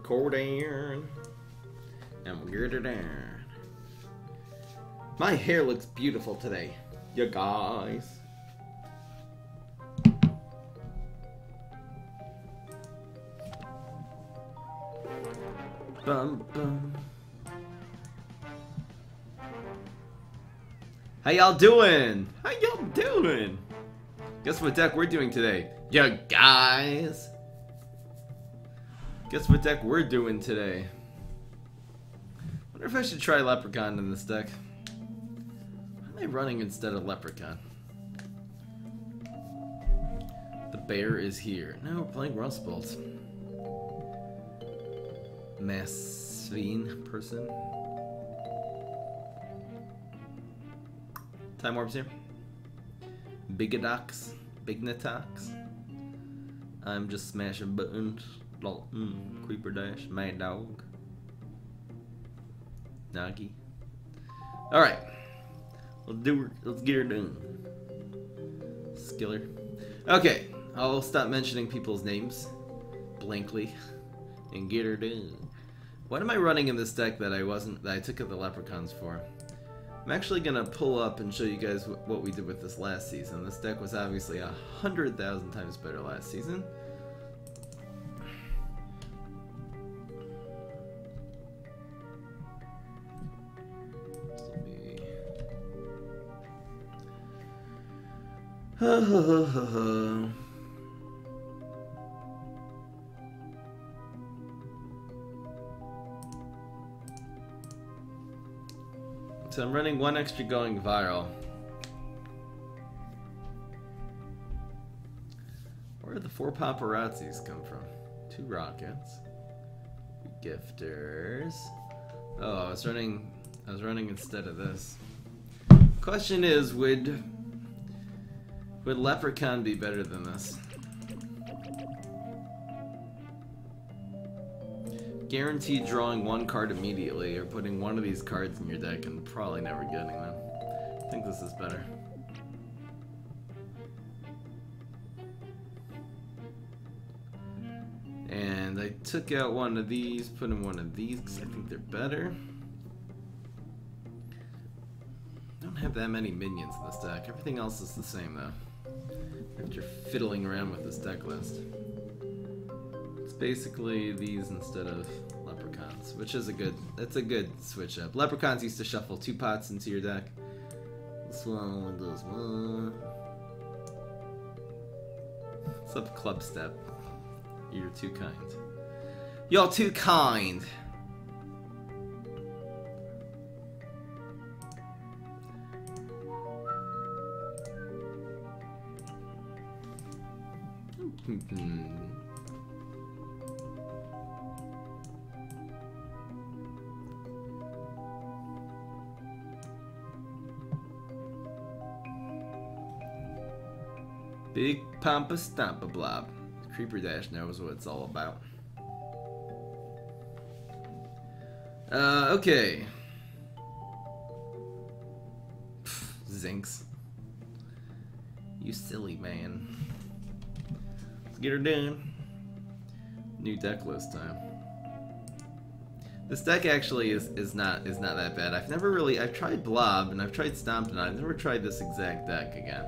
recording. And we'll get it in. My hair looks beautiful today, you guys. Bum, bum. How y'all doing? How y'all doing? Guess what deck we're doing today? You guys! Guess what deck we're doing today? Wonder if I should try Leprechaun in this deck. What am I running instead of Leprechaun? The bear is here. No, we're playing Rustbolt. Massveen person. Time Warp's here. Bigodox. Bignatox. I'm just smashing buttons. Creeper Dash. Mad Dog. Nagi. Alright. Let's get her done. Skiller. Okay. I'll stop mentioning people's names blankly and get her done. What am I running in this deck that I took the Leprechauns for? I'm actually gonna pull up and show you guys what we did with this last season. This deck was obviously 100,000 times better last season. So I'm running one extra going viral. Where did the 4 paparazzis come from? 2 rockets. Gifters. Oh, I was running instead of this. Question is, would Leprechaun be better than this? Guaranteed drawing 1 card immediately, or putting one of these cards in your deck and probably never getting them. I think this is better. And I took out one of these, put in one of these because I think they're better. I don't have that many minions in this deck. Everything else is the same though. After fiddling around with this deck list. Basically these instead of Leprechauns, which is that's a good switch up. Leprechauns used to shuffle 2 pots into your deck. This one does one. What's up, Club Step? You're too kind. Y'all too kind. Big Pampa Stampa Blob. Creeper Dash knows what it's all about. Okay. Zinks. You silly man. Let's get her done. New deck list time. This deck actually is not that bad. I've tried Blob and I've tried Stompin'. I've never tried this exact deck again.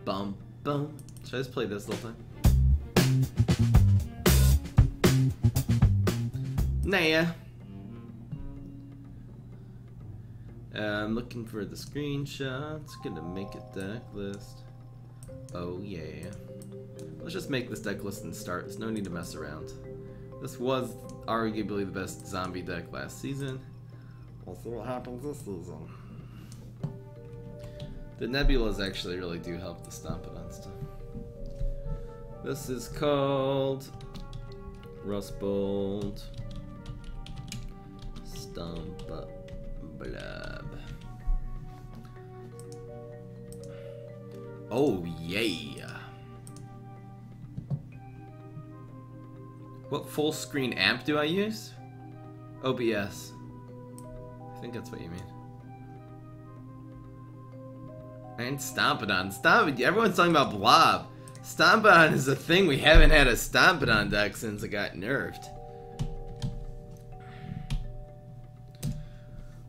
Bum, bum. Should I just play this the whole time? Nah. I'm looking for the screenshots. Gonna make a deck list. Oh yeah. Let's just make this deck list and start. There's no need to mess around. This was arguably the best zombie deck last season. We'll see what happens this season. The Nebulas actually really do help the Stompin' stuff. This is called Rustbolt Stompa Blob. Oh yeah! What full screen amp do I use? OBS. I think that's what you mean. And Stompin'. Stop it. Everyone's talking about Blob. Stompidon is a thing. We haven't had a Stompidon deck since it got nerfed.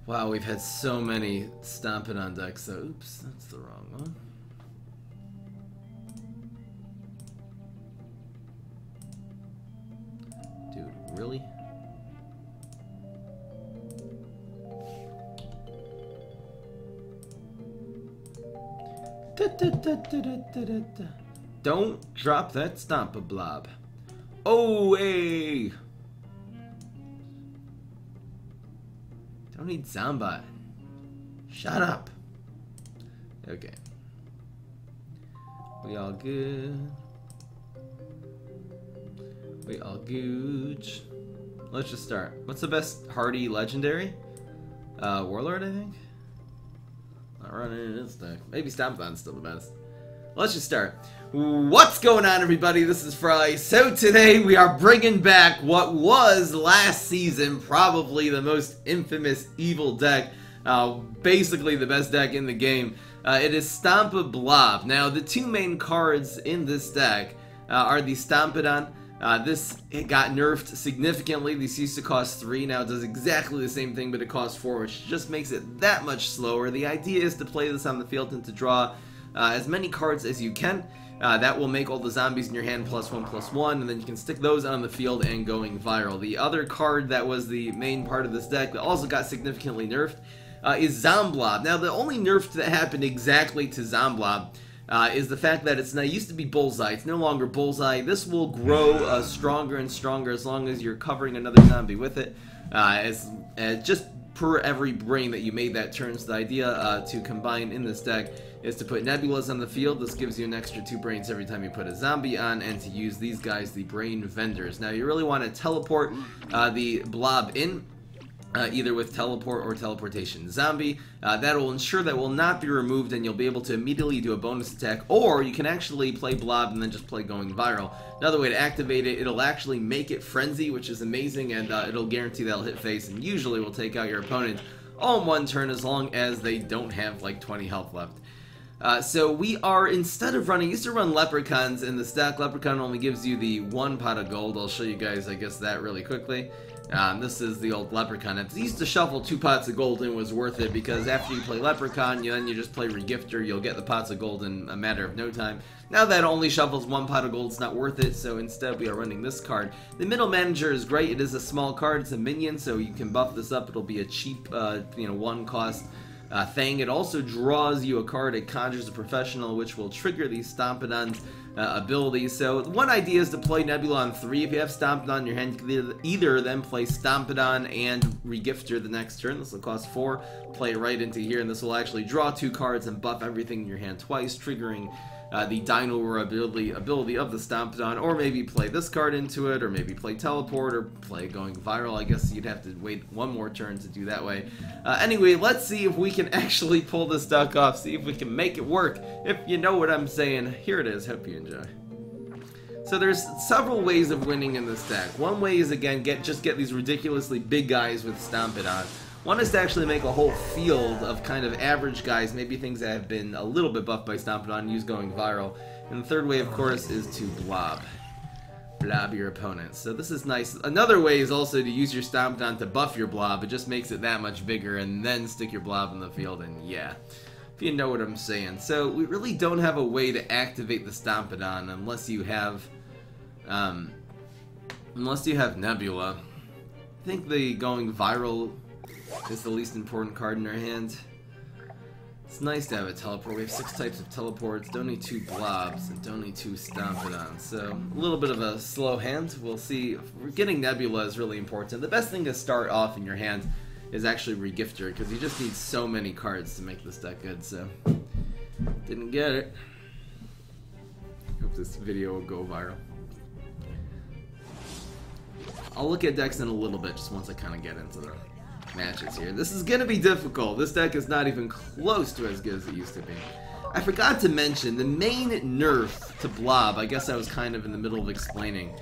Wow, we've had so many Stompidon decks, so oops, that's the wrong one. Dude, really? Don't drop that Stomp-a-Blob. Oh, hey! Don't need Zombot. Shut up. Okay. We all good. We all gooch. Let's just start. What's the best hardy legendary? Warlord, I think? Not running in this deck. Maybe Stompidon's still the best. Let's just start. What's going on, everybody? This is Fry. So today we are bringing back what was last season probably the most infamous evil deck. Basically the best deck in the game. It is Stomp-a-Blob. Now the two main cards in this deck are the Stompidon. It got nerfed significantly. This used to cost 3, now it does exactly the same thing, but it costs 4, which just makes it that much slower. The idea is to play this on the field and to draw as many cards as you can. That will make all the zombies in your hand +1/+1, and then you can stick those on the field and going viral. The other card that was the main part of this deck that also got significantly nerfed is Zomblob. Now the only nerf that happened exactly to Zomblob is the fact that it used to be Bullseye. It's no longer Bullseye. This will grow stronger and stronger as long as you're covering another zombie with it. Just per every brain that you made that turn. So the idea to combine in this deck is to put Nebulas on the field. This gives you an extra 2 brains every time you put a zombie on, and to use these guys, the brain vendors. Now you really want to teleport the blob in. Either with teleport or teleportation zombie. That will ensure that will not be removed, and you'll be able to immediately do a bonus attack, or you can actually play blob and then just play going viral. Another way to activate it, it'll actually make it frenzy, which is amazing, and it'll guarantee that it'll hit face, and usually will take out your opponent all in one turn as long as they don't have like 20 health left. So we are, instead of running, used to run leprechauns in the stack. Leprechaun only gives you the 1 pot of gold. I'll show you guys, I guess, that really quickly. This is the old Leprechaun. It used to shuffle 2 pots of gold and was worth it, because after you play Leprechaun, then you just play Regifter, you'll get the pots of gold in a matter of no time. Now that only shuffles 1 pot of gold, it's not worth it, so instead we are running this card. The Middle Manager is great. It is a small card, it's a minion, so you can buff this up. It'll be a cheap, 1 cost thing. It also draws you a card. It conjures a Professional, which will trigger these Stompidon's abilities. So one idea is to play Nebula on 3. If you have Stompidon in your hand, you can either then play Stompidon and Regifter the next turn. This will cost 4. Play it right into here, and this will actually draw 2 cards and buff everything in your hand twice, triggering the Dino Roar ability of the Stompidon, or maybe play this card into it, or maybe play Teleport, or play going viral. I guess you'd have to wait 1 more turn to do that way. Anyway, let's see if we can actually pull this deck off, see if we can make it work. If you know what I'm saying, here it is. Hope you enjoy. So there's several ways of winning in this deck. One way is, again, just get these ridiculously big guys with Stompidon. One is to actually make a whole field of kind of average guys, maybe things that have been a little bit buffed by Stompidon and use going viral. And the third way, of course, is to blob your opponent. So this is nice. Another way is also to use your Stompidon to buff your blob. It just makes it that much bigger, and then stick your blob in the field, and yeah. If you know what I'm saying. So we really don't have a way to activate the Stompidon unless you have Nebula. I think the going viral is the least important card in our hand. It's nice to have a teleport. We have 6 types of teleports, don't need 2 blobs, and don't need 2 Stompidons. So a little bit of a slow hand. We'll see. Getting Nebula is really important. The best thing to start off in your hand is actually Regifter, because you just need so many cards to make this deck good. So didn't get it. Hope this video will go viral. I'll look at decks in a little bit, just once I kind of get into the matches here. This is going to be difficult. This deck is not even close to as good as it used to be. I forgot to mention, the main nerf to Blob, I guess I was kind of in the middle of explaining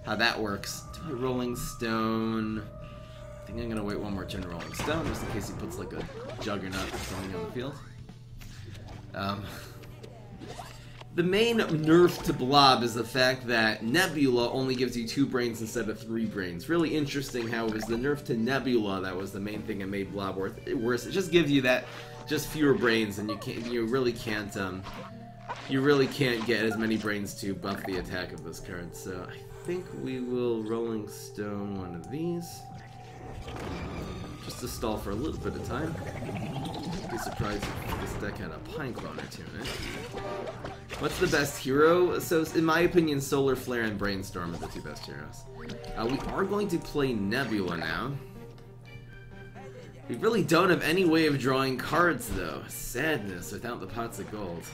how that works. Do a Rolling Stone. I think I'm going to wait 1 more turn to Rolling Stone, just in case he puts like a Juggernaut or something on the field. The main nerf to Blob is the fact that Nebula only gives you 2 brains instead of 3 brains. Really interesting how it was the nerf to Nebula that was the main thing that made Blob worse. It just gives you that, just fewer brains, and you really can't get as many brains to buff the attack of this card. So I think we will Rolling Stone one of these, just to stall for a little bit of time. I'd be surprised if this deck had a Pine Clone or 2 in it. What's the best hero? So, in my opinion, Solar Flare and Brainstorm are the 2 best heroes. We are going to play Nebula now. We really don't have any way of drawing cards, though. Sadness without the pots of gold.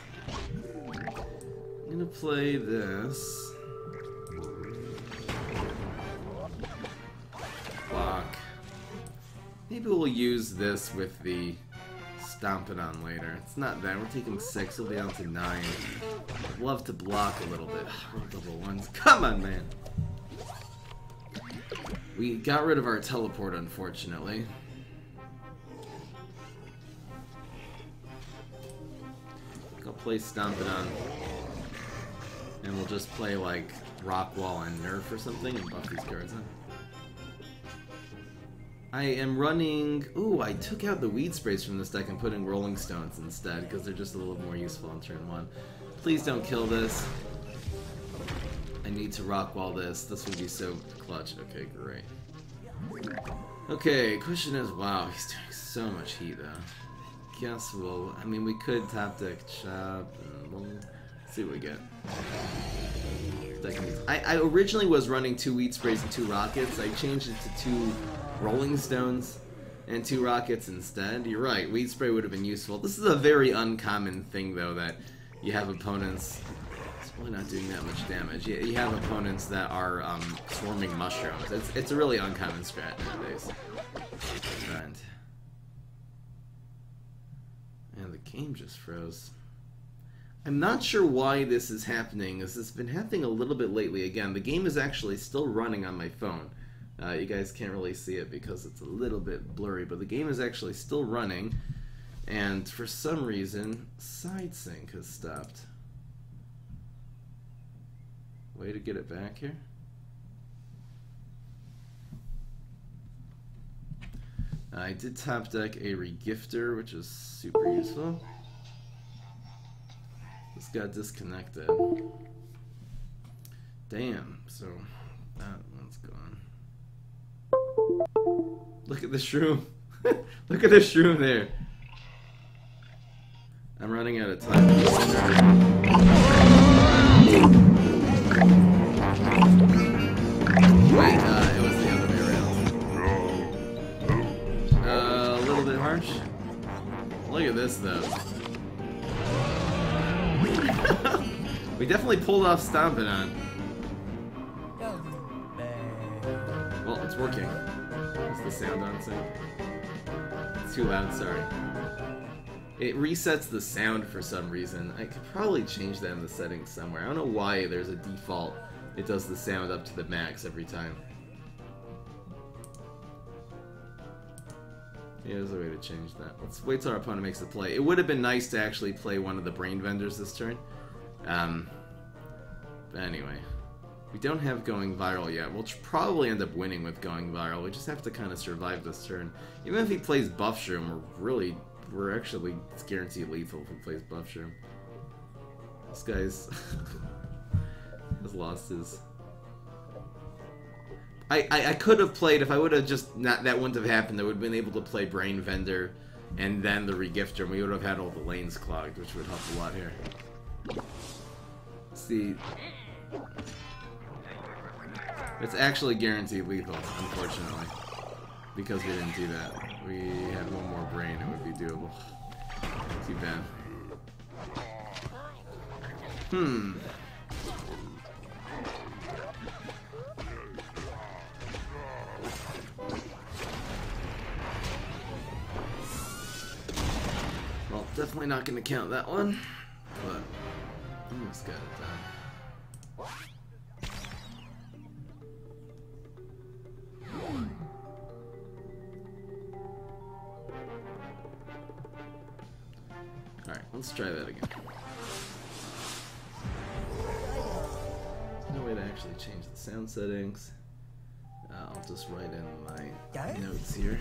I'm gonna play this. Block. Maybe we'll use this with the Stomp It On later. It's not bad. We're taking 6. We'll be down to 9. I'd love to block a little bit. Roll double ones. Come on, man! We got rid of our teleport, unfortunately. I'll play Stomp It On. And we'll just play, like, Rock Wall and Nerf or something and buff these cards on. I am running... Ooh, I took out the Weed Sprays from this deck and put in Rolling Stones instead, because they're just a little more useful on turn 1. Please don't kill this. I need to Rock Wall this. This would be so clutch. Okay, great. Okay, question is... Wow, he's doing so much heat, though. Guess we'll... I mean, we could top deck Chop, and we'll see what we get. I originally was running 2 Weed Sprays and 2 Rockets. I changed it to 2 Rolling Stones and 2 Rockets instead. You're right, Weed Spray would have been useful. This is a very uncommon thing, though, that you have opponents... It's really not doing that much damage. You have opponents that are swarming mushrooms. It's a really uncommon strat nowadays. And the game just froze. I'm not sure why this is happening. This has been happening a little bit lately. Again, the game is actually still running on my phone. You guys can't really see it because it's a little bit blurry, but the game is actually still running, and for some reason, Side Sync has stopped. Way to get it back here. I did top deck a Regifter, which is super useful. This got disconnected. Damn, so that one's gone. Look at the shroom. Look at the shroom there. I'm running out of time. Wait, it was the other way around. A little bit harsh. Look at this, though. We definitely pulled off Stomp It On. Well, it's working. Is the sound on sync? It's too loud, sorry. It resets the sound for some reason. I could probably change that in the settings somewhere. I don't know why there's a default. It does the sound up to the max every time. Yeah, there's a way to change that. Let's wait till our opponent makes the play. It would have been nice to actually play one of the Brain Vendors this turn. But anyway. We don't have Going Viral yet. We'll probably end up winning with Going Viral. We just have to kind of survive this turn. Even if he plays Buff Shroom, we're actually guaranteed lethal if he plays Buff Shroom. This guy's has lost his... I could have played, if I would have just not, that wouldn't have happened, I would have been able to play Brain Vendor and then the Regifter, and we would have had all the lanes clogged, which would help a lot here. See, it's actually guaranteed lethal, unfortunately, because we didn't do that. We had one more brain, it would be doable. Too bad. Well, definitely not going to count that one, but almost got it done. Alright, let's try that again. actually change the sound settings. I'll just write in my notes here.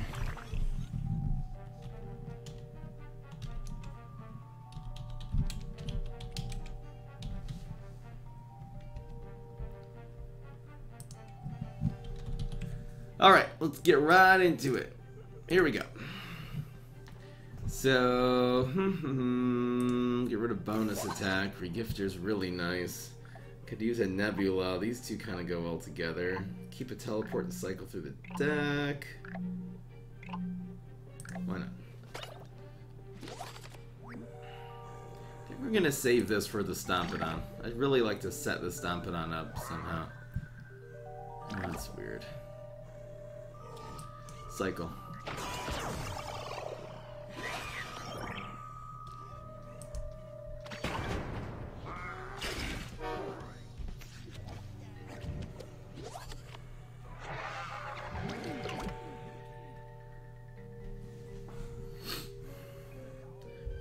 Alright, let's get right into it. Here we go. So, get rid of bonus attack. Regifter's really nice. Could use a nebula. These two kind of go well together. Keep a teleport and cycle through the deck. Why not? I think we're gonna save this for the Stompidon. I'd really like to set the Stompidon up somehow. Oh, that's weird. Cycle.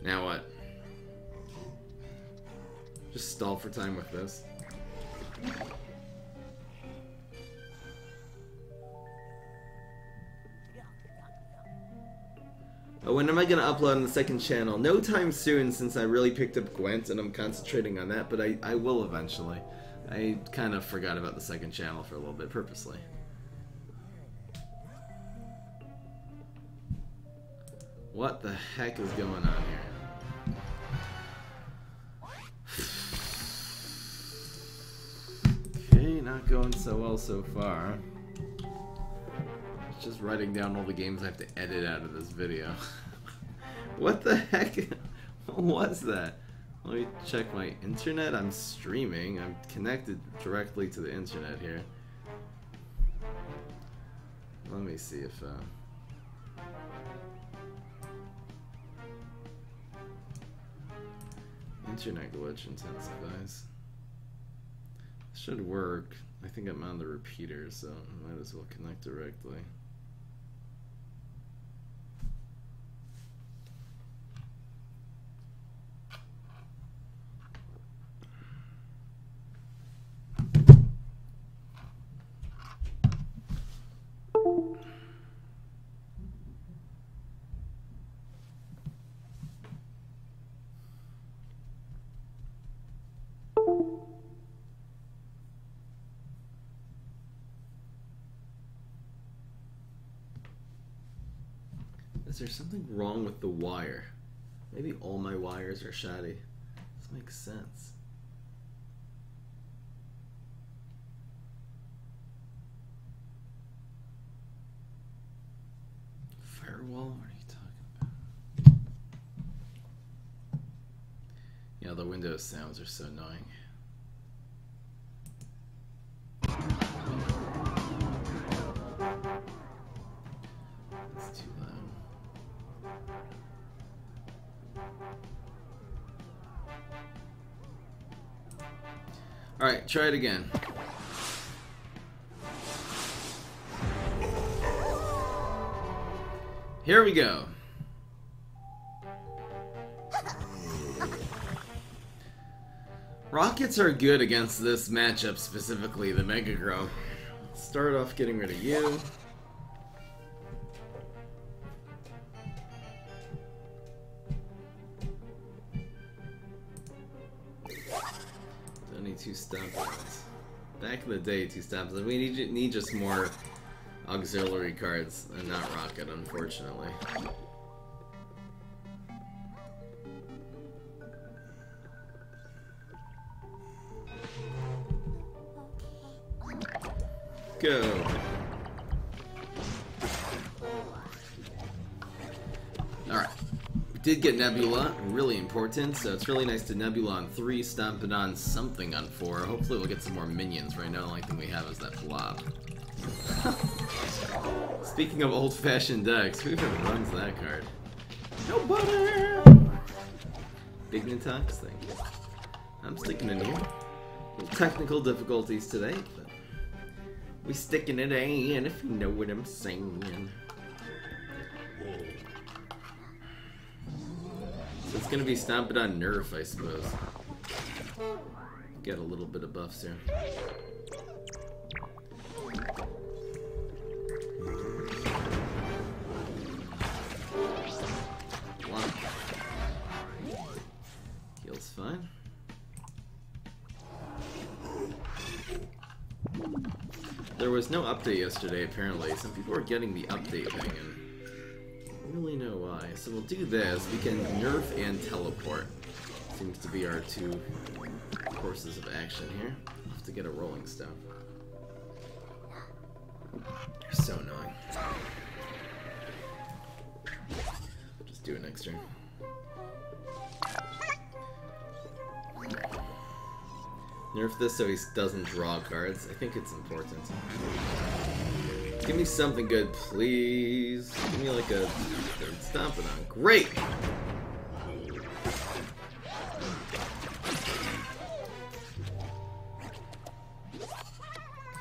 Now what? Just stall for time with this. Oh, when am I going to upload on the second channel? No time soon, since I really picked up Gwent and I'm concentrating on that, but I will eventually. I kind of forgot about the second channel for a little bit, purposely. What the heck is going on here? Okay, not going so well so far. Just writing down all the games I have to edit out of this video. What the heck? What was that? Let me check my internet. I'm streaming. I'm connected directly to the internet here. Let me see if internet glitch intensifies. Should work. I think I'm on the repeater, so I might as well connect directly. Is there something wrong with the wire? Maybe all my wires are shoddy. This makes sense. Firewall? What are you talking about? Yeah, the Windows sounds are so annoying. That's too loud. Alright, try it again. Here we go. Rockets are good against this matchup, specifically the Mega Grow. Start off getting rid of you. Two stamps. Back in the day, two stamps. We need just more auxiliary cards and not rocket, unfortunately. Go. Alright. Did get Nebula, really important, so it's really nice to Nebula on 3, Stompidon something on 4. Hopefully we'll get some more minions. Right now the only thing we have is that blob. Speaking of old-fashioned decks, who even runs that card? Nobody! Big Nintox, thank you. I'm sticking in here. Technical difficulties today, but we sticking it in, if you know what I'm saying. So it's gonna be Stompidon Nerf, I suppose. Get a little bit of buffs here. There was no update yesterday, apparently. Some people are getting the update thing, and I don't really know why. So we'll do this. We can nerf and teleport. Seems to be our two courses of action here. I'll have to get a rolling stone. You're so annoying. Just do it next turn. Nerf this so he doesn't draw cards. I think it's important. Give me something good, please. Give me like a third Stomping On. Great!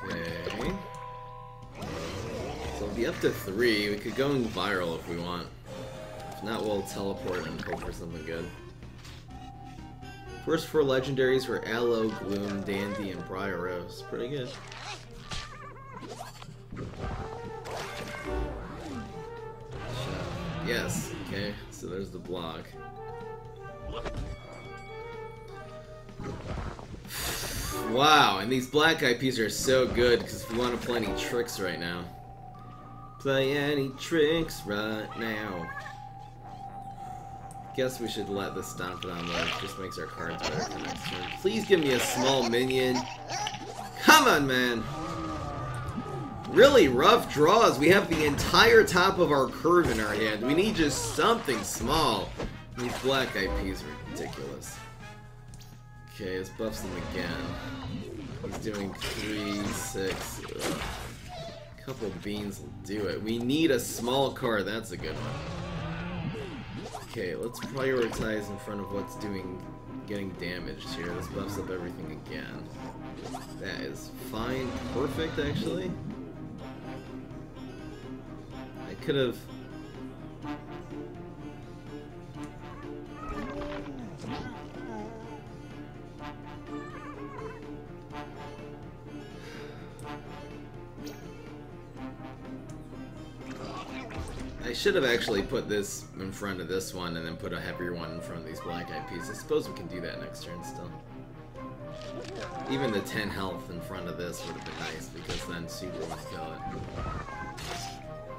Okay. So it'll be up to 3. We could go viral if we want. If not, we'll teleport and hope for something good. First 4 legendaries were Aloe, Gloom, Dandy, and Briar Rose. Pretty good. Yes, okay, so there's the block. Wow, and these black IPs are so good because if we want to play any tricks right now. Play any tricks right now. Guess we should let this Stomping On live. Just makes our cards better for next turn. Please give me a small minion. Come on, man. Really rough draws. We have the entire top of our curve in our hand. We need just something small. These black IPs are ridiculous. Okay, let's buff them again. He's doing 3, 6. Ugh. A couple beans will do it. We need a small card. That's a good one. Okay, let's prioritize in front of what's getting damaged here. This buffs up everything again. That is fine. Perfect, actually. I could have... I should have actually put this in front of this one and then put a heavier one in front of these black IPs. I suppose we can do that next turn still. Even the 10 health in front of this would have been nice because then Super would kill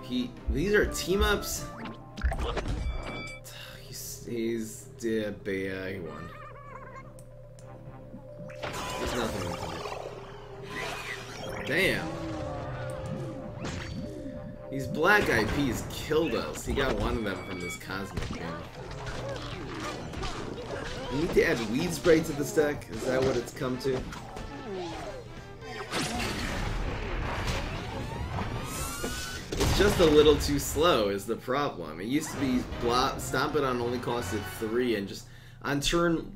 it. These are team ups. He's dead, but yeah, he won. There's nothing we can do. Damn. These black IPs killed us. He got one of them from this cosmic game. We need to add Weed Spray to this deck? Is that what it's come to? It's just a little too slow is the problem. It used to be Stomping On only costed 3 and just on turn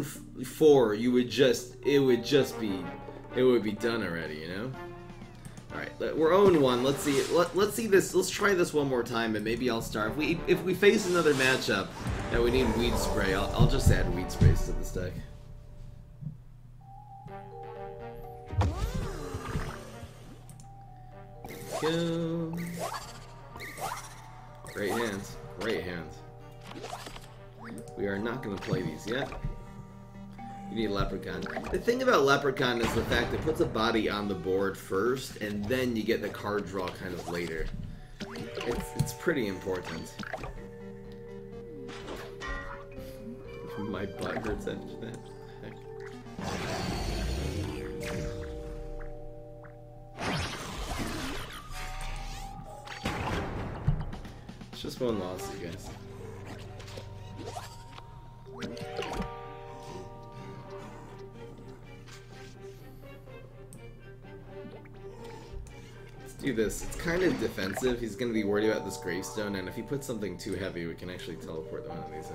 4 it would be done already, you know? Alright, we're 0-1. Let's see. Let's see this. Let's try this one more time, and maybe I'll start. If we face another matchup that we need Weed Spray, I'll just add Weed Sprays to this deck. Go. Great hands. Great hands. We are not going to play these yet. You need Leprechaun. The thing about Leprechaun is the fact it puts a body on the board first, and then you get the card draw kind of later. It's pretty important. My butt hurts after that. It's just one loss, you guys. Do this. It's kind of defensive. He's going to be worried about this gravestone, and if he puts something too heavy, we can actually teleport one of these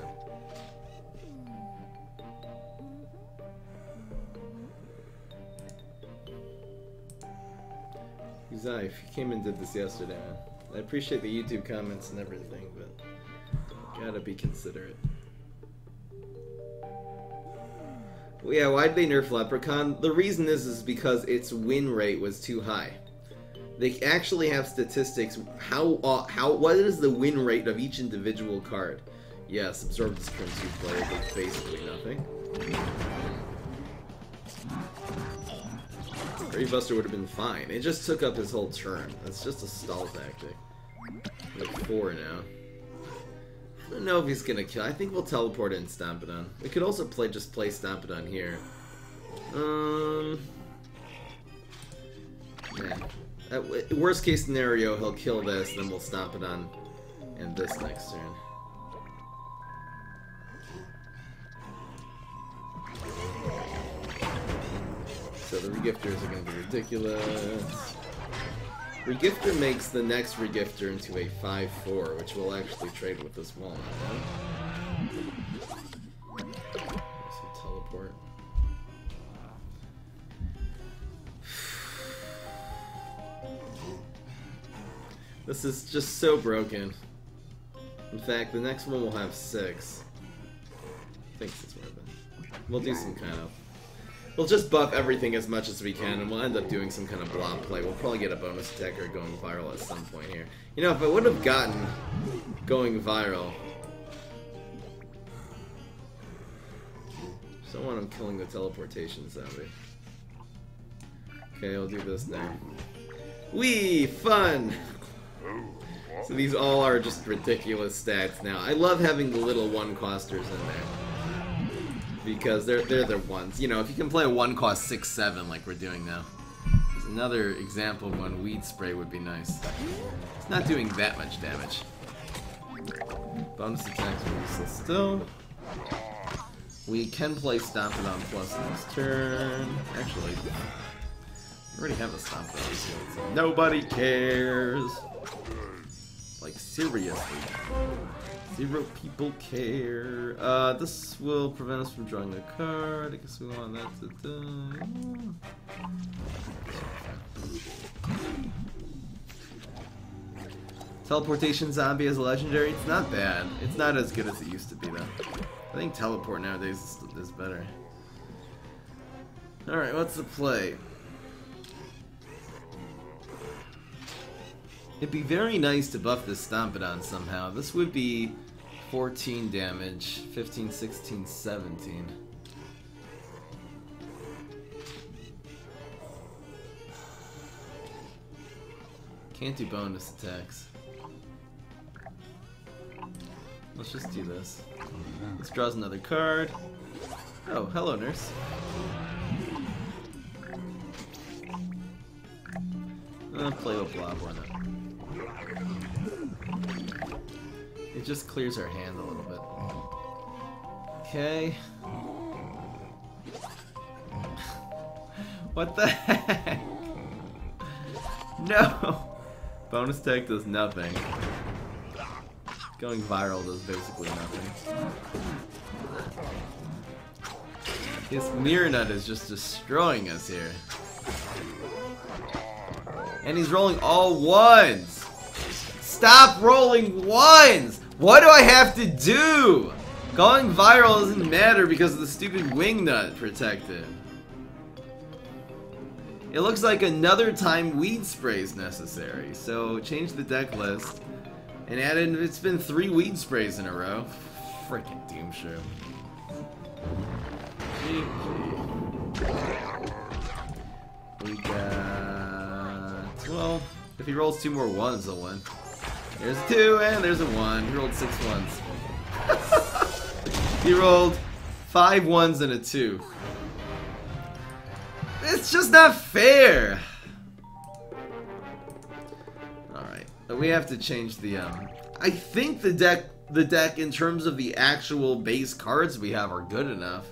in. Uzai, if you came and did this yesterday, man. I appreciate the YouTube comments and everything, but gotta be considerate. Well, yeah, why'd they nerf Leprechaun? The reason is because its win rate was too high. They actually have statistics. What is the win rate of each individual card? Yes, absorb this turn 2 player does basically nothing. Brave Buster would have been fine. It just took up his whole turn. That's just a stall tactic. Like 4 now. I don't know if he's gonna kill. I think we'll teleport in Stompidon. We could also just play Stompidon here. Yeah. Worst case scenario, he'll kill this, then we'll Stompidon and this next turn. So the regifters are going to be ridiculous. Regifter makes the next regifter into a 5/4, which we'll actually trade with this walnut. So teleport. This is just so broken. In fact, the next one will have 6. I think it's worth it. We'll do some kind of... We'll just buff everything as much as we can, and we'll end up doing some kind of blob play. We'll probably get a bonus attack or going viral at some point here. You know, if I would have gotten going viral... Just don't want him killing the teleportation zombie. Okay, I'll do this now. Whee! Fun! So these all are just ridiculous stats now. I love having the little 1-costers in there. Because they're the ones. You know, if you can play a 1-cost 6/7 like we're doing now. It's another example of when Weed Spray would be nice. It's not doing that much damage. Bonus attacks are useless still. We can play Stompidon Plus this turn. Actually, we already have a Stompidon, so nobody cares. Like, seriously. 0 people care. This will prevent us from drawing a card. I guess we want that to die. Teleportation zombie as a legendary. It's not bad. It's not as good as it used to be, though. I think teleport nowadays is better. Alright, what's the play? It'd be very nice to buff this Stompidon somehow. This would be 14 damage, 15, 16, 17. Can't do bonus attacks. Let's just do this. This draws another card. Oh, hello, nurse. Play with blob, why not? It just clears our hand a little bit. Okay. What the heck? No! Bonus tech does nothing. Going viral does basically nothing. This Mirror Nut is just destroying us here. And he's rolling all 1s! Stop rolling 1s! What do I have to do? Going viral doesn't matter because of the stupid Wingnut protected. It looks like another time Weed Spray is necessary. So change the deck list and add in, it's been 3 Weed Sprays in a row. Frickin' Doomshroom. We got... Well, if he rolls 2 more 1s, he'll win. There's a 2 and there's a 1. He rolled 6 1s. He rolled 5 1s and a 2. It's just not fair. Alright, we have to change the I think the deck in terms of the actual base cards we have are good enough.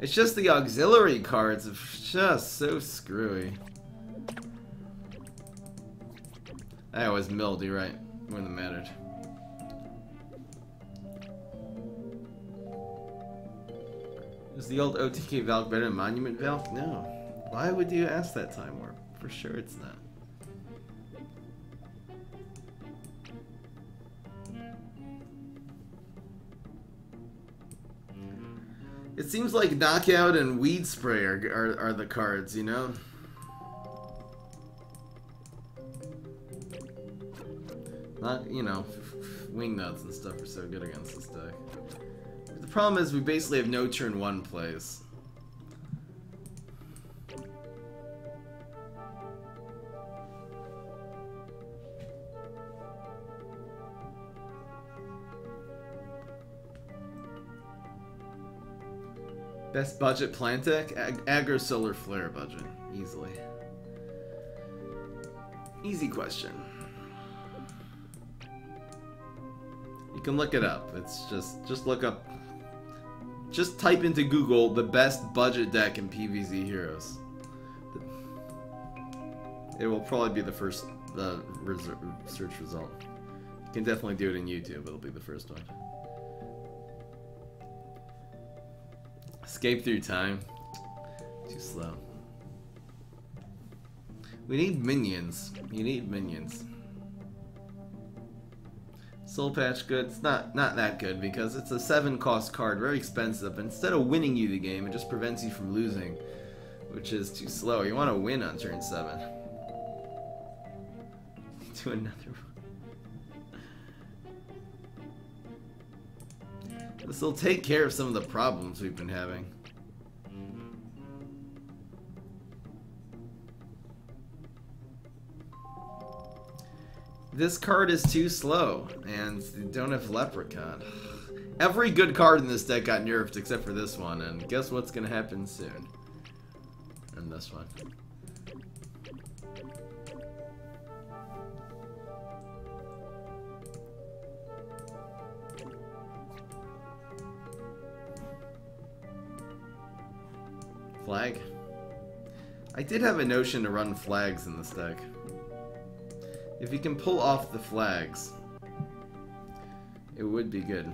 It's just the auxiliary cards are just so screwy. I was milled, you're right. Wouldn't have mattered. Is the old OTK Valk better than Monument Valk? No. Why would you ask that, Time Warp? For sure it's not. It seems like Knockout and Weed Spray are the cards, you know? Not, you know, Wingnuts and stuff are so good against this deck. The problem is we basically have no turn 1 plays. Best budget plant deck? Aggro Solar Flare budget. Easily. Easy question. You can look it up. It's just look up. Just type into Google the best budget deck in PvZ Heroes. It will probably be the first search result. You can definitely do it in YouTube. It'll be the first one. Escape through time. Too slow. We need minions. You need minions. Soul Patch good. It's not that good because it's a 7-cost card, very expensive. Instead of winning you the game, it just prevents you from losing, which is too slow. You want to win on turn 7. Do another one. This will take care of some of the problems we've been having. This card is too slow, and you don't have Leprechaun. Every good card in this deck got nerfed except for this one, and guess what's gonna happen soon? And this one. Flag? I did have a notion to run flags in this deck. If you can pull off the flags, it would be good.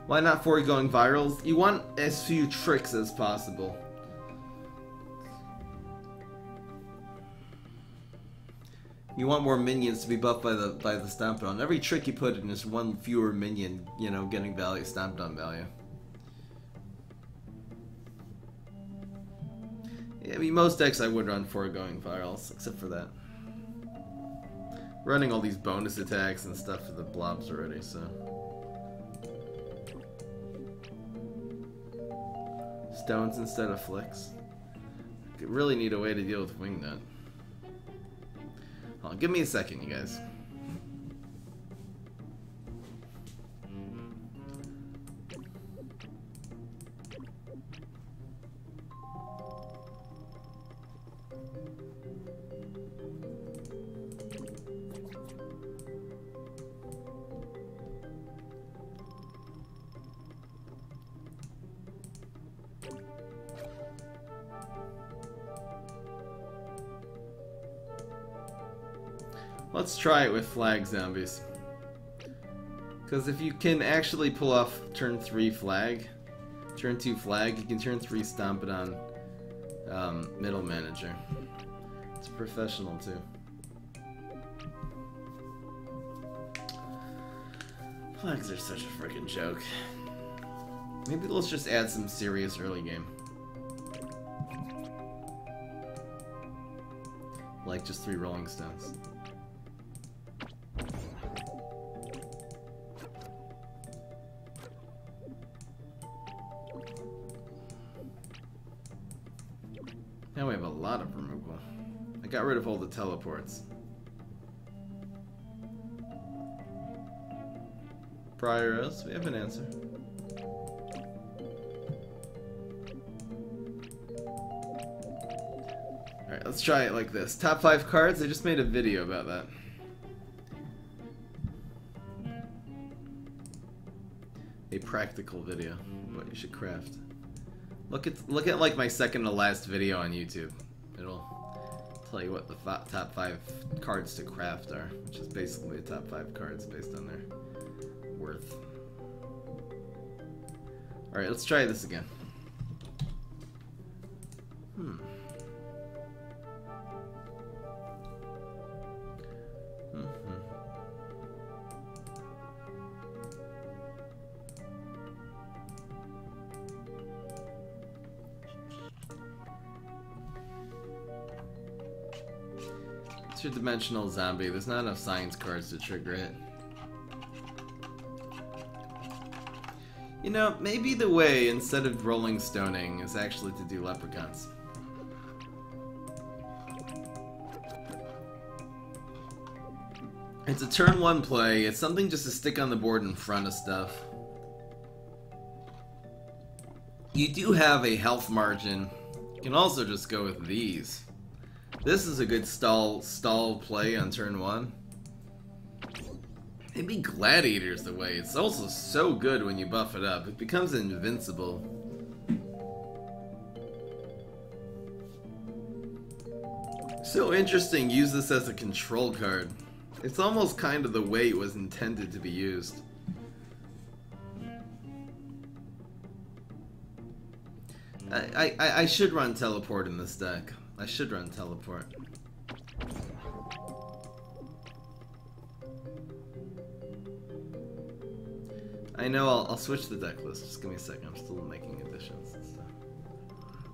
Why not 4 going virals? You want as few tricks as possible. You want more minions to be buffed by the stomp on. Every trick you put in is one fewer minion, you know, getting value, stomped on value. Yeah, I mean, most decks I would run 4 going virals, except for that. Running all these bonus attacks and stuff for the blobs already, so. Stones instead of flicks. I really need a way to deal with Wingnut. Hold on, give me a second, you guys. Let's try it with flag zombies. Because if you can actually pull off turn 3 flag, turn 2 flag, you can turn 3 stomp it on middle manager. It's professional too. Flags are such a freaking joke. Maybe let's just add some serious early game. Like just 3 Rolling Stones. Now we have a lot of removal. I got rid of all the teleports. Prioros, we have an answer. Alright, let's try it like this. Top 5 cards, I just made a video about that. A practical video, what you should craft. Look at like my second to last video on YouTube. It'll tell you what the top 5 cards to craft are, which is basically the top 5 cards based on their worth. Alright, let's try this again. It's your dimensional zombie. There's not enough science cards to trigger it. You know, maybe the way, instead of rolling stoning, is actually to do leprechauns. It's a turn 1 play. It's something just to stick on the board in front of stuff. You do have a health margin. You can also just go with these. This is a good stall play on turn 1. Maybe Gladiator's the way. It's also so good when you buff it up. It becomes invincible. So interesting, use this as a control card. It's almost kind of the way it was intended to be used. I should run teleport in this deck. I should run teleport. I know, I'll switch the deck list. Just give me a second. I'm still making additions and stuff.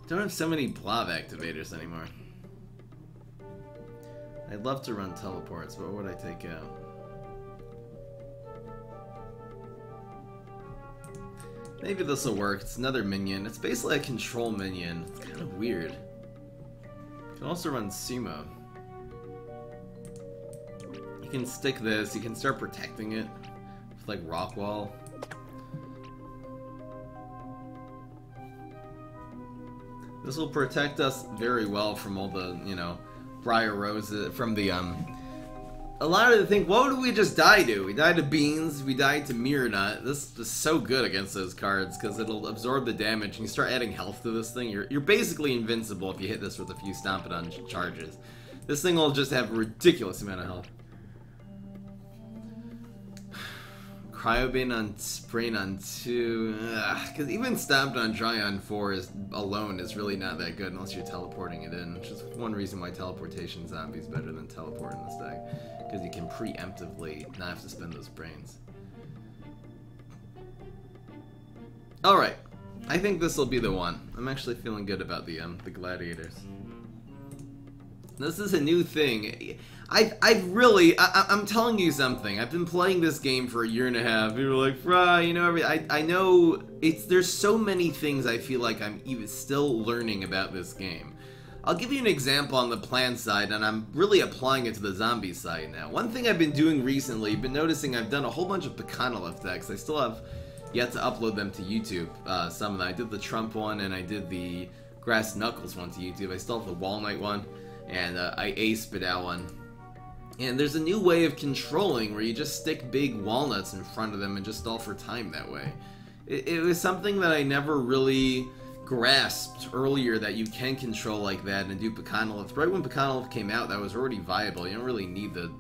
Don't have so many blob activators anymore. I'd love to run teleports, but what would I take out? Maybe this will work. It's another minion. It's basically a control minion. It's kind of weird. You can also run Sumo. You can stick this. You can start protecting it with like Rock Wall. This will protect us very well from all the, you know, Briar Roses, from the, a lot of them think, what did we just die to? We died to Beans, we died to Mirror Nut. This is so good against those cards, because it'll absorb the damage, and you start adding health to this thing, you're basically invincible if you hit this with a few Stompidon charges. This thing will just have a ridiculous amount of health. Cryobane on Sprain on 2, because even Stompidon Dry on 4 alone is really not that good unless you're teleporting it in, which is one reason why Teleportation Zombie is better than Teleport in this deck, because you can preemptively not have to spend those brains. Alright, I think this will be the one. I'm actually feeling good about the Gladiators. This is a new thing. I'm telling you something. I've been playing this game for a year and a half. People are like, Fry, you know, I know there's so many things I feel like I'm even still learning about this game. I'll give you an example on the plan side, and I'm really applying it to the zombie side now. One thing I've been doing recently, you've been noticing I've done a whole bunch of Pecanolith decks. I still have yet to upload them to YouTube. Some of them. I did the Trump one, and I did the Grass Knuckles one to YouTube. I still have the Walnut one, and I aced that one. And there's a new way of controlling where you just stick big walnuts in front of them and just stall for time that way. It was something that I never really grasped earlier, that you can control like that and do Pecanolith. Right when Pecanolith came out, that was already viable. You don't really need the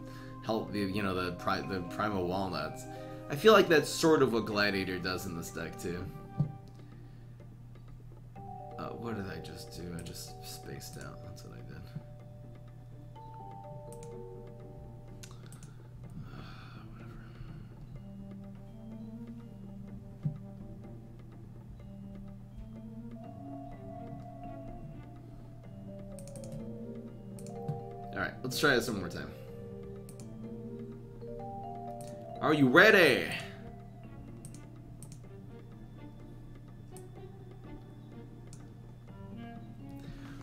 help, you know, the Primal Walnuts. I feel like that's sort of what Gladiator does in this deck too. What did I just do? I just spaced out. That's what I did. Alright, let's try this one more time. Are you ready?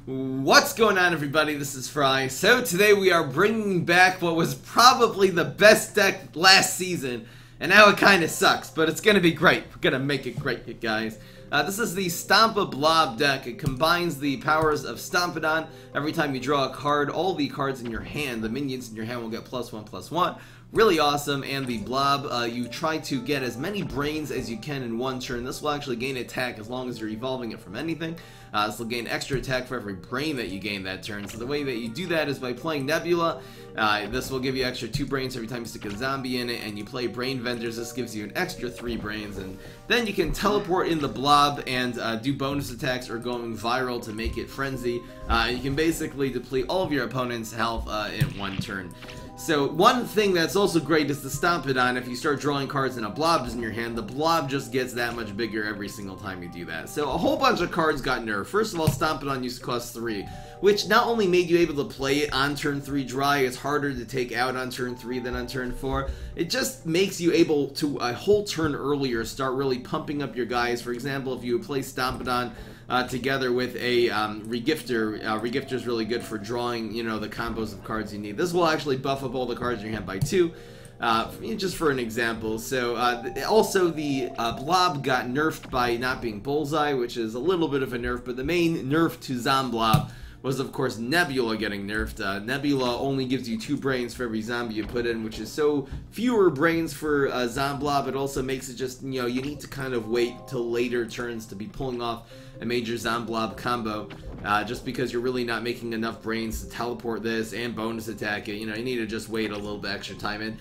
What's going on, everybody? This is Fry. So today we are bringing back what was probably the best deck last season, and now it kind of sucks, but it's gonna be great. We're gonna make it great, you guys. This is the Stompa Blob deck. It combines the powers of Stompidon. Every time you draw a card, all the cards in your hand, the minions in your hand will get +1/+1. Really awesome. And the Blob, you try to get as many brains as you can in one turn. This will actually gain attack as long as you're evolving it from anything. This will gain extra attack for every brain that you gain that turn. So the way that you do that is by playing Nebula. This will give you extra 2 brains every time you stick a zombie in it, and you play Brain Vendors. This gives you an extra 3 brains, and then you can teleport in the Blob and do bonus attacks or going viral to make it Frenzy. You can basically deplete all of your opponent's health in one turn. So one thing that's also great is the Stompidon. If you start drawing cards and a Blob is in your hand, the Blob just gets that much bigger every single time you do that. So a whole bunch of cards got nerfed. First of all, Stompidon used to cost 3, which not only made you able to play it on turn 3 dry, it's harder to take out on turn 3 than on turn 4. It just makes you able to, a whole turn earlier, start really pumping up your guys. For example, if you play Stompidon together with a regifter. Regifter is really good for drawing, you know, the combos of cards you need. This will actually buff up all the cards in your hand by 2. Just for an example. So also the Blob got nerfed by not being Bullseye, which is a little bit of a nerf, but the main nerf to Zomblob was of course Nebula getting nerfed. Nebula only gives you 2 brains for every zombie you put in, which is so fewer brains for Zomblob. It also makes it just, you know, you need to kind of wait till later turns to be pulling off a major Zomblob combo, just because you're really not making enough brains to teleport this and bonus attack it. You know, you need to just wait a little bit extra time, and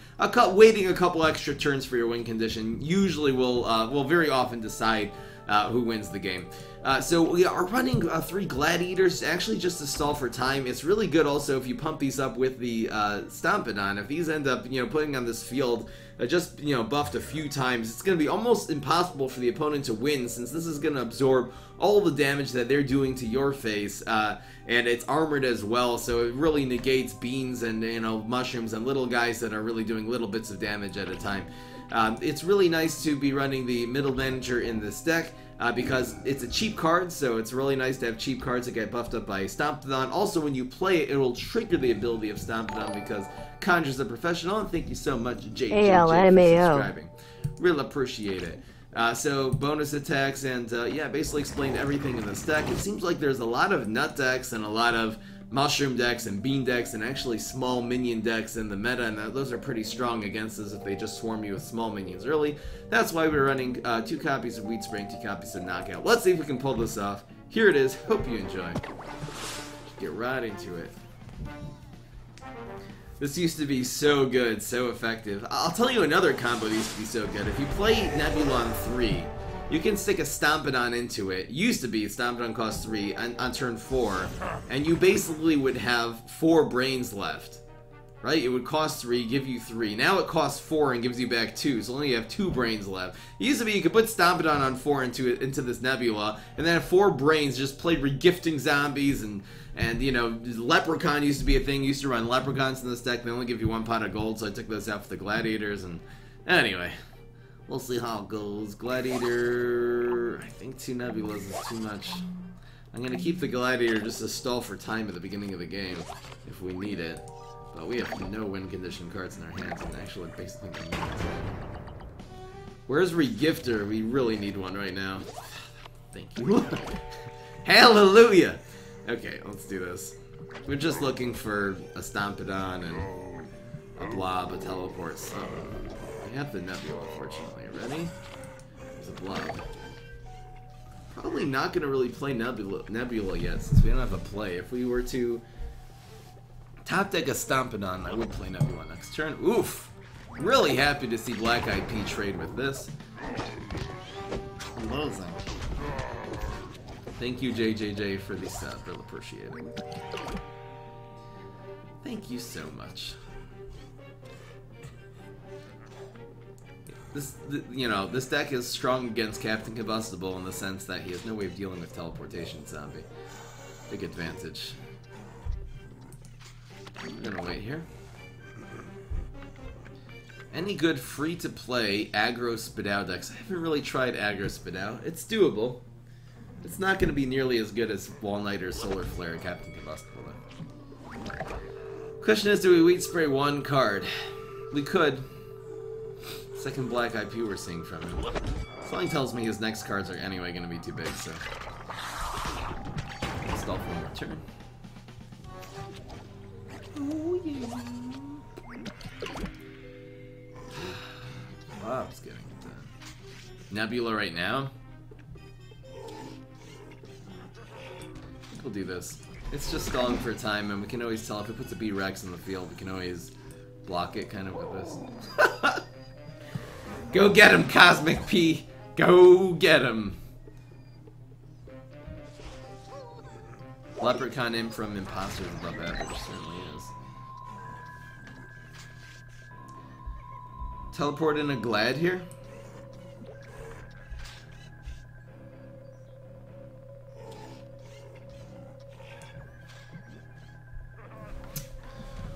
waiting a couple extra turns for your win condition usually will very often decide who wins the game. So we are running 3 Gladiators, actually just to stall for time. It's really good also if you pump these up with the Stompidon. If these end up, you know, putting on this field, just, you know, buffed a few times, it's going to be almost impossible for the opponent to win, since this is going to absorb all the damage that they're doing to your face, and it's armored as well, so it really negates beans and, you know, mushrooms and little guys that are really doing little bits of damage at a time. It's really nice to be running the middle manager in this deck, because it's a cheap card, so it's really nice to have cheap cards that get buffed up by Stompidon. Also, when you play it, it will trigger the ability of Stompidon because Conjure's a professional, and thank you so much, JJJ, for subscribing. Real appreciate it. So, bonus attacks, and yeah, basically explained everything in this deck. It seems like there's a lot of nut decks and a lot of mushroom decks and bean decks and actually small minion decks in the meta, and those are pretty strong against us if they just swarm you with small minions early. That's why we're running 2 copies of Wheat Spring, 2 copies of Knockout. Let's see if we can pull this off. Here it is. Hope you enjoy. Get right into it. This used to be so good, so effective. I'll tell you another combo that used to be so good. If you play Nebula on 3, you can stick a Stompidon into it. Used to be Stompidon cost 3 on turn 4, and you basically would have 4 brains left, right? It would cost 3, give you 3. Now it costs 4 and gives you back 2, so only you have 2 brains left. It used to be you could put Stompidon on 4 into this Nebula, and then have 4 brains, just play regifting zombies, and you know, Leprechaun used to be a thing. Used to run Leprechauns in this deck. They only give you 1 pot of gold, so I took those out for the Gladiators, and anyway. We'll see how it goes. Gladiator, I think 2 Nebulas is too much. I'm going to keep the Gladiator just to stall for time at the beginning of the game, if we need it. But we have no win condition cards in our hands, and actually basically no wins. Where's Regifter? We really need one right now. Thank you. Hallelujah! Okay, let's do this. We're just looking for a Stompidon and a Blob, a Teleport, so... I have the Nebula, fortunately. Ready? There's a Blob. Probably not going to really play Nebula yet, since we don't have a play. If we were to top deck a Stompidon, I would play Nebula next turn. Oof! Really happy to see Black IP trade with this. Amazing. Thank you, JJJ, for the sub. Really appreciate it. Thank you so much. This deck is strong against Captain Combustible in the sense that he has no way of dealing with teleportation zombie. Big advantage. We're gonna wait here. Any good free-to-play aggro spit out decks? I haven't really tried aggro spit out. It's doable. It's not gonna be nearly as good as Wall Knight or Solar Flare or Captain Combustible though. Question is, do we Wheat Spray 1 card? We could. Second Black IP we're seeing from him. Something tells me his next cards are anyway going to be too big, so... Let's stall for one more turn. Oh yeah. Bob's getting it done. Nebula right now? We'll do this. It's just stalling for time, and we can always tell if it puts a B-Rex in the field, we can always block it kind of with this. Go get him, Cosmic P! Go get him! Leprechaun imp from Imposters above average, certainly is. Teleport in a Glad here?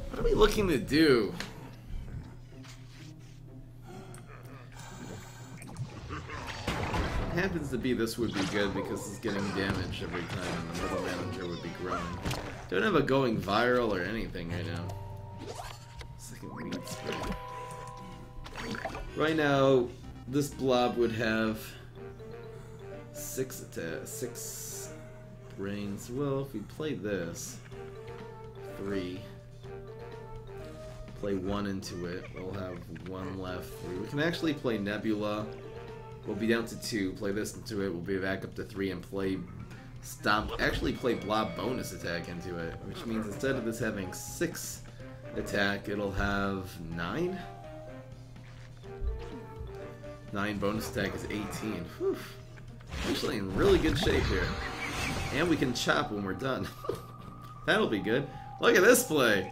What are we looking to do? happens to be, this would be good because it's getting damage every time and the middle manager would be growing. Don't have a going viral or anything right now. Second weed spray. Right now, this blob would have 6 brains. Well, if we play this, 3. Play 1 into it, we'll have 1 left. 3. We can actually play Nebula. We'll be down to 2. Play this into it. We'll be back up to 3 and play Stomp. Actually, play Blob bonus attack into it, which means instead of this having 6 attack, it'll have 9. 9 bonus attack is 18. Whew. Actually, in really good shape here. And we can chop when we're done. That'll be good. Look at this play.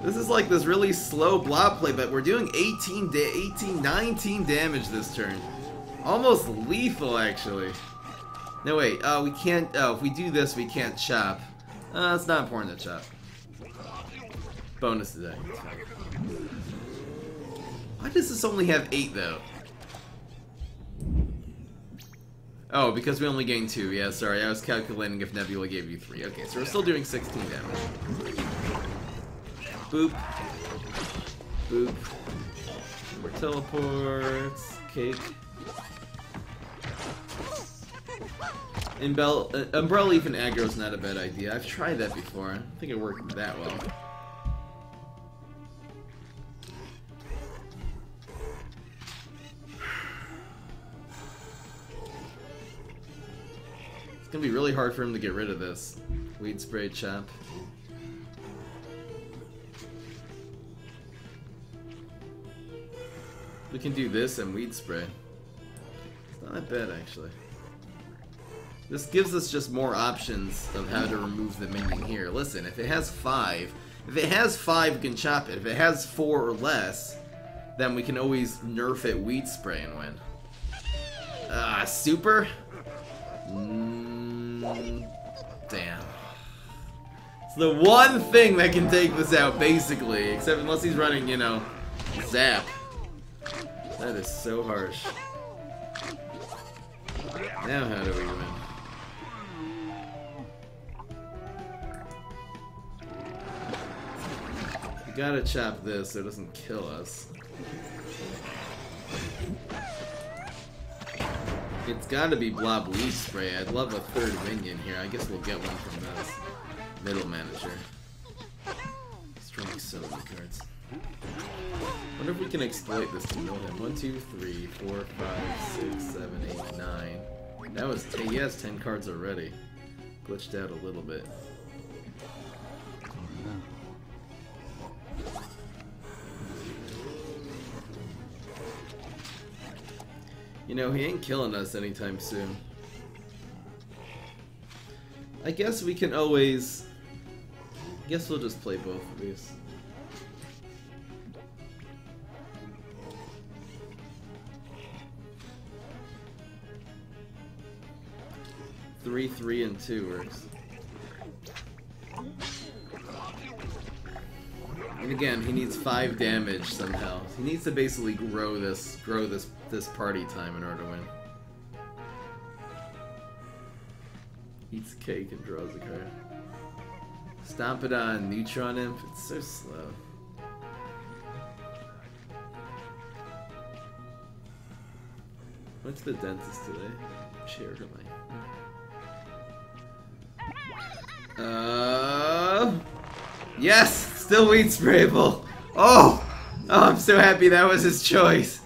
This is like this really slow blob play, but we're doing 19 damage this turn. Almost lethal, actually. No, wait. We can't. Oh, if we do this, we can't chop. It's not important to chop. Bonus attack. Why does this only have 8, though? Oh, because we only gained 2. Yeah, sorry. I was calculating if Nebula gave you 3. Okay, so we're still doing 16 damage. Boop. Boop. More teleports. Cake. Umbrella Leaf and aggro is not a bad idea. I've tried that before. I don't think it worked that well. It's gonna be really hard for him to get rid of this. Weed spray chop. We can do this and weed spray. It's not that bad, actually. This gives us just more options of how to remove the minion here. Listen, if it has 5, we can chop it. If it has 4 or less, then we can always nerf it weed spray and win. Super? Damn. It's the one thing that can take this out, basically. Except unless he's running, you know, Zap. That is so harsh. Now how do we win? We gotta chop this so it doesn't kill us. It's gotta be Blob Weed Spray. I'd love a 3rd minion here. I guess we'll get one from this middle manager. He's drawing so many cards. Wonder if we can exploit this to mill him. 1, 2, 3, 4, 5, 6, 7, 8, 9. That was he has 10 cards already. Glitched out a little bit. You know, he ain't killing us anytime soon. I guess we can always... I guess we'll just play both of these. Three, 3, and 2 works. And again, he needs 5 damage somehow. He needs to basically grow this party time in order to win. Eats cake and draws a card. Stomp it on Neutron Imp. It's so slow. Went to the dentist today. Chair to my. Yes! Still weed sprayable! Oh! I'm so happy that was his choice!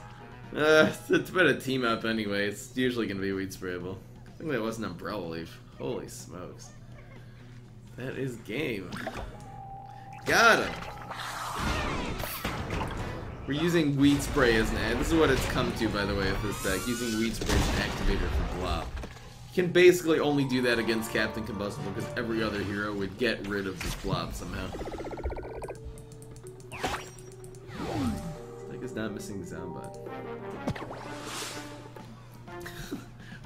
It's been a team up anyway. It's usually gonna be weed sprayable. I think that was an Umbrella Leaf. Holy smokes. That is game. Got him! We're using weed spray as an this is what it's come to, by the way, with this deck. Using weed spray as an activator for Blob. You can basically only do that against Captain Combustible because every other hero would get rid of this Blob somehow. This deck is not missing Zombat.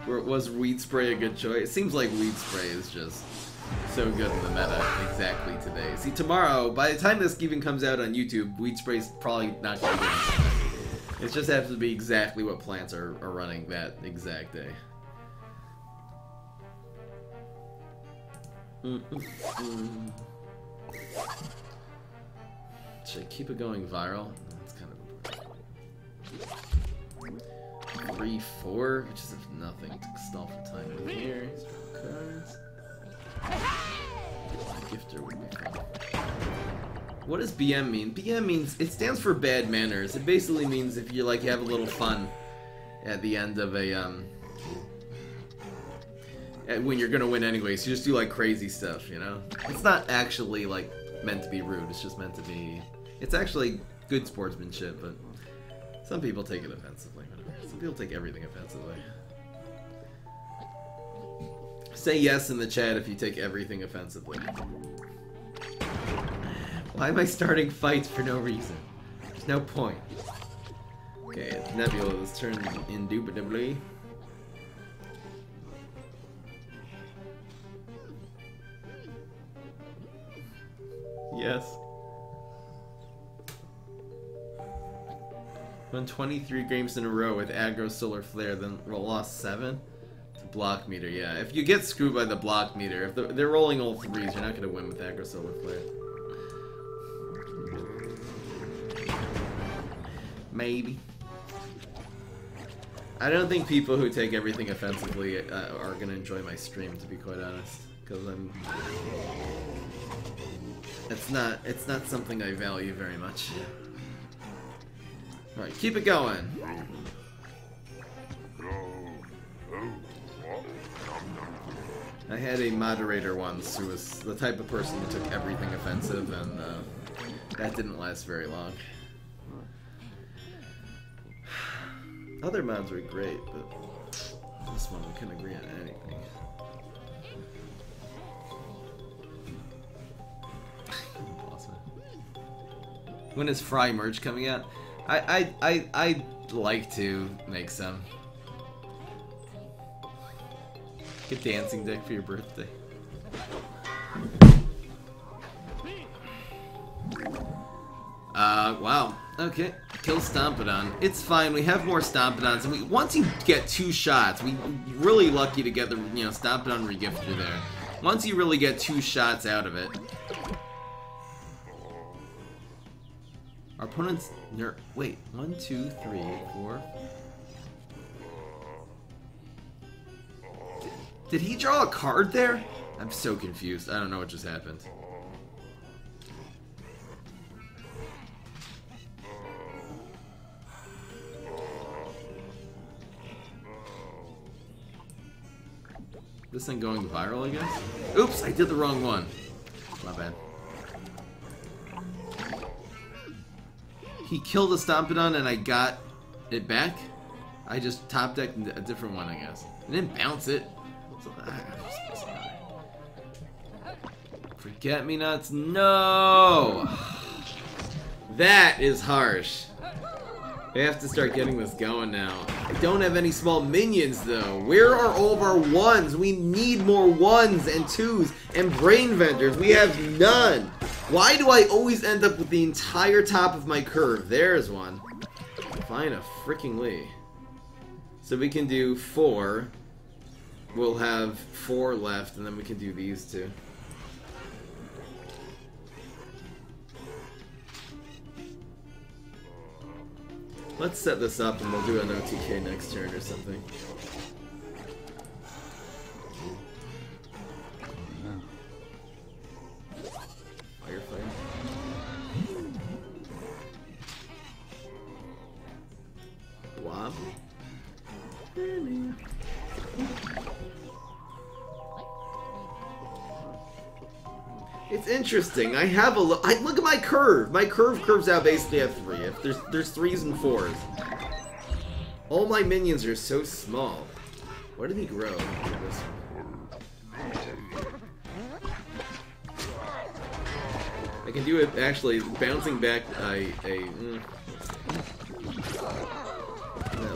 Where it was weed spray a good choice? It seems like weed spray is just so good in the meta exactly today. See, tomorrow, by the time this even comes out on YouTube, weed spray's probably not going to be good. It just has to be exactly what plants are running that exact day. Should I keep it going viral? That's kind of 3, 4, which is nothing to stall for time in here. Cards. Gifter would be fun. What does BM mean? BM means, it stands for bad manners. It basically means if you like, you have a little fun at the end of a when you're gonna win anyway, so you just do like crazy stuff, you know? It's not actually like meant to be rude, it's just meant to be, it's actually good sportsmanship, but some people take it offensively, whatever. Some people take everything offensively. Say yes in the chat if you take everything offensively. Why am I starting fights for no reason? There's no point. Okay, Nebula, let's turn indubitably. Yes. Won 23 games in a row with aggro solar flare, then lost 7 to block meter. Yeah, if you get screwed by the block meter, if they're rolling all 3s, you're not gonna win with aggro solar flare. Maybe. I don't think people who take everything offensively are gonna enjoy my stream, to be quite honest, because it's not something I value very much. All right, keep it going. I had a moderator once who was the type of person who took everything offensive, and that didn't last very long. Other mods were great, but this one we couldn't agree on anything. When is Fry merch coming out? I'd like to make some. Get dancing deck for your birthday. Wow. Okay. Kill Stompidon. It's fine. We have more Stompidons, and once you get 2 shots, we're really lucky to get the Stompidon regifter there. Once you really get 2 shots out of it, our opponent's wait, 1, 2, 3, 4. Did he draw a card there? I'm so confused. I don't know what just happened. This thing going viral, I guess? Oops, I did the wrong one. My bad. He killed a Stompidon and I got it back? I just top decked a different one, I guess. I didn't bounce it. So, Forget-me-nots, no! That is harsh. We have to start getting this going now. I don't have any small minions, though. Where are all of our 1s? We need more 1s and 2s and brain vendors. We have none. Why do I always end up with the entire top of my curve? There's one. Fine a freaking Lee. So we can do 4. We'll have 4 left, and then we can do these 2. Let's set this up and we'll do an OTK next turn or something. Firefighter. Blob. It's interesting. I have a look at my curve. My curve curves out basically at 3. If there's 3s and 4s. All my minions are so small. Where did he grow? I can do it actually bouncing back that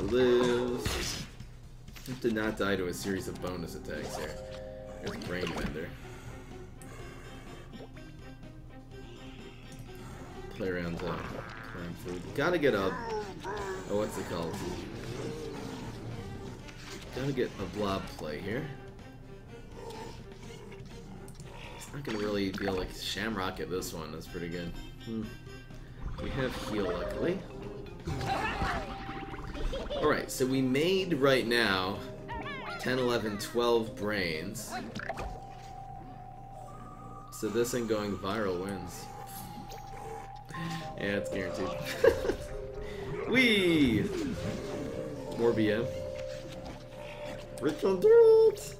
lives. I have to not die to a series of bonus attacks here. There's Brain Bender. Play around plant food. Gotta get a what's it called? Gotta get a blob play here. I can really feel like Shamrock at this one. That's pretty good. We have heal, luckily. Alright, so we made right now 10, 11, 12 brains. So this and going viral wins. Yeah, it's guaranteed. Whee! More BM. Ritual dirt!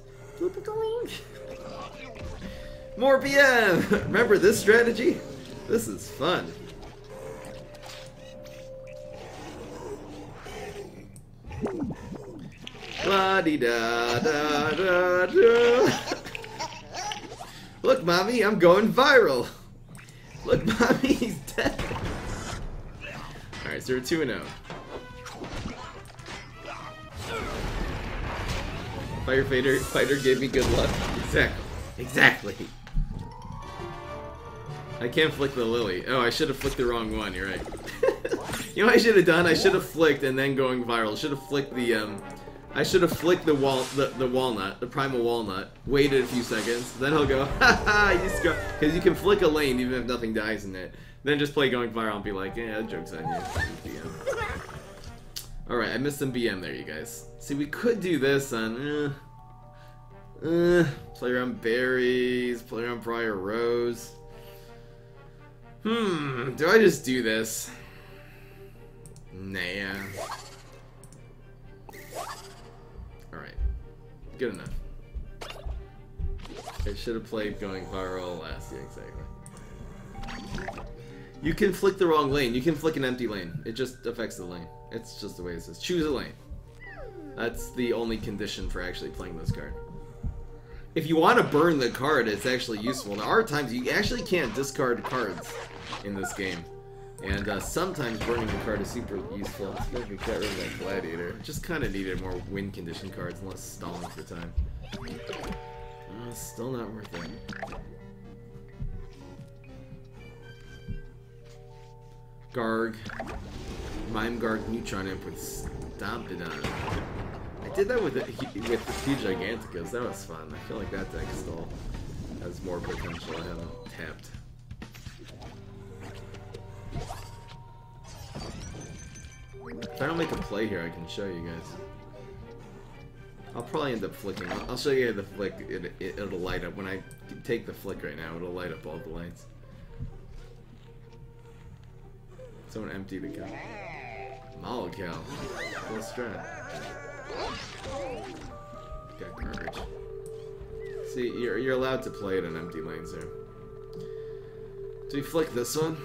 More BM! Remember this strategy? This is fun. La-di-da-da-da-da. Look, Mommy, I'm going viral. Look, Mommy, he's dead. Alright, so we're 2-0. Fighter gave me good luck. Exactly. I can't flick the lily. Oh, I should have flicked the wrong one, you're right. You know what I should have done? I should have flicked and then going viral. Should have flicked the I should have flicked the walnut, the primal walnut, waited a few seconds, then he'll go, haha, you scrub, because you can flick a lane even if nothing dies in it. Then just play going viral and be like, yeah, that joke's on you. Alright, I missed some BM there, you guys. See, we could do this on, play around berries, play around Briar Rose. Do I just do this? Nah. Alright. Good enough. I should have played going viral last year, exactly. You can flick the wrong lane. You can flick an empty lane. It just affects the lane. It's just the way it says. Choose a lane. That's the only condition for actually playing this card. If you want to burn the card, it's actually useful. There are times you actually can't discard cards in this game. And sometimes burning a card is super useful. It's like we got rid of that Gladiator. Just kind of needed more win condition cards and less stalling for time. Still not worth it. Garg. Mime Garg Neutron Imp with Stompidon. I did that with the Huge Giganticus. That was fun. I feel like that deck still has more potential. I haven't tapped. If I don't make a play here, I can show you guys. I'll probably end up flicking. I'll show you the flick. It'll light up. When I take the flick right now, it'll light up all the lights. Someone empty the cow. Mollycow. Full strat. Got garbage. See, you're allowed to play it on empty lanes there. Do we flick this one?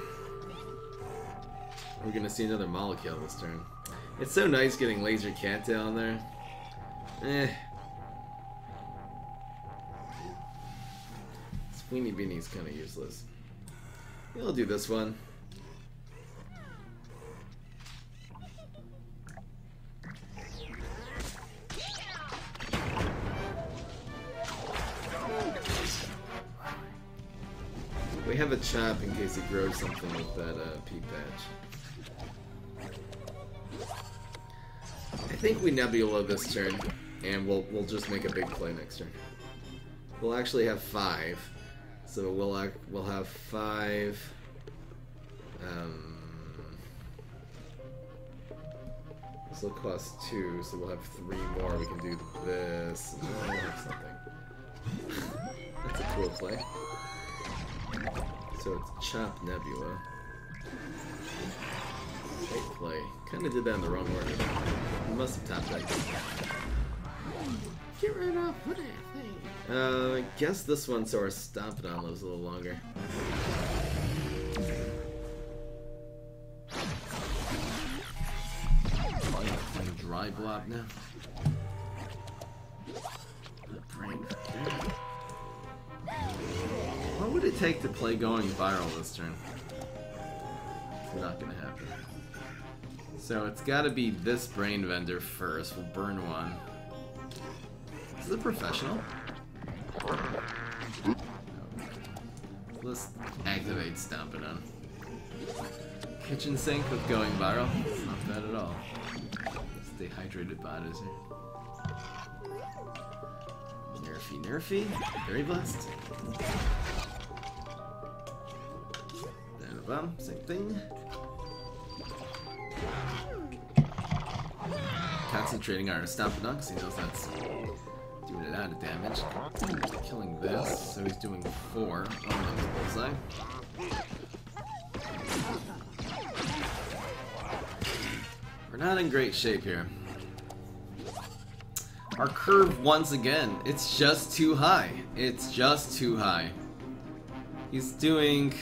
We're gonna see another Mollycow this turn. It's so nice getting Laser Cattail in there. Sweeney Beanie's kind of useless. We'll do this one. We have a chop in case he grows something with that pea patch. I think we Nebula this turn, and we'll just make a big play next turn. We'll actually have 5, so we'll have 5. This will cost 2, so we'll have 3 more. We can do this. Something. That's a cool play. So it's Chop Nebula. Great play. Kinda did that in the wrong order. We must have tapped that. Get rid of what thing. I guess this one so our Stompidon lives a little longer. I'm dry blob now. What would it take to play going viral this turn? It's not gonna happen. So it's gotta be this Brain Vendor first. We'll burn one. Is it professional? Okay. Let's activate Stompidon. Kitchen sink with going viral. It's not bad at all. Stay hydrated bodies here. Nerfy. Very blessed. bomb, same thing. Concentrating on our Stomping On because he knows that's doing it out of damage. Killing this, so he's doing 4 on the bullseye. We're not in great shape here. Our curve, once again, it's just too high. It's just too high. He's doing...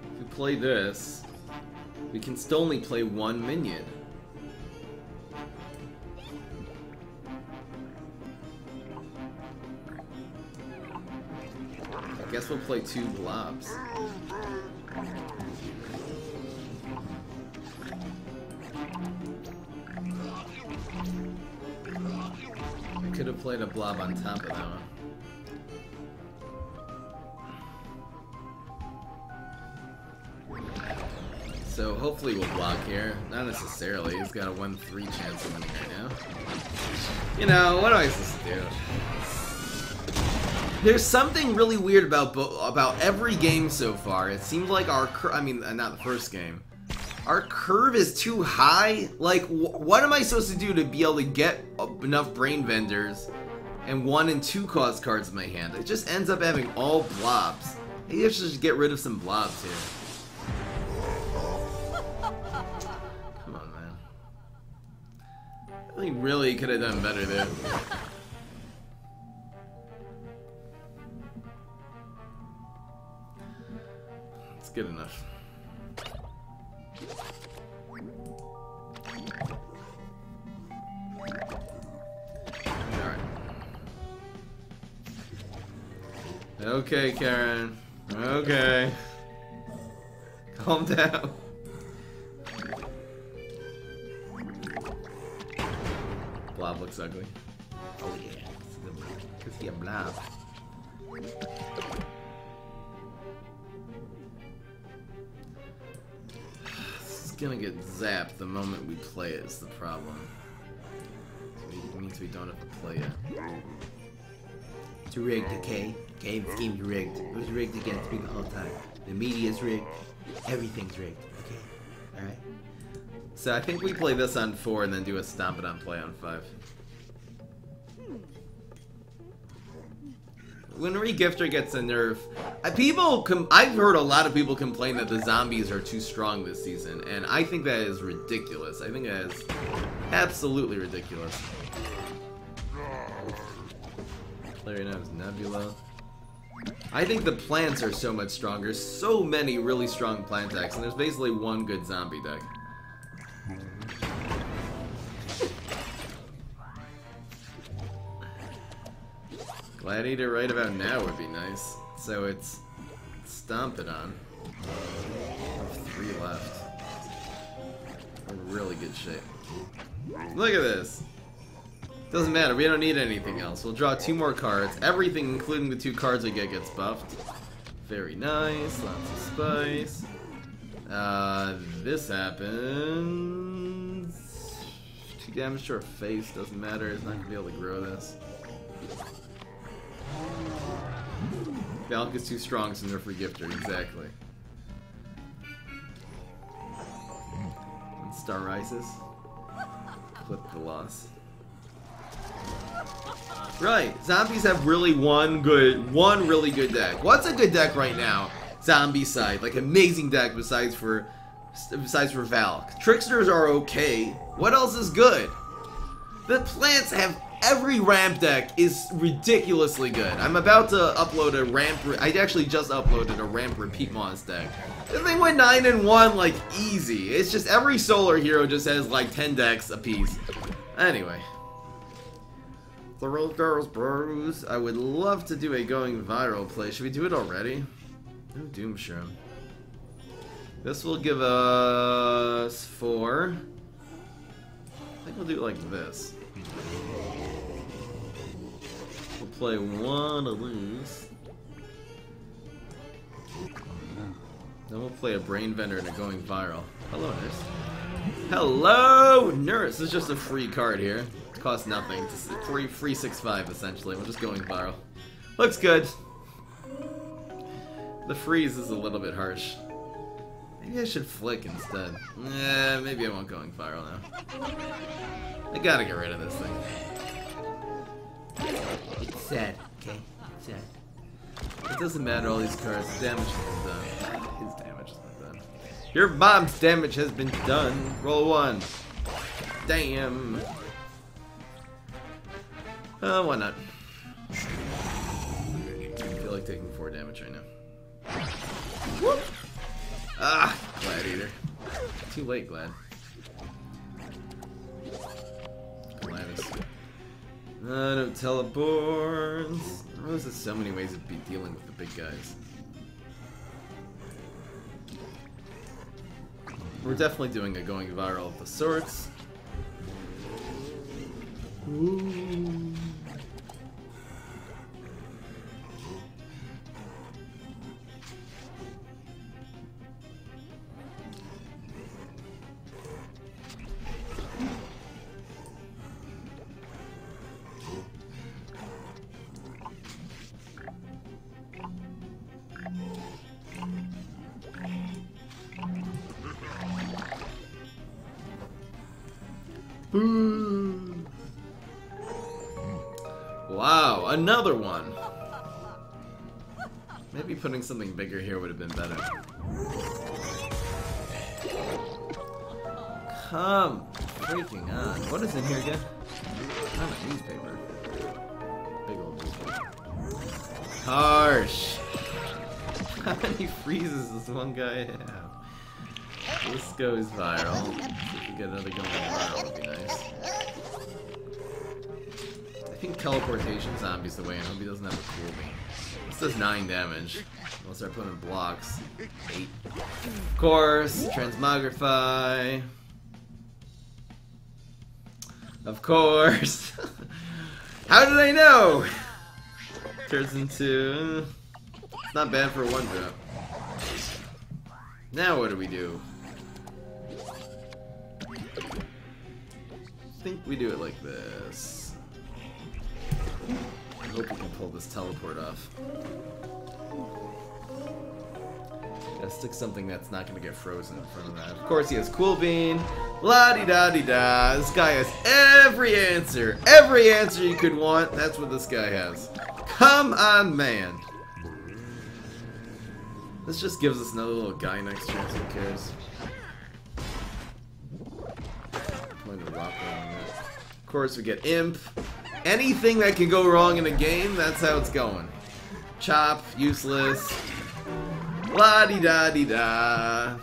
If we play this, we can still only play 1 minion. I guess we'll play 2 blobs. I could have played a blob on top of that one. So hopefully we'll block here. Not necessarily. He's got a 1-3 chance of winning right now. You know, what am I supposed to do? There's something really weird about every game so far. It seems like our I mean, not the first game. Our curve is too high. Like, what am I supposed to do to be able to get enough brain vendors and 1 and 2 cost cards in my hand? It just ends up having all blobs. Maybe I should just get rid of some blobs here. Come on, man. I think really could have done better there. Good enough. Alright. Okay, Karen. Okay. Calm down. Blob looks ugly. Oh yeah. Because he a blob. Gonna get zapped the moment we play it is the problem. It means we don't have to play it. It's rigged, okay? Okay, the scheme's rigged. It was rigged against me the whole time. The media's rigged. Everything's rigged, okay? Alright? So I think we play this on 4 and then do a Stomp It On play on 5. When Regifter gets a nerf, I've heard a lot of people complain that the zombies are too strong this season, and I think that is ridiculous. I think that is absolutely ridiculous. Player now is Nebula. I think the plants are so much stronger. So many really strong plant decks, and there's basically 1 good zombie deck. Gladiator right about now would be nice. So it's Stomp It On. 3 left. We're in really good shape. Look at this. Doesn't matter, we don't need anything else. We'll draw 2 more cards. Everything, including the 2 cards we get, gets buffed. Very nice. Lots of spice. This happens. 2 damage to our face. Doesn't matter. It's not going to be able to grow this. Valk is too strong, so nerf Regifter. Exactly. When Star rises, flip the loss. Right, zombies have really one really good deck. What's a good deck right now? Zombie side, like amazing deck besides for Valk. Tricksters are okay. What else is good? The plants have every ramp deck is ridiculously good. I'm about to upload a ramp. I actually just uploaded a ramp repeat Moss deck. This thing went 9-1 like easy. It's just every solar hero just has like 10 decks apiece. Anyway. The Real Girls Bros. I would love to do a going viral play. Should we do it already? No Doomshroom. This will give us 4. I think we'll do it like this. We'll play 1 to lose. Then we'll play a Brain Vendor and a going viral. Hello, Nurse. Hello, nurse. This is just a free card here. It costs nothing. It's free 6/5 essentially. We're just going viral. Looks good. The freeze is a little bit harsh. Maybe I should flick instead. Maybe I won't going viral now. I gotta get rid of this thing. It's sad, okay? It's sad. It doesn't matter, all these cards. The damage has been done. His damage has been done. Your mom's damage has been done. Roll 1. Damn. Why not? I feel like taking 4 damage right now. Whoop. Ah, Gladiator. Too late, Glad. Gladys. No teleports. There's just so many ways of dealing with the big guys. We're definitely doing a going viral of the sorts. Ooh. Wow, another one. Maybe putting something bigger here would have been better. Come freaking on. What is in here again? Not a newspaper. Big old newspaper. Harsh. How many freezes does one guy have? This goes viral. If we can get another going viral, would be nice. I think teleportation zombie's the way, and I hope he doesn't have a cool beam. This does 9 damage. We'll start putting blocks. 8. Of course, transmogrify. Of course. How did I know? Turns into... It's not bad for a 1-drop. Now what do we do? I think we do it like this. I hope we can pull this teleport off. Gotta stick something that's not gonna get frozen in front of that. Of course he has Cool Bean. La-di-da-di-da. This guy has every answer. Every answer you could want. That's what this guy has. Come on, man. This just gives us another little guy next chance. Who cares? Playing the rock on that. Of course we get Imp. Anything that can go wrong in a game, that's how it's going. Chop, useless. La-di-da-di-da.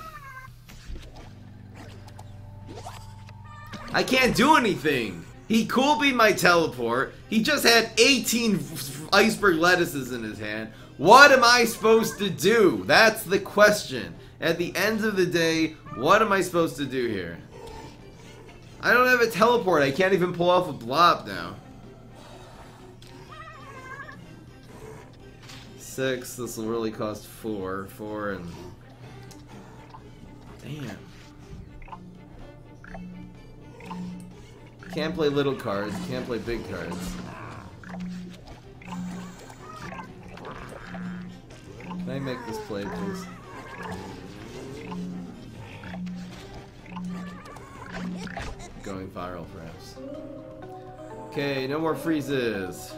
I can't do anything. He Cool Beamed my teleport. He just had 18 iceberg lettuces in his hand. What am I supposed to do? That's the question. At the end of the day, what am I supposed to do here? I don't have a teleport. I can't even pull off a blob now. 6. This will really cost 4. 4 and... Damn. Can't play little cards. Can't play big cards. Can I make this play, please? Going viral, perhaps. Okay, no more freezes.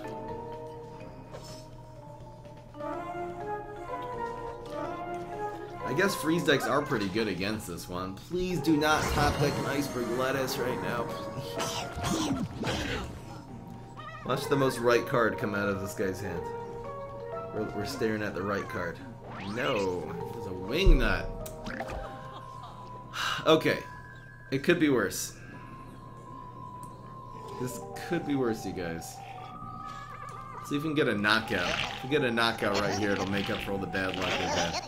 I guess freeze decks are pretty good against this one. Please do not top deck an iceberg lettuce right now, please. Watch the most right card come out of this guy's hand. We're staring at the right card. No, there's a wing nut. Okay, it could be worse. This could be worse, you guys. See if we can get a knockout. If we get a knockout right here, it'll make up for all the bad luck we've had.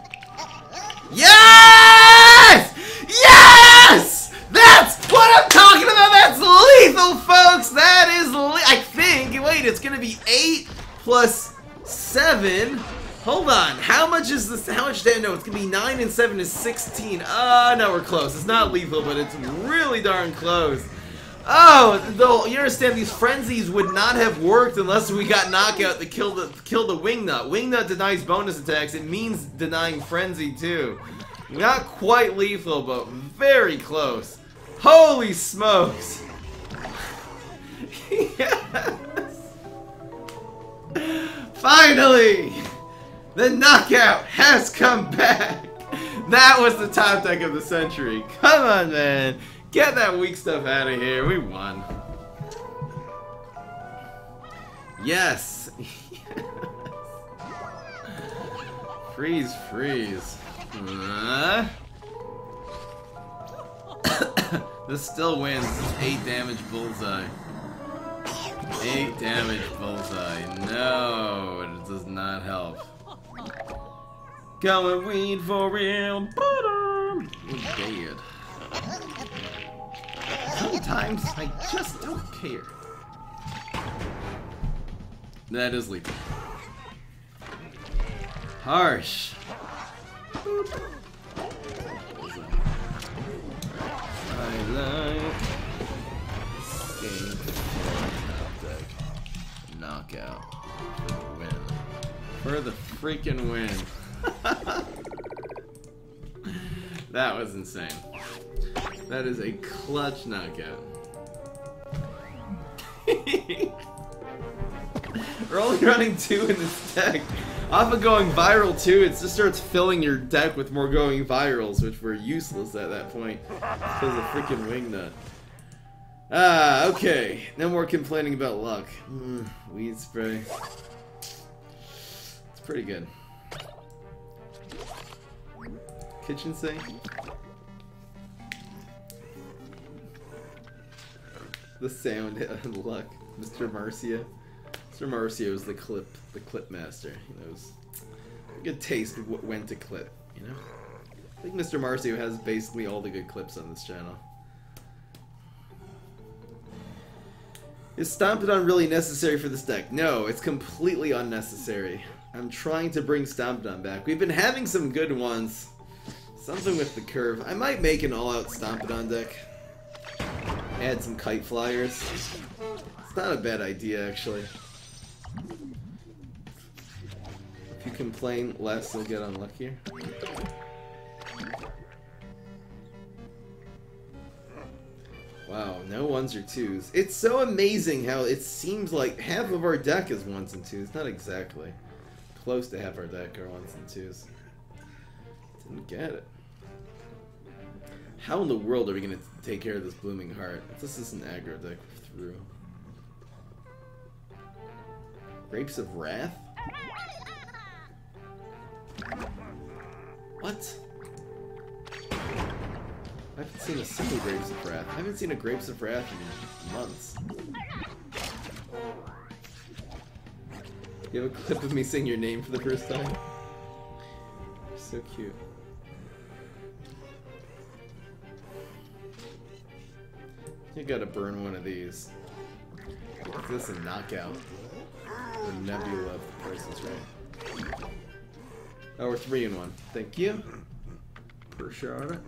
Yes! Yes! That's what I'm talking about! That's lethal, folks! That is I think, wait, it's gonna be 8 plus 7. Hold on, how much is is this? How much damage? No, it's gonna be 9 and 7 is 16. Ah, no, we're close. It's not lethal, but it's really darn close. Oh, though you understand, these frenzies would not have worked unless we got knockout to kill the wingnut. Wingnut denies bonus attacks. It means denying frenzy too. Not quite lethal, but very close. Holy smokes! Yes! Finally! The knockout has come back! That was the top deck of the century. Come on, man. Get that weak stuff out of here. We won. Yes! Freeze, freeze. This still wins. This is 8 damage bullseye. 8 damage bullseye. No, it does not help. Going weed for real. We're dead. Sometimes I just don't care. That is lethal. Harsh. Knockout. Win. For the freaking win. That was insane. That is a clutch knockout. We're only running 2 in this deck. Off of going viral too, it just starts filling your deck with more going virals, which were useless at that point because of freaking wingnut. Ah, okay. No more complaining about luck. Weed spray. It's pretty good. Kitchen sink. The sound and luck. Mr. Marcia. Mr. Marcia was the clip master. He knows a good taste of what when to clip, you know? I think Mr. Marcio has basically all the good clips on this channel. Is Stompedon really necessary for this deck? No, it's completely unnecessary. I'm trying to bring Stompedon back. We've been having some good ones. Something with the curve. I might make an all-out Stompedon deck. Add some kite flyers. It's not a bad idea, actually. If you complain less, you'll get unluckier. Wow, no 1s or 2s. It's so amazing how it seems like half of our deck is 1s and 2s. Not exactly. Close to half our deck are 1s and 2s. Didn't get it. How in the world are we going to take care of this Blooming Heart? This is an aggro deck through. Grapes of Wrath? What? I haven't seen a single Grapes of Wrath. I haven't seen a Grapes of Wrath in months. You have a clip of me saying your name for the first time? You're so cute. You gotta burn one of these. Is this a knockout? The Nebula of the Prices Right. Oh, we're 3 in 1. Thank you. Per shot.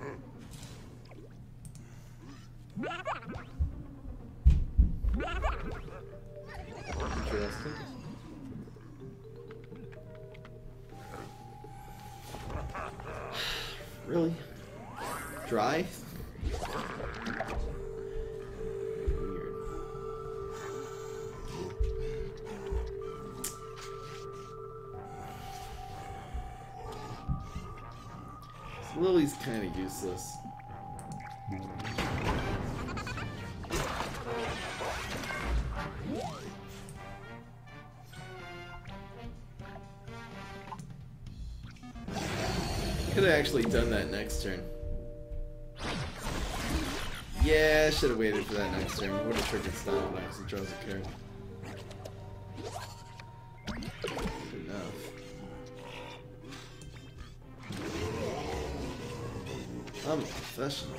Interesting. Really? Dry? Weird. This Lily's kind of useless. Could have actually done that next turn. Yeah, I should have waited for that next turn. Would have triggered Stomp because he draws a card. Good enough. I'm a professional.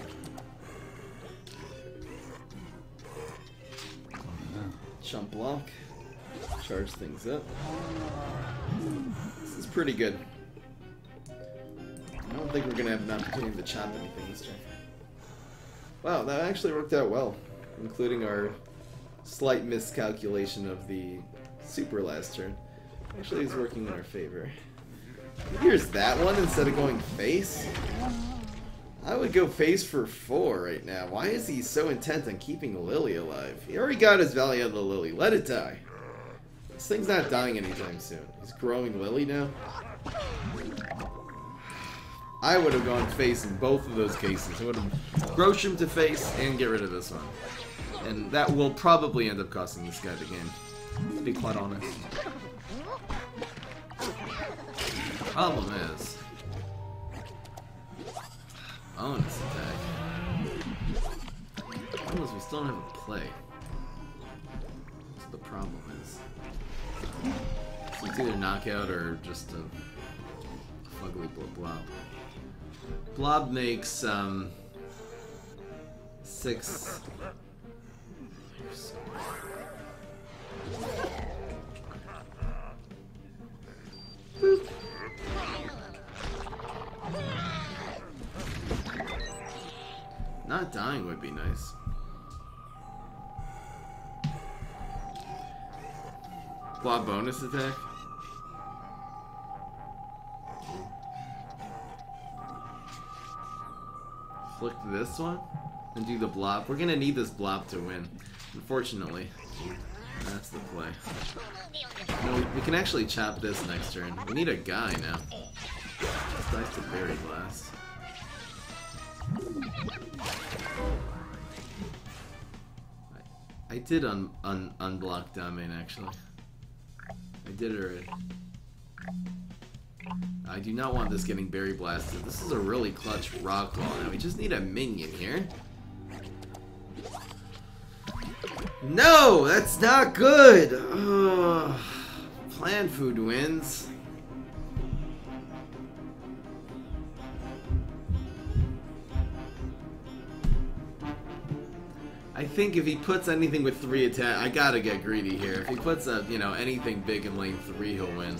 Chump block. Charge things up. This is pretty good. don't think we're gonna have an opportunity to chop anything this turn. Wow, that actually worked out well, including our slight miscalculation of the super last turn. Actually, it's working in our favor. Here's that one instead of going face. I would go face for 4 right now. Why is he so intent on keeping Lily alive? He already got his value out of the Lily. Let it die. This thing's not dying anytime soon. He's growing Lily now. I would have gone face in both of those cases. I would have broached him to face and get rid of this one. And that will probably end up costing this guy the game. To be quite honest. Problem is... bonus attack. Problem is we still don't have a play. That's what the problem is. So it's either knockout or just a fugly blob. Blob makes 6. Boop. Not dying would be nice. Blob bonus attack. Flick this one and do the blob. We're gonna need this blob to win. Unfortunately, that's the play. No, we can actually chop this next turn. We need a guy now. It's nice to Berry Blast. I did unblock Domain actually. I did it already. I do not want this getting Berry Blasted. This is a really clutch rock wall now. We just need a minion here. No, that's not good. Ugh. Plant food wins. I think if he puts anything with 3 attack, I gotta get greedy here. If he puts a, you know, anything big in lane 3, he'll win.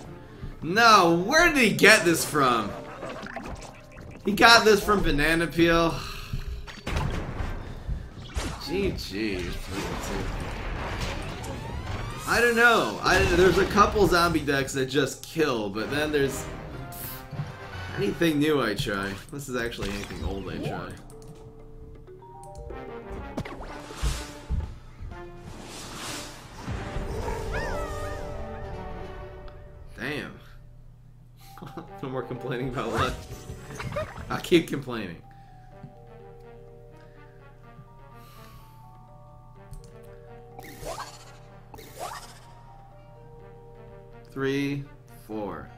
No, where did he get this from? He got this from Banana Peel. GG. I don't know. There's a couple zombie decks that just kill, but then there's anything new I try. This is actually anything old I try. Damn. No more complaining about luck. I'll keep complaining. Three, 4.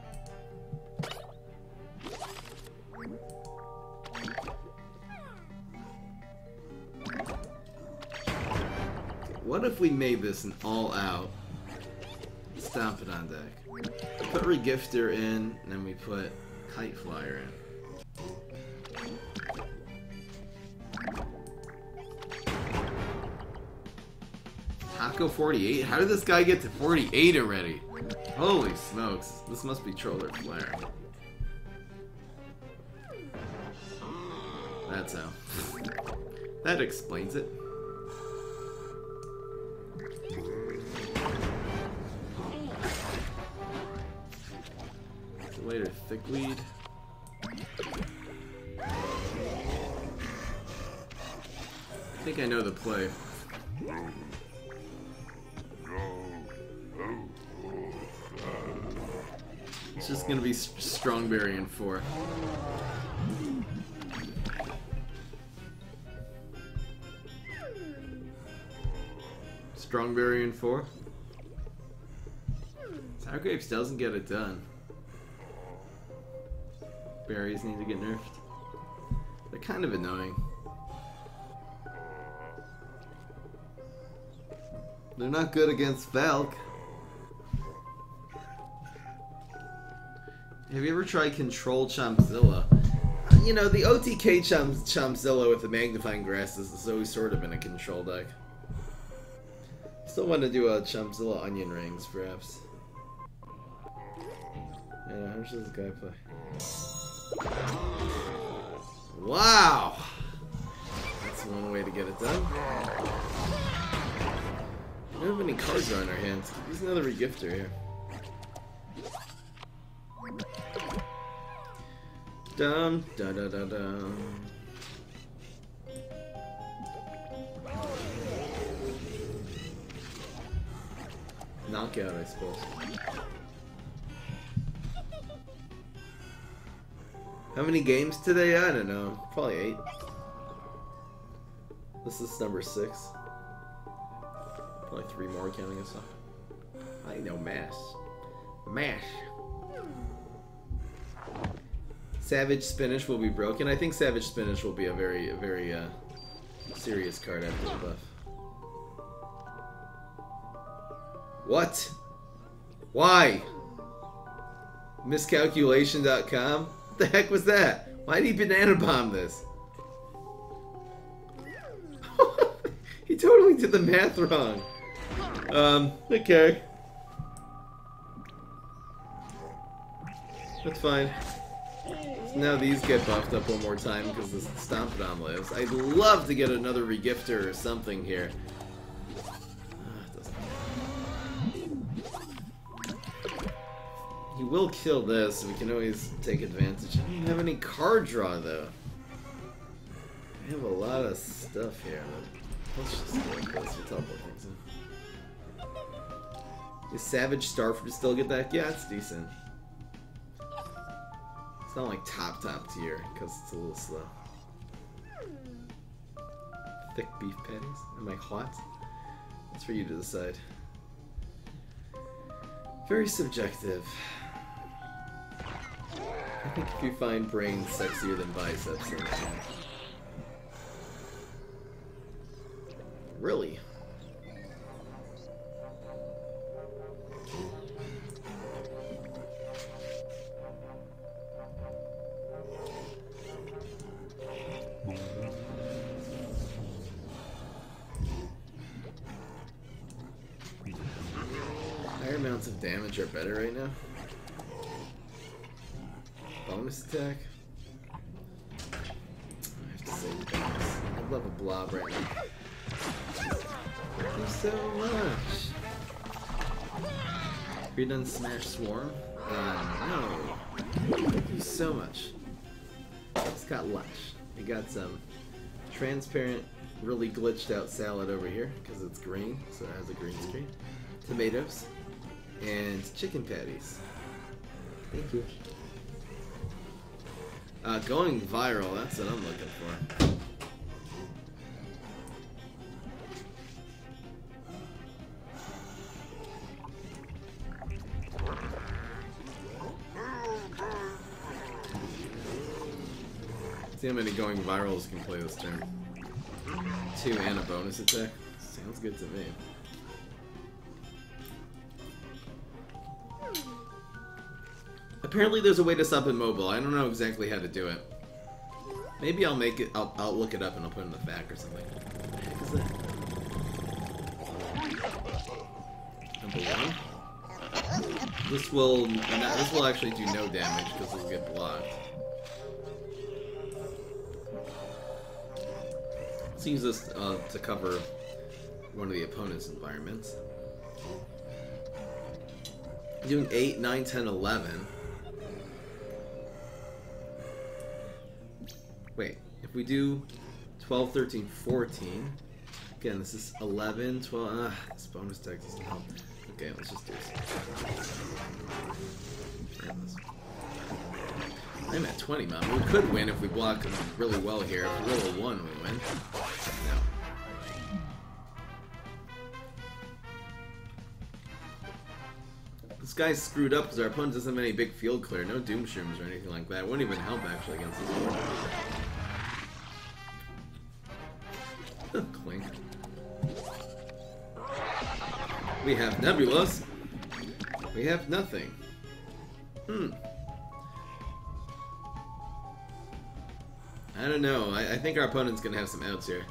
What if we made this an all-out Stomp It on deck? Put Regifter in, and then we put Kite Flyer in. Taco 48? How did this guy get to 48 already? Holy smokes. This must be Troller Flare. That's how. That explains it. Later, Thickweed. I think I know the play. It's just gonna be Strongberry in 4. Strongberry in 4? Sour Grapes doesn't get it done. Berries need to get nerfed. They're kind of annoying. They're not good against Valk. Have you ever tried Control Chompzilla? You know, the OTK Chompzilla with the Magnifying Grasses has always sort of been a control deck. Still want to do a Chompzilla Onion Rings, perhaps. Yeah, how much does this guy play? Wow! That's one way to get it done. We don't have any cards on our hands. Use another regifter here. Dum da da da dum. Knockout, I suppose. How many games today? I don't know. Probably 8. This is number 6. Probably 3 more counting us off. I know mash. Mash. Savage Spinach will be broken. I think Savage Spinach will be a very serious card after the buff. What? Why? Miscalculation.com? What the heck was that? Why did he banana bomb this? He totally did the math wrong. Okay. That's fine. So now these get buffed up one more time because the Stompodon lives. I'd love to get another regifter or something here. He will kill this, so we can always take advantage. I don't have any card draw, though. I have a lot of stuff here, but let's just go like this. We'll teleport things in. Is Savage Starford still get that? Yeah, it's decent. It's not like top tier, because it's a little slow. Thick beef patties? Am I hot? That's for you to decide. Very subjective. I think if you find brains sexier than biceps, then really? Higher amounts of damage are better right now. Bonus attack? I have to say bonus. I love a blob right now. Thank you so much. Are you done Smash Swarm? No. Thank you so much. It's got lunch. We got some transparent, really glitched out salad over here because it's green, so it has a green screen. Tomatoes and chicken patties. Thank you. Going viral, that's what I'm looking for. See how many going virals can play this turn. 2 and a bonus attack. Sounds good to me. Apparently there's a way to sub in mobile. I don't know exactly how to do it. Maybe I'll make it. I'll look it up and I'll put it in the FAQ or something. What the heck is that? Number 1. This will actually do no damage because it will get blocked. Let's use this to cover one of the opponent's environments. Doing 8, 9, 10, 11. Wait, if we do 12, 13, 14, again, this is 11, 12, this bonus attack doesn't help. Okay, let's just do this. I'm at 20, Mom. We could win if we block really well here. If we roll a 1, we win. No. This guy's screwed up because our opponent doesn't have any big field clear. No Doom Shrooms or anything like that. It wouldn't even help, actually, against this one. Clink. We have Nebulas. We have nothing. I don't know. I think our opponent's gonna have some outs here.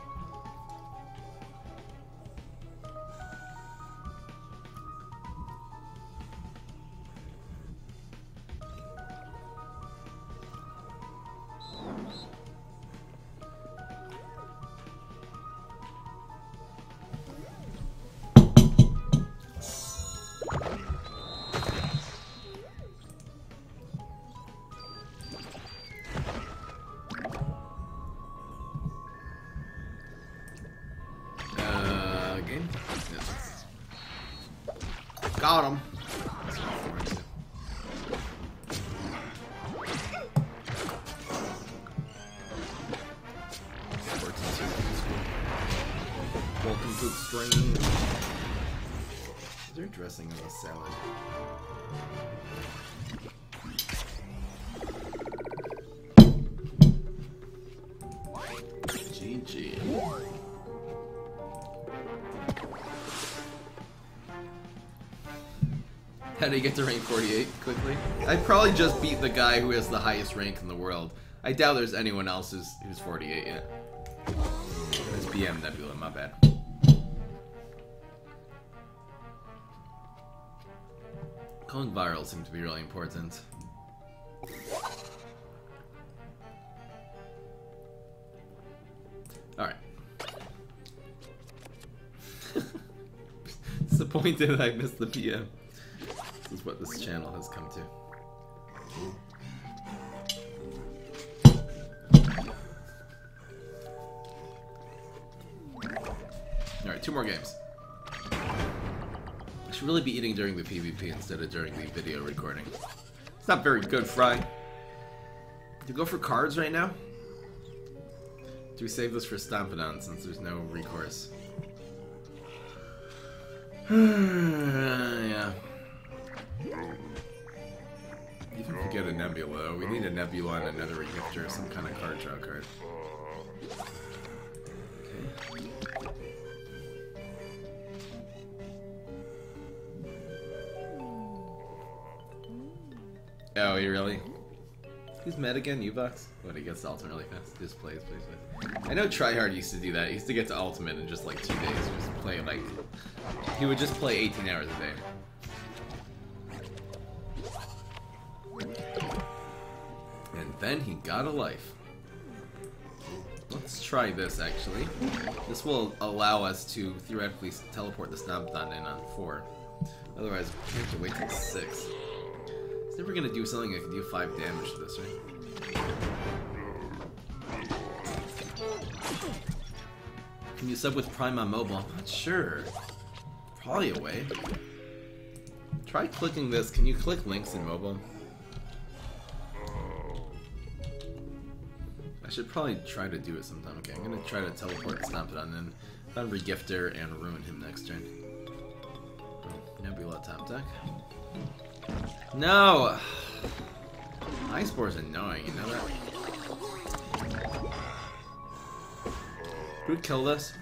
Got him. Welcome to the stream. Is there dressing in this salad? GG. How do you get to rank 48 quickly? I'd probably just beat the guy who has the highest rank in the world. I doubt there's anyone else who's 48 yet. It's BM Nebula, my bad. Going viral seems to be really important. Alright. Disappointed that I missed the PM. This is what this channel has come to. Alright, 2 more games. I should really be eating during the PvP instead of during the video recording. It's not very good, Fry. Do you go for cards right now? Do we save this for Stompidon since there's no recourse? Yeah. Even if we get a Nebula, we need a Nebula and another regifter or some kind of card draw card. Okay. Oh, you really? Who's mad again? Uvox? What, he gets to ultimate really fast? Just plays. I know Tryhard used to do that. He used to get to ultimate in just like 2 days. Just play like... He would just play 18 hours a day. And then he got a life. Let's try this, actually. This will allow us to theoretically teleport the Stompidon in on 4. Otherwise, we have to wait till 6. It's never gonna do something that can do 5 damage to this, right? Can you sub with Prime on mobile? I'm not sure. Probably a way. Try clicking this. Can you click links in mobile? I should probably try to do it sometime. Okay, I'm gonna try to teleport Stompidon in. Found Regifter and ruin him next turn. Oh, Nebula top deck. No! Ice Bore's annoying, you know that? Who killed us?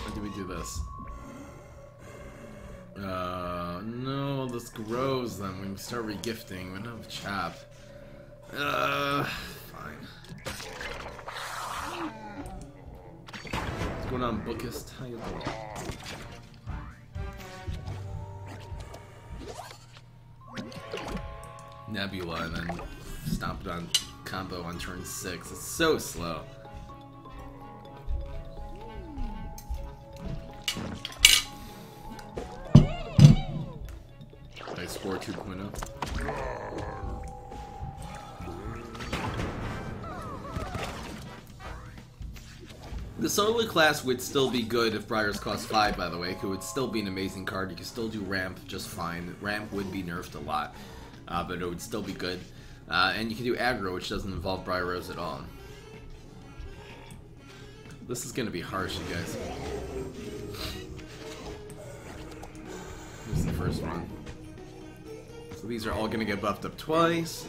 Or did we do this? No, this grows then when we start regifting. We don't have chop. Fine. What's going on, Bookist? How you doing? Nebula and then Stompidon combo on turn 6. It's so slow. I score 2.0. The Solar class would still be good if Briars cost 5, by the way. It would still be an amazing card. You could still do Ramp just fine. Ramp would be nerfed a lot. But it would still be good. And you can do aggro, which doesn't involve Briar Rose at all. This is going to be harsh, you guys. Here's the first one. So these are all going to get buffed up twice.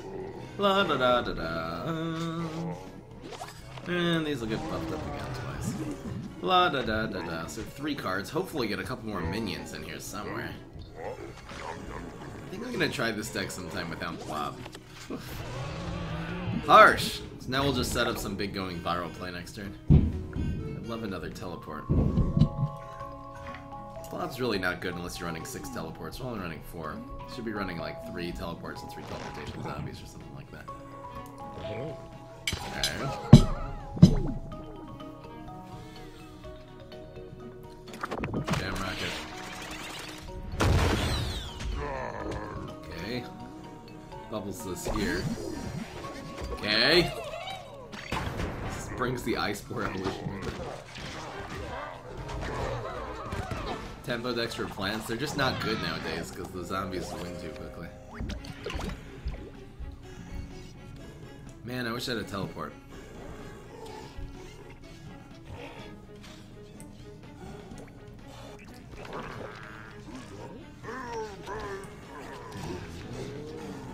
La da da da da. And these will get buffed up again twice. La da da da da. So 3 cards. Hopefully get a couple more minions in here somewhere. I think I'm gonna try this deck sometime without Blob. Harsh! So now we'll just set up some big going viral play next turn. I'd love another teleport. Blob's really not good unless you're running 6 teleports. We're only running 4. Should be running like 3 teleports and 3 teleportation zombies or something like that. Okay. Jam Rocket. Okay. Bubbles this here. Okay. This brings the Ice Spore evolution. Tempo decks for plants, they're just not good nowadays because the zombies win too quickly. Man, I wish I had a teleport. I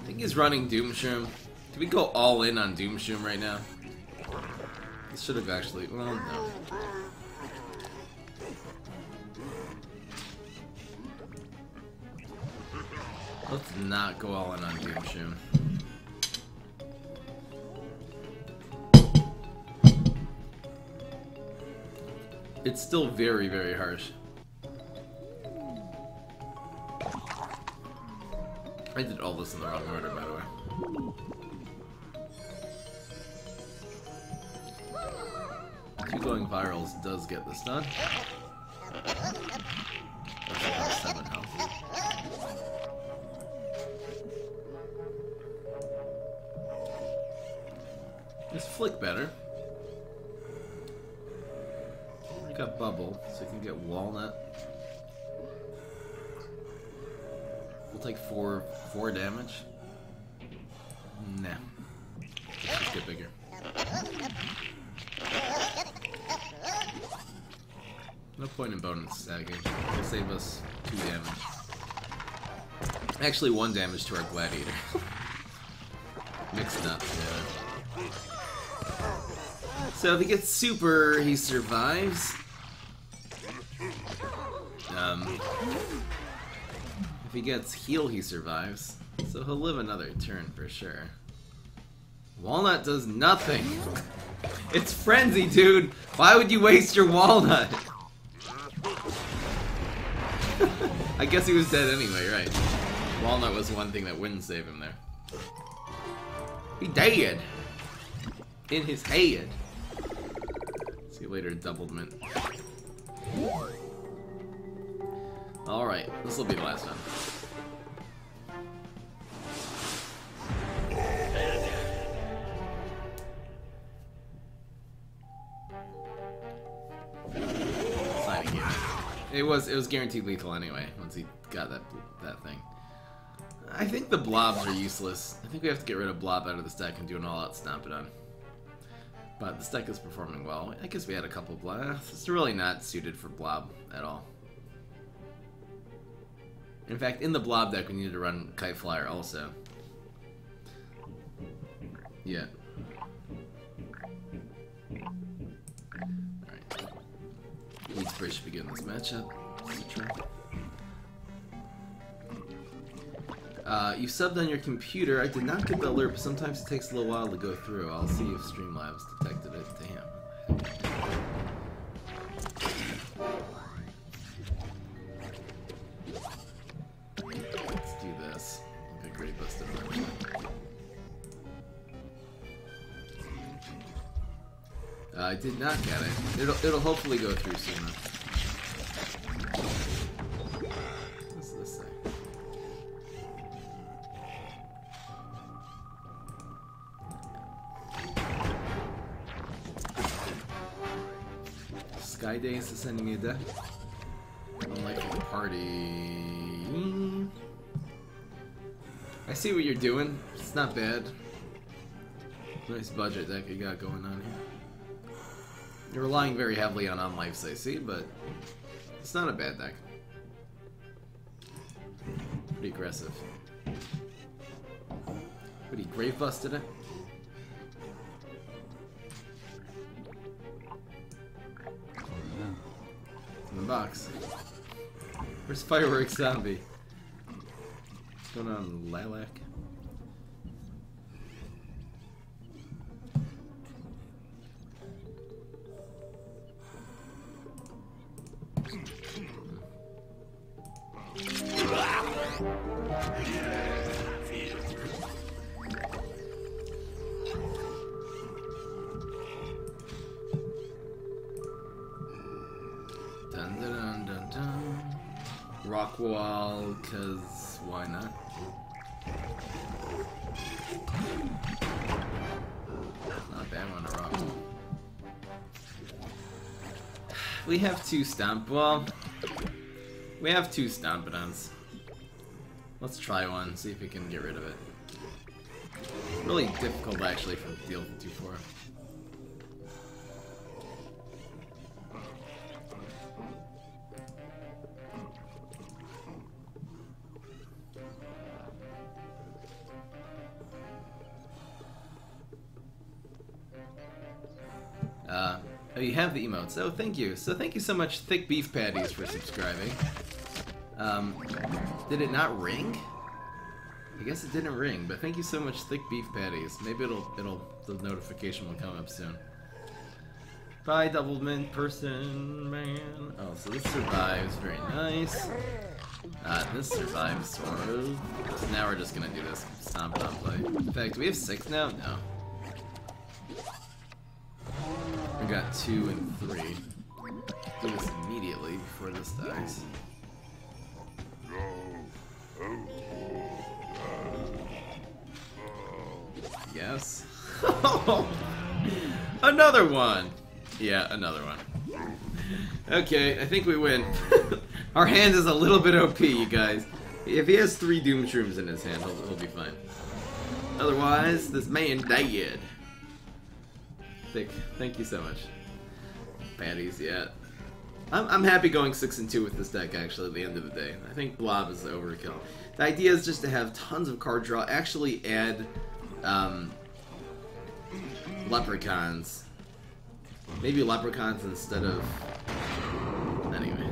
think he's running Doomshroom. Do we go all in on Doomshroom right now? This should have actually... well, no. Let's not go all in on Doomshroom. It's still very, very harsh. I did all this in the wrong order, by the way. Two going virals does get this done. That's 7 health. Is Flick better? We got Bubble, so we can get Walnut. We'll take 4 damage. Nah. Let's just get bigger. No point in bonus stacking. It'll save us 2 damage. Actually, 1 damage to our Gladiator. Mixed up, yeah. So if he gets super, he survives. If he gets heal, he survives. So he'll live another turn for sure. Walnut does nothing. It's Frenzy, dude. Why would you waste your Walnut? I guess he was dead anyway, right? Walnut was one thing that wouldn't save him there. He dead. In his head. See you later, doubled mint. Alright, this will be the last one. Signing game. It was guaranteed lethal anyway, once he got that thing. I think the blobs are useless. I think we have to get rid of blob out of this deck and do an all-out stomp it on. But this deck is performing well. I guess we had a couple blobs. It's really not suited for blob at all. In fact, in the blob deck, we needed to run Kite Flyer also. Yeah. Alright. Lead Spray should begin this matchup. You subbed on your computer. I did not get the alert, but sometimes it takes a little while to go through. I'll see if Streamlabs detected it. Damn. Let's do this. Okay, great busted. I did not get it. It'll hopefully go through sooner. What's this thing? Sky Days is sending me a deck. Unlikely party. I see what you're doing. It's not bad. Nice budget deck you got going on here. You're relying very heavily on unlives, I see, but it's not a bad deck. Pretty aggressive. But he grave busted it. In the box. Where's Fireworks Zombie? What's going on, Lilac? Dun dun dun dun dun. Rock wall, cause why not? Not bad on a rock wall. We have 2 stomp. Well, We have 2 Stompidons. Let's try one, see if we can get rid of it. Really difficult actually for deal 2-4. Oh, you have the emotes. Oh, thank you. So thank you so much, Thick Beef Patties, for subscribing. Did it not ring? I guess it didn't ring, but thank you so much, Thick Beef Patties. Maybe the notification will come up soon. Bye, Double Mint Person, man. Oh, so this survives. Very nice. This survives, sort of. So now we're just gonna do this Stompidon play. In fact, do we have 6 now? No. We got 2 and 3. Do this immediately before this dies. Yes. Another one! Yeah, another one. Okay, I think we win. Our hand is a little bit OP, you guys. If he has 3 Doom Shrooms in his hand, he'll be fine. Otherwise, this man died. Thank you so much. Patties, yeah. I'm happy going 6 and 2 with this deck, actually, at the end of the day. I think Blob is overkill. The idea is just to have tons of card draw, actually add Leprechauns. Maybe Leprechauns instead of... Anyway.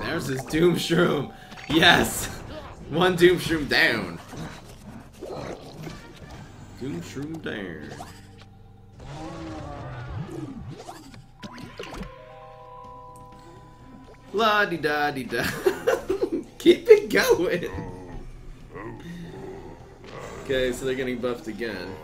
There's his Doom Shroom! Yes! 1 Doom Shroom down! Doom Shroom down. La-di-da-di-da. Keep it going! Okay, so they're getting buffed again.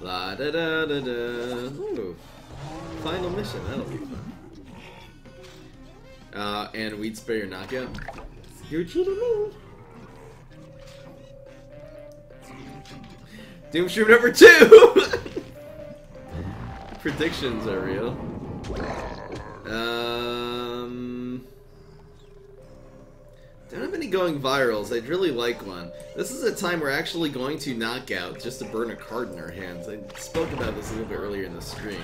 La-da-da-da-da. Ooh. Final mission, that'll be fun. And Weed Sprayer knockout. You're cheating me. Doom Shroom number 2! Predictions are real. Don't have any going virals. I'd really like one. This is a time we're actually going to knock out just to burn a card in our hands. I spoke about this a little bit earlier in the stream.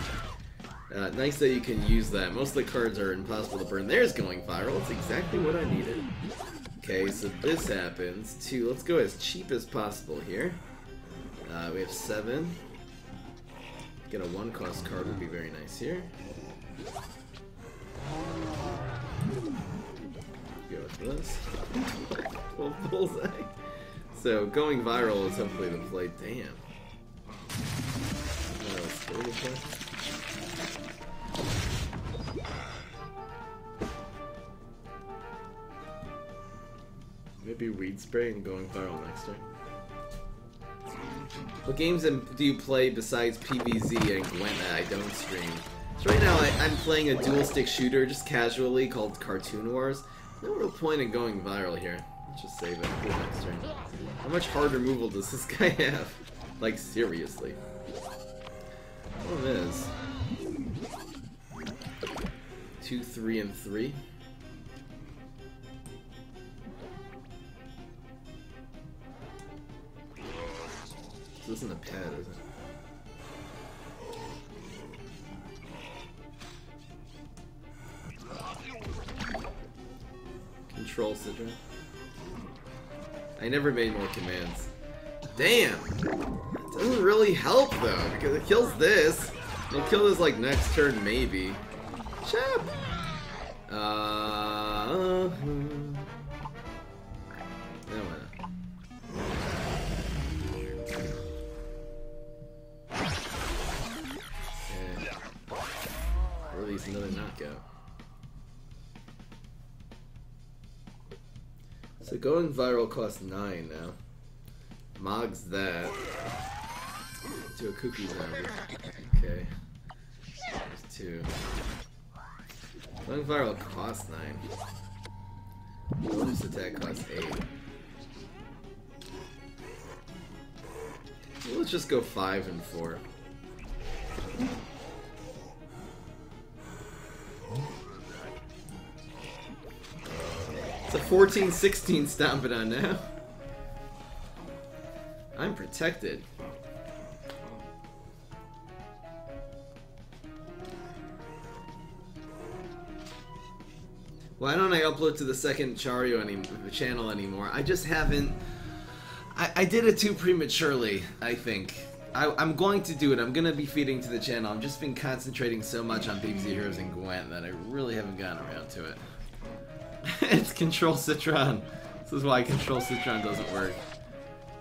Nice that you can use that. Most of the cards are impossible to burn. There's going viral. It's exactly what I needed. Okay, so this happens too. Let's go as cheap as possible here. We have 7. Get a 1-cost card would be very nice here. Go with this. 12 bullseye. So going viral is hopefully the play. Damn. Maybe Weed Spray and going viral next turn. What games do you play besides PvZ and Gwent that I don't stream? So right now I'm playing a dual-stick shooter just casually called Cartoon Wars. No real point in going viral here. Let's just save it for next turn. How much hard removal does this guy have? Like, seriously. Problem is... 2, 3, and 3. This isn't a pet, is it? Control Sidra. I never made more commands. Damn! It doesn't really help though, because it kills this. It'll kill this like next turn maybe. Chap! No, why not? Release another knockout. So going viral costs 9 now. Mog's that. To a cookie zombie. Okay. There's 2. Going viral costs 9. Bonus attack costs 8. Let's just go 5 and 4. It's a 14-16 Stompidon now. I'm protected. Why don't I upload to the second Chario channel anymore? I just haven't. I did it too prematurely, I think. I'm going to do it. I'm going to be feeding to the channel. I've just been concentrating so much on BBC Heroes and Gwent that I really haven't gotten around to it. It's Control Citron. This is why Control Citron doesn't work.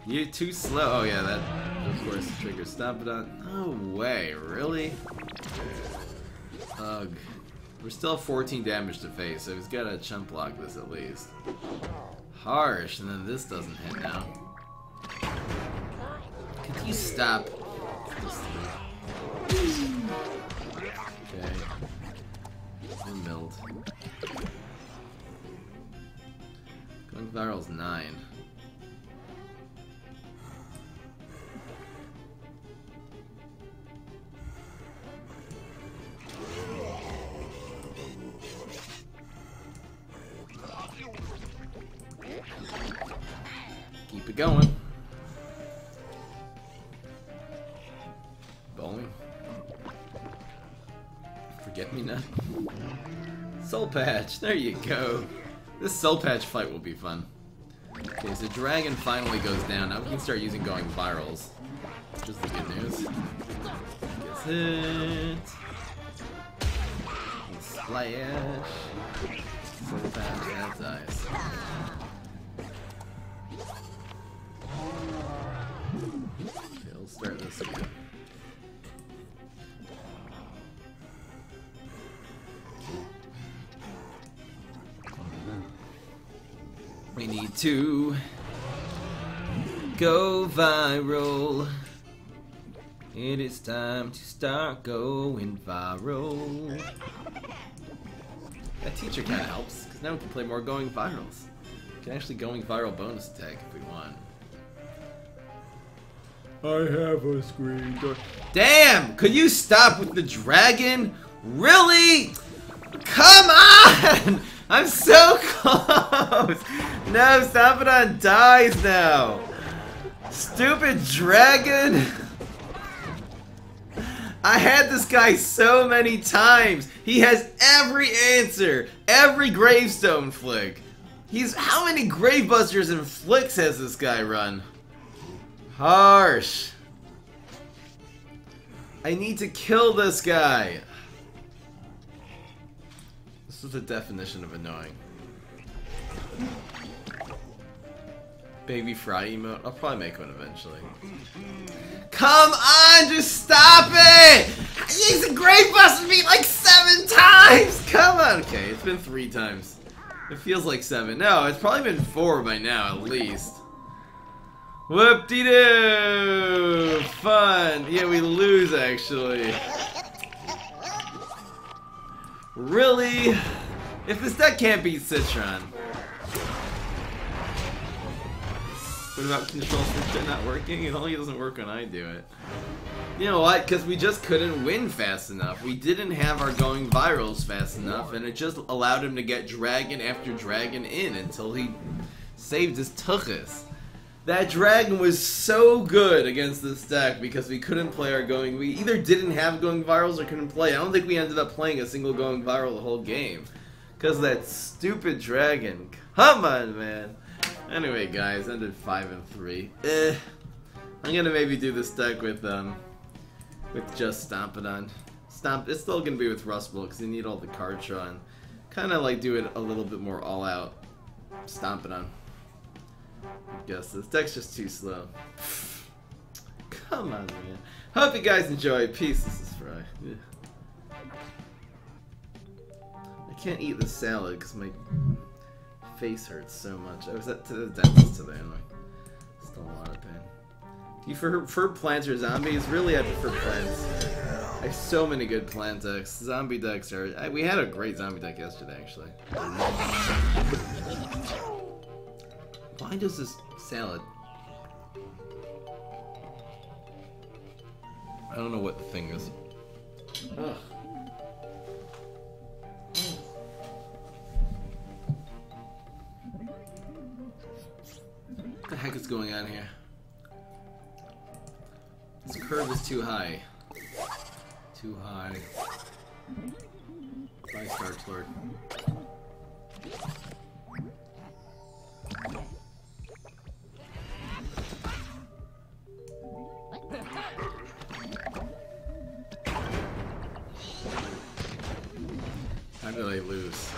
You're too slow. Oh yeah, that of course triggers Stompidon. No way, really? Ugh. We're still 14 damage to face, so he's gotta chump block this at least. Harsh, and then this doesn't hit now. Could you stop? Okay. And milled. Going viral's 9. Keep it going. Bowling. Forget me not. Soul Patch, there you go. This Soul Patch fight will be fun. Okay, so Dragon finally goes down. Now we can start using going virals, which is the good news. Gets hit. Splash. Soul Patch, that dies. Okay, we'll start this again. We need to go viral. It is time to start going viral. That teacher kind of helps, because now we can play more going virals. We can actually going viral bonus attack if we want. I have a screen door. Damn! Could you stop with the dragon? Really? Come on! I'm so close! No, Stompidon dies now! Stupid dragon! I had this guy so many times! He has every answer! Every gravestone flick! How many gravebusters and flicks has this guy run? Harsh! I need to kill this guy! This is the definition of annoying. Baby Fry emote. I'll probably make one eventually. Come on, just stop it! He's a Gravebuster me like 7 times! Come on! Okay, it's been 3 times. It feels like 7. No, it's probably been 4 by now, at least. Whoop-de-doo! Fun! Yeah, we lose, actually. Really? If this deck can't beat Citron. What about Control Switch not working? It only doesn't work when I do it. You know what? Because we just couldn't win fast enough. We didn't have our going virals fast enough, and it just allowed him to get dragon after dragon in until he saved his tuchus. That dragon was so good against this deck because we couldn't play our going. We either didn't have going virals or couldn't play. I don't think we ended up playing a single going viral the whole game because that stupid dragon. Come on, man. Anyway, guys, ended 5 and 3. I'm gonna maybe do this deck with just Stompidon. It's still gonna be with Rust Bowl because you need all the cards drawn. Kind of like do it a little bit more all out Stompidon. I guess this deck's just too slow. Come on, man. Hope you guys enjoyed. Peace. This is Fry. Yeah. I can't eat the salad because my face hurts so much. I was at the dentist today and I'm still in a lot of pain. Do you prefer plants or zombies? Really, I prefer plants. I have so many good plant decks. Zombie decks are... we had a great zombie deck yesterday, actually. Why does this salad... I don't know what the thing is. Ugh. What the heck is going on here? This curve is too high. Too high. Bye, Starch Lord. How did I lose?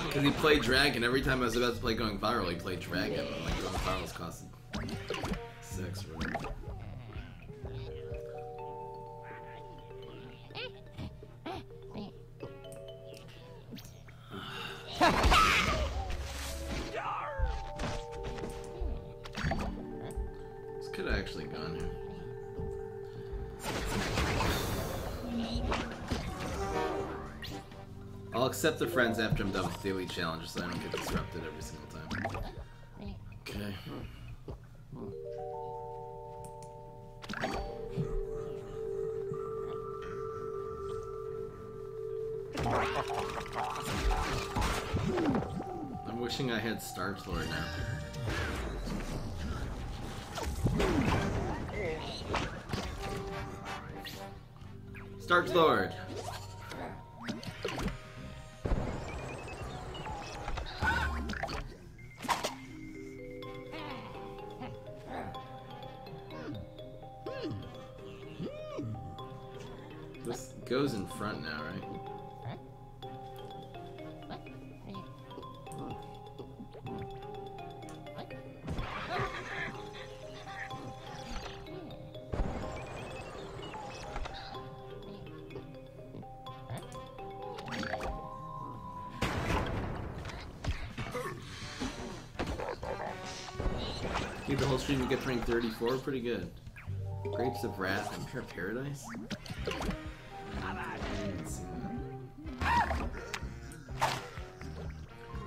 Because he played Dragon. Every time I was about to play Going Viral, he played Dragon. I'm like, Going Viral's costing 6 or whatever. This could have actually gone here. I'll accept the friends after I'm done with daily challenges so I don't get disrupted every single time. Okay. I'm wishing I had Starch Lord now. Starch Lord! This goes in front now, right? Need the whole stream to get to rank 34, pretty good. Grapes of Wrath and Pure Paradise?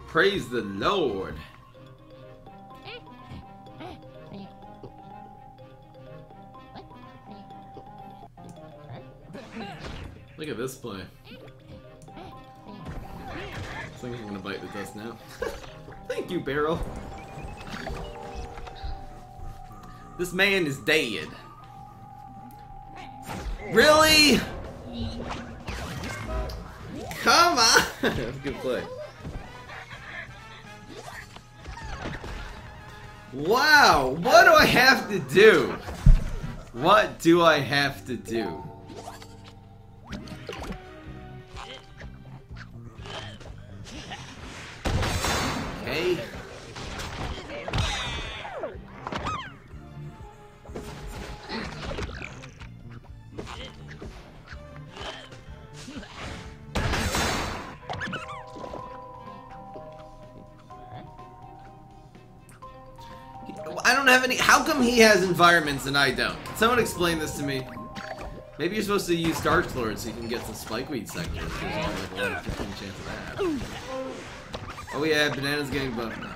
Praise the Lord! Look at this play. I think I'm gonna bite the dust now. Thank you, Barrel. This man is dead. Really? Come on! That's a good play. Wow! What do I have to do? What do I have to do? Okay. I don't have any. How come he has environments and I don't? Can someone explain this to me? Maybe you're supposed to use Starch Lord so you can get some Spikeweed sectors. There's only like a 15% chance of that. Oh yeah, Banana's getting buffed now.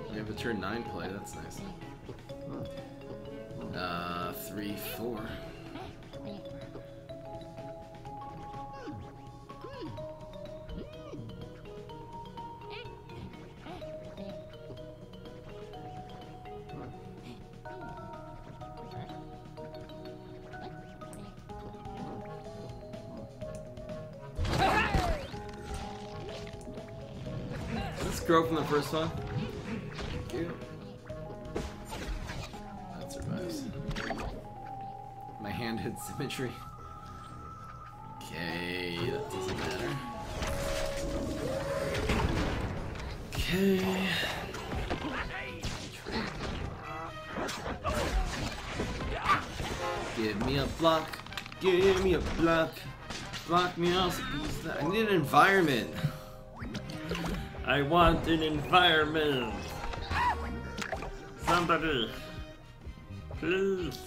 We have a turn 9 play, that's nice. 3, 4. Did this grow from the first one? Thank you. That survives. My hand hit symmetry. Okay, that doesn't matter. Okay. Give me a block. Give me a block. Block me off. I need an environment. I want an environment. Somebody. Please.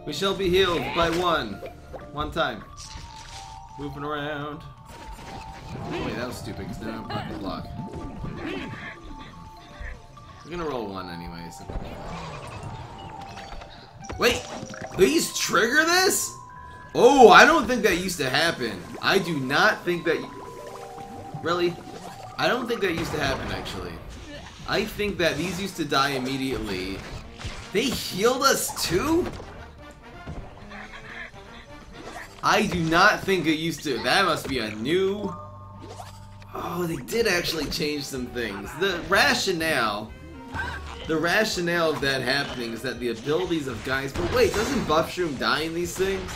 We shall be healed by one. One time. Moving around. Oh, wait, that was stupid because they don't have a block. We're gonna roll one anyways. Wait! These trigger this? Oh, I don't think that used to happen. I do not think that... Really? I don't think that used to happen, actually. I think that these used to die immediately. They healed us too? I do not think it used to. That must be a new... Oh, they did actually change some things. The rationale of that happening is that the abilities of guys... But wait, doesn't Buffshroom die in these things?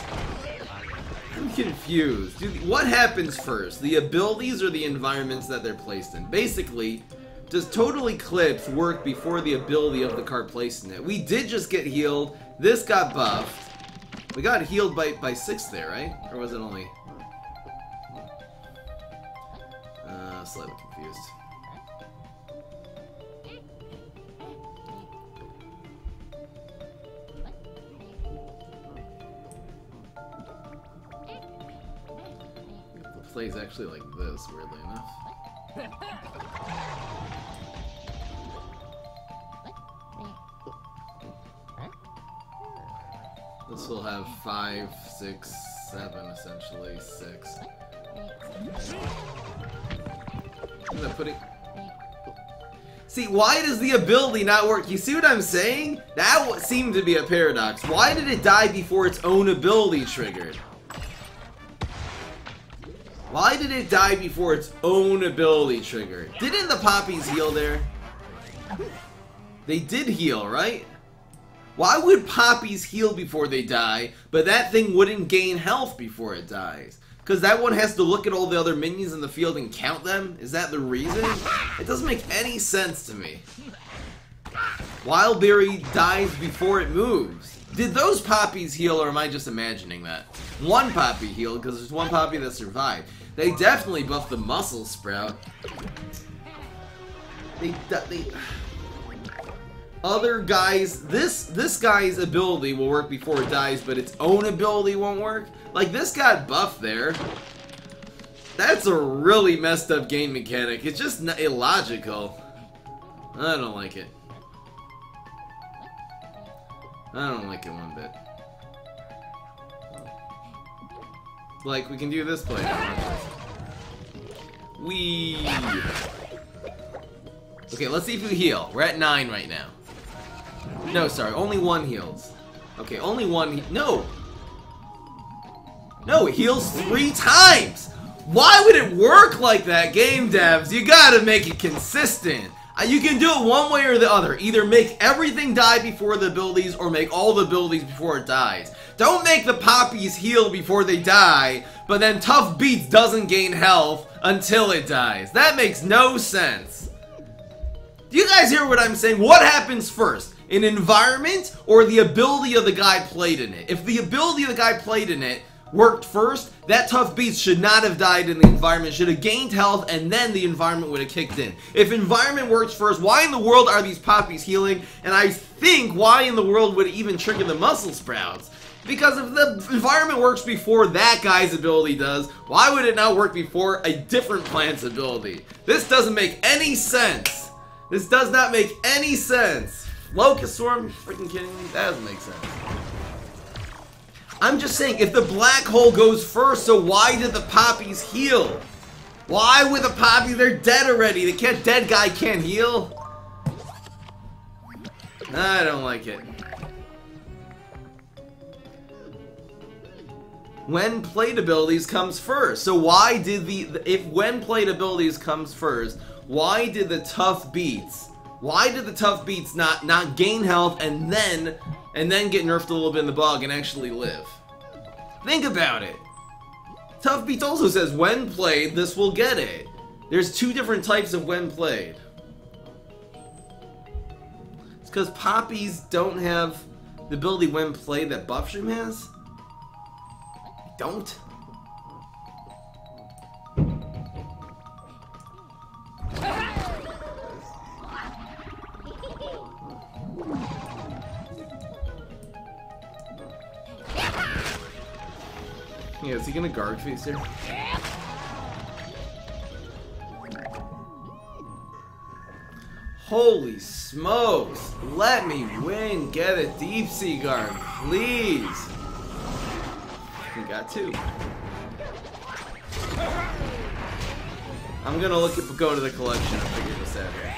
I'm confused. Dude, what happens first? The abilities or the environments that they're placed in? Basically, does Total Eclipse work before the ability of the card placed in it? We did just get healed. This got buffed. We got healed by 6 there, right? Or was it only... Slightly confused. The play is actually like this, weirdly enough. This will have 5, 6, 7, essentially 6. See, why does the ability not work? You see what I'm saying? That seemed to be a paradox. Why did it die before its own ability triggered? Why did it die before its own ability triggered? Didn't the poppies heal there? They did heal, right? Why would poppies heal before they die, but that thing wouldn't gain health before it dies? Because that one has to look at all the other minions in the field and count them? Is that the reason? It doesn't make any sense to me. Wildberry dies before it moves. Did those poppies heal, or am I just imagining that? One poppy healed, because there's one poppy that survived. They definitely buffed the muscle sprout. Other guys, this guy's ability will work before it dies, but its own ability won't work. Like, this got buffed there. That's a really messed up game mechanic. It's just illogical. I don't like it. I don't like it one bit. Like, we can do this play now. Okay, let's see if we heal. We're at 9 right now. No, sorry, only 1 heals. Okay, only 1 no! No, it heals 3 times! Why would it work like that, game devs? You gotta make it consistent. You can do it one way or the other. Either make everything die before the abilities, or make all the abilities before it dies. Don't make the poppies heal before they die, but then Tough Beats doesn't gain health until it dies. That makes no sense. Do you guys hear what I'm saying? What happens first? An environment or the ability of the guy played in it? If the ability of the guy played in it worked first, that Tough Beats should not have died in the environment, should have gained health, and then the environment would have kicked in. If environment works first, why in the world are these poppies healing? And I think why in the world would it even trigger the muscle sprouts? Because if the environment works before that guy's ability does, why would it not work before a different plant's ability? This doesn't make any sense. This does not make any sense. Locust Swarm? Freaking kidding me? That doesn't make sense. I'm just saying, if the black hole goes first, so why did the poppies heal? Why would the poppy? They're dead already. The dead guy can't heal. I don't like it. When played abilities comes first. So why did if when played abilities comes first, why did the Tough Beats not gain health and then get nerfed a little bit in the bog and actually live? Think about it. Tough Beats also says when played, this will get it. There's 2 different types of when played. It's because poppies don't have the ability when played that Buffshroom has. Don't. Yeah, is he gonna guard face here? Holy smokes! Let me win! Get a deep sea guard, please! We got two. I'm gonna go to the collection and figure this out here.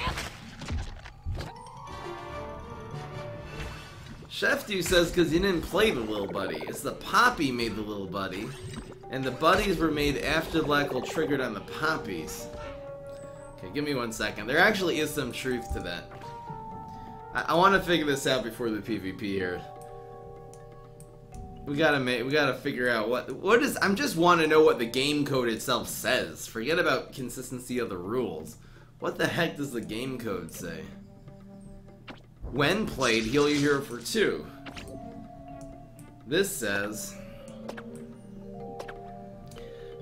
Chef Dew says because he didn't play the little buddy. It's the Poppy made the little buddy. And the buddies were made after the black hole triggered on the poppies. Okay, give me 1 second. There actually is some truth to that. I want to figure this out before the PvP here. We gotta figure out what is. I just want to know what the game code itself says. Forget about consistency of the rules. What the heck does the game code say? When played, heal your hero for 2. This says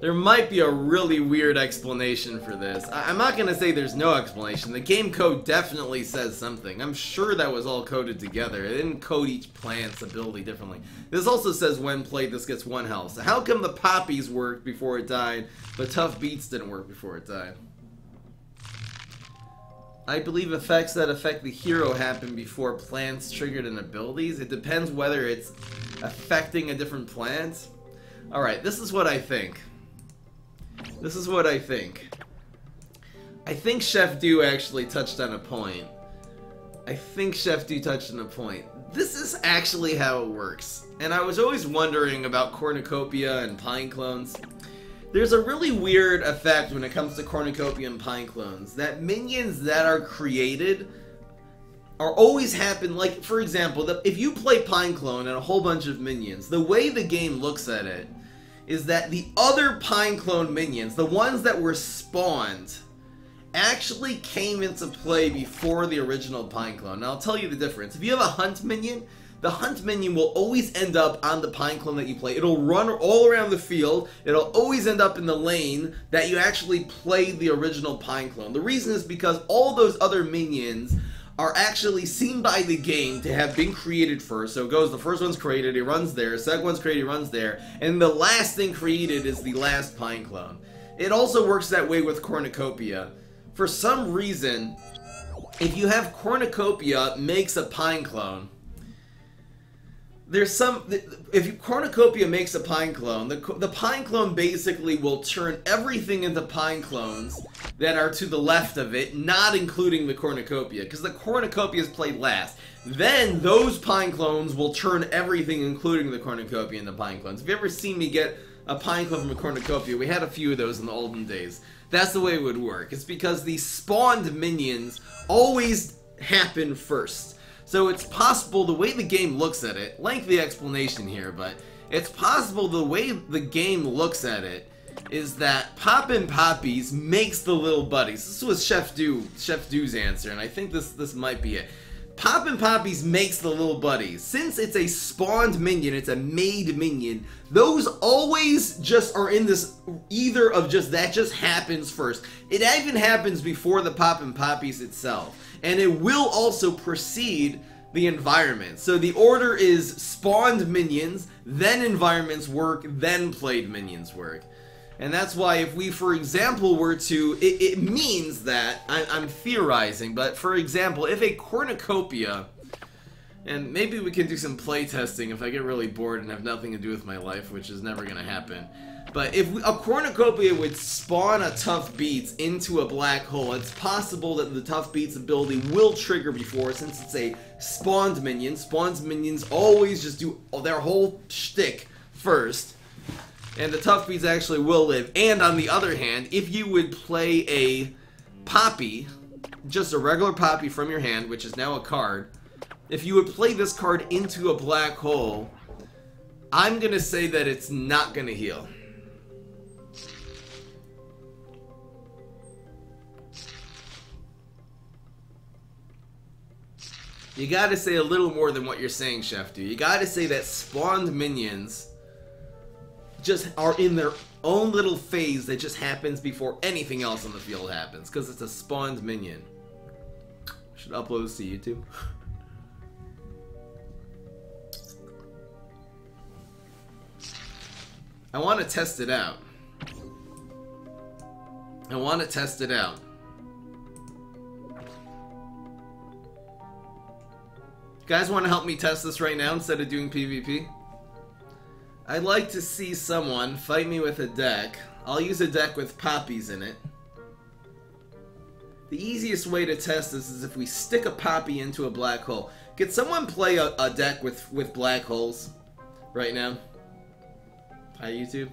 there might be a really weird explanation for this. I'm not gonna say there's no explanation. The game code definitely says something. I'm sure that was all coded together. It didn't code each plant's ability differently. This also says when played, this gets 1 health. So how come the poppies worked before it died, but tough beats didn't work before it died? I believe effects that affect the hero happen before plants triggered in abilities. It depends whether it's affecting a different plant. Alright, this is what I think. This is what I think. I think Chef Dew actually touched on a point. This is actually how it works. And I was always wondering about cornucopia and pine clones. There's a really weird effect when it comes to cornucopia and pine clones. That minions that are created are always happen, like, for example, if you play pine clone and a whole bunch of minions, the way the game looks at it is that the other pine clone minions, the ones that were spawned, actually came into play before the original pine clone. Now I'll tell you the difference. If you have a hunt minion, the hunt minion will always end up on the pine clone that you play. It'll run all around the field. It'll always end up in the lane that you actually played the original pine clone. The reason is because all those other minions are actually seen by the game to have been created first. So it goes, the first one's created, it runs there, second one's created, it runs there, and the last thing created is the last pine clone. It also works that way with cornucopia. For some reason, if you have cornucopia makes a pine clone, if cornucopia makes a pine clone, the pine clone basically will turn everything into pine clones that are to the left of it, not including the cornucopia, because the cornucopia is played last. Then those pine clones will turn everything, including the cornucopia, into pine clones. If you ever seen me get a pine clone from a cornucopia, we had a few of those in the olden days. That's the way it would work. It's because the spawned minions always happen first. So it's possible, the way the game looks at it, lengthy explanation here, but it's possible the way the game looks at it is that Poppin' Poppies makes the little buddies. This was Chef Dew's answer, and I think this might be it. Poppin' Poppies makes the little buddies. Since it's a spawned minion, it's a made minion, those always just are in this either of just, that just happens first. It even happens before the Poppin' Poppies itself. And it will also precede the environment. So the order is spawned minions, then environments work, then played minions work. And that's why if we, for example, were to, it means that, I'm theorizing, but for example, if a cornucopia, and maybe we can do some play testing if I get really bored and have nothing to do with my life, which is never going to happen. But if a cornucopia would spawn a Tough Beats into a black hole, it's possible that the Tough Beats ability will trigger before, since it's a spawned minion. Spawned minions always just do their whole shtick first, and the Tough Beats actually will live. And on the other hand, if you would play a Poppy, just a regular Poppy from your hand, which is now a card, if you would play this card into a black hole, I'm gonna say that it's not gonna heal. You gotta say a little more than what you're saying, Chef Dew. You gotta say that spawned minions just are in their own little phase that just happens before anything else on the field happens, because it's a spawned minion. Should upload this to YouTube. I want to test it out. I want to test it out. You guys want to help me test this right now instead of doing PvP? I'd like to see someone fight me with a deck. I'll use a deck with poppies in it. The easiest way to test this is if we stick a poppy into a black hole. Could someone play a deck with black holes right now? Hi, YouTube.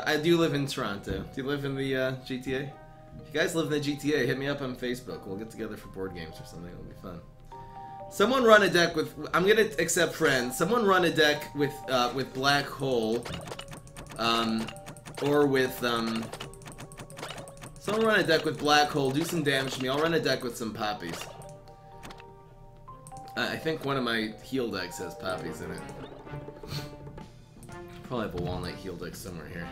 I do live in Toronto. Do you live in the GTA? If you guys live in the GTA, hit me up on Facebook. We'll get together for board games or something. It'll be fun. Someone run a deck with... I'm gonna accept friends. Someone run a deck with black hole, or with Someone run a deck with black hole. Do some damage to me. I'll run a deck with some poppies. I think one of my heal decks has poppies in it. Probably have a walnut heal deck somewhere here.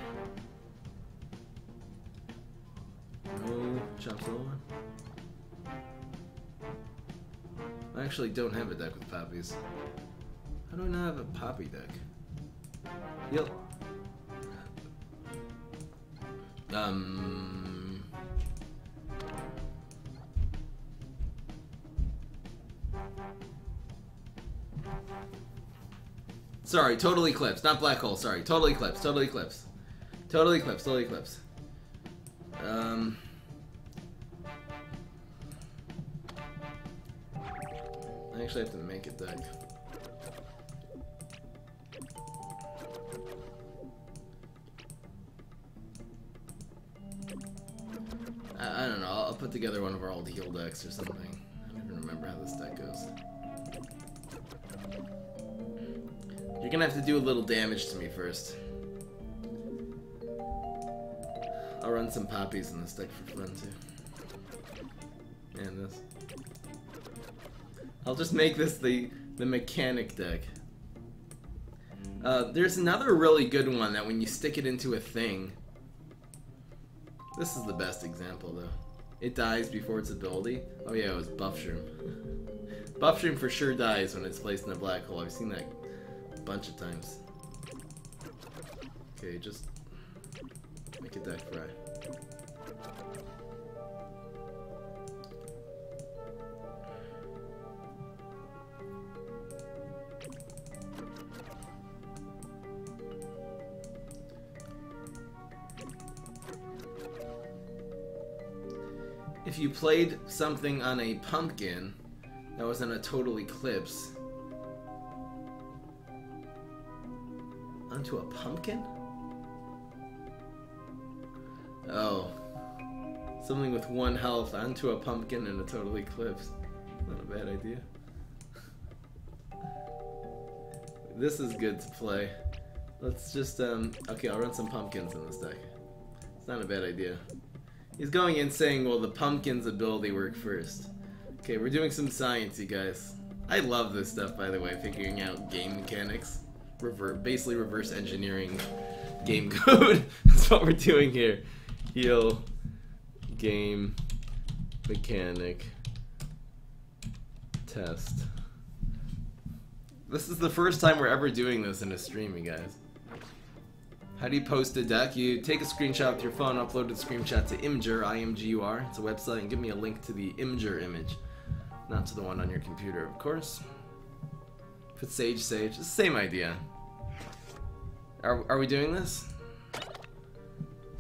No, chops over. I actually don't have a deck with poppies. How do I not have a poppy deck? Yep. Sorry, Total Eclipse, not Black Hole, sorry. Total Eclipse, Total Eclipse. Total Eclipse, Total Eclipse. I actually have to make a deck. I don't know, I'll put together one of our old heal decks or something. I don't even remember how this deck goes. You're gonna have to do a little damage to me first. I'll run some poppies in this deck for fun too. And this. I'll just make this the mechanic deck. There's another really good one that when you stick it into a thing... This is the best example though. It dies before its ability. Oh yeah, it was Buffshroom. Buffshroom for sure dies when it's placed in a black hole. I've seen that a bunch of times. Okay, just make a deck fry. If you played something on a pumpkin that was in a total eclipse onto a pumpkin? Oh. Something with 1 health onto a pumpkin in a total eclipse. Not a bad idea. This is good to play. Let's just, okay, I'll run some pumpkins in this deck. It's not a bad idea. He's going in saying, well, the pumpkin's ability worked first. Okay, we're doing some science, you guys. I love this stuff, by the way, figuring out game mechanics. Basically reverse engineering game code. That's what we're doing here. Heal, game, mechanic, test. This is the first time we're ever doing this in a stream, you guys. How do you post a deck? You take a screenshot with your phone, upload the screenshot to Imgur, I-M-G-U-R. It's a website, and give me a link to the Imgur image. Not to the one on your computer, of course. Put Sage, it's the same idea. Are we doing this?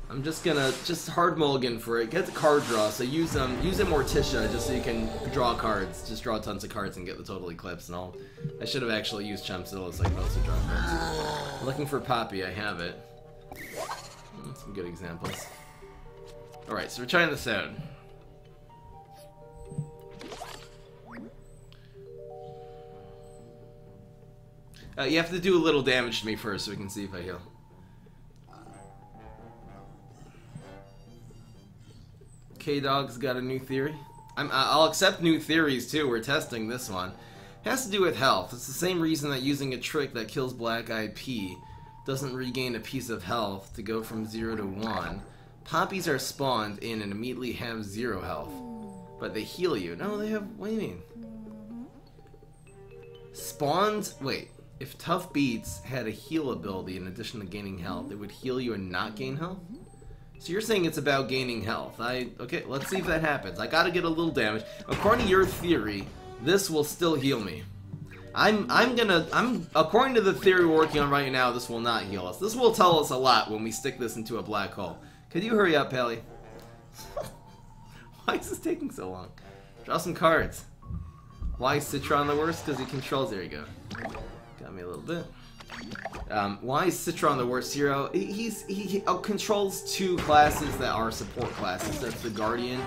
I'm just gonna, hard mulligan for it. Get the card draw, so use Morticia just so you can draw cards. Just draw tons of cards and get the Total Eclipse and all. I should have actually used Chumpzilla so I can also draw cards. I'm looking for Poppy, I have it. Some good examples. Alright, so we're trying this out. You have to do a little damage to me first so we can see if I heal. K-Dog's got a new theory. I'll accept new theories too, we're testing this one. It has to do with health. It's the same reason that using a trick that kills Black-Eyed Pea doesn't regain a piece of health to go from 0 to 1. Poppies are spawned in and immediately have 0 health. But they heal you. No, they have... What do you mean? Spawned... Wait. if Tough Beats had a heal ability in addition to gaining health, it would heal you and not gain health? So you're saying it's about gaining health. Okay, let's see if that happens. I gotta get a little damage. According to your theory, this will still heal me. According to the theory we're working on right now, this will not heal us. This will tell us a lot when we stick this into a black hole. Could you hurry up, Pally? Why is this taking so long? Draw some cards. Why is Citron the worst? Because he controls. There you go. Got me a little bit. Why is Citron the worst hero? He controls two classes that are support classes. That's the Guardian,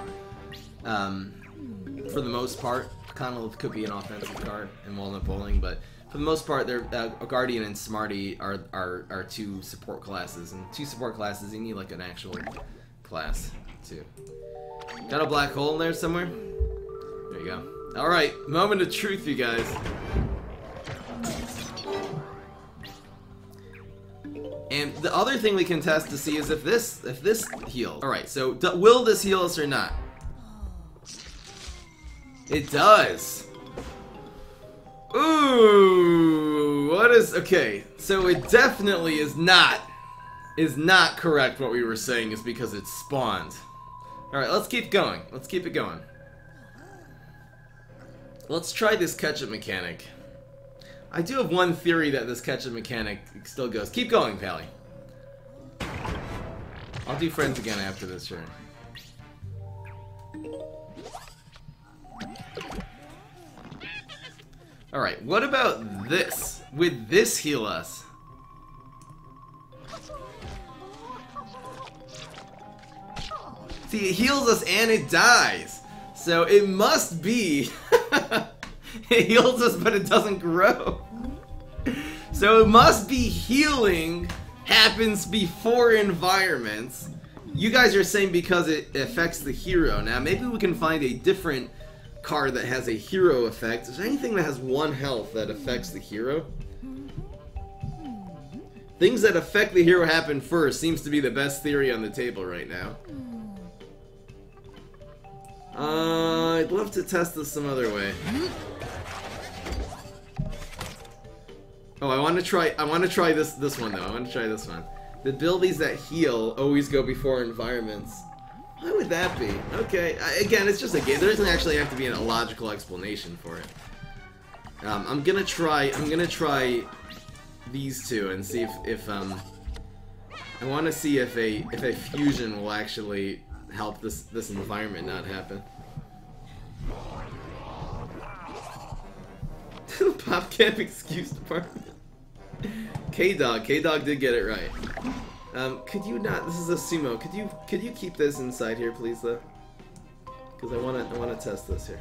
for the most part. Kind of could be an offensive card in Walnut Bowling, but for the most part, they're Guardian and Smarty are two support classes, and two support classes you need like an actual class too. Got a black hole in there somewhere? There you go. All right, moment of truth, you guys. And the other thing we can test to see is if this heals. All right, so will this heal us or not? It does. Ooh, what is okay? So it definitely is not correct. What we were saying is because it spawned. All right, let's keep going. Let's keep it going. Let's try this ketchup mechanic. I do have one theory that this ketchup mechanic still goes. Keep going, Pally. I'll do friends again after this turn. Alright, what about this? Would this heal us? See, it heals us and it dies. So it must be... It heals us, but it doesn't grow. So it must be healing happens before environments. You guys are saying because it affects the hero. Now, maybe we can find a different card that has a hero effect. Is there anything that has 1 health that affects the hero? Things that affect the hero happen first seems to be the best theory on the table right now. I'd love to test this some other way. Oh, I want to try this one though. I want to try this one. The abilities that heal always go before environments. Why would that be? Okay, again, it's just a game. There doesn't actually have to be a logical explanation for it. I'm gonna try these two and see if I want to see if a fusion will actually help this environment not happen. Pop camp excuse department. K-Dog did get it right. Could you not? This is a sumo. Could you keep this inside here, please, though? Because I wanna test this here.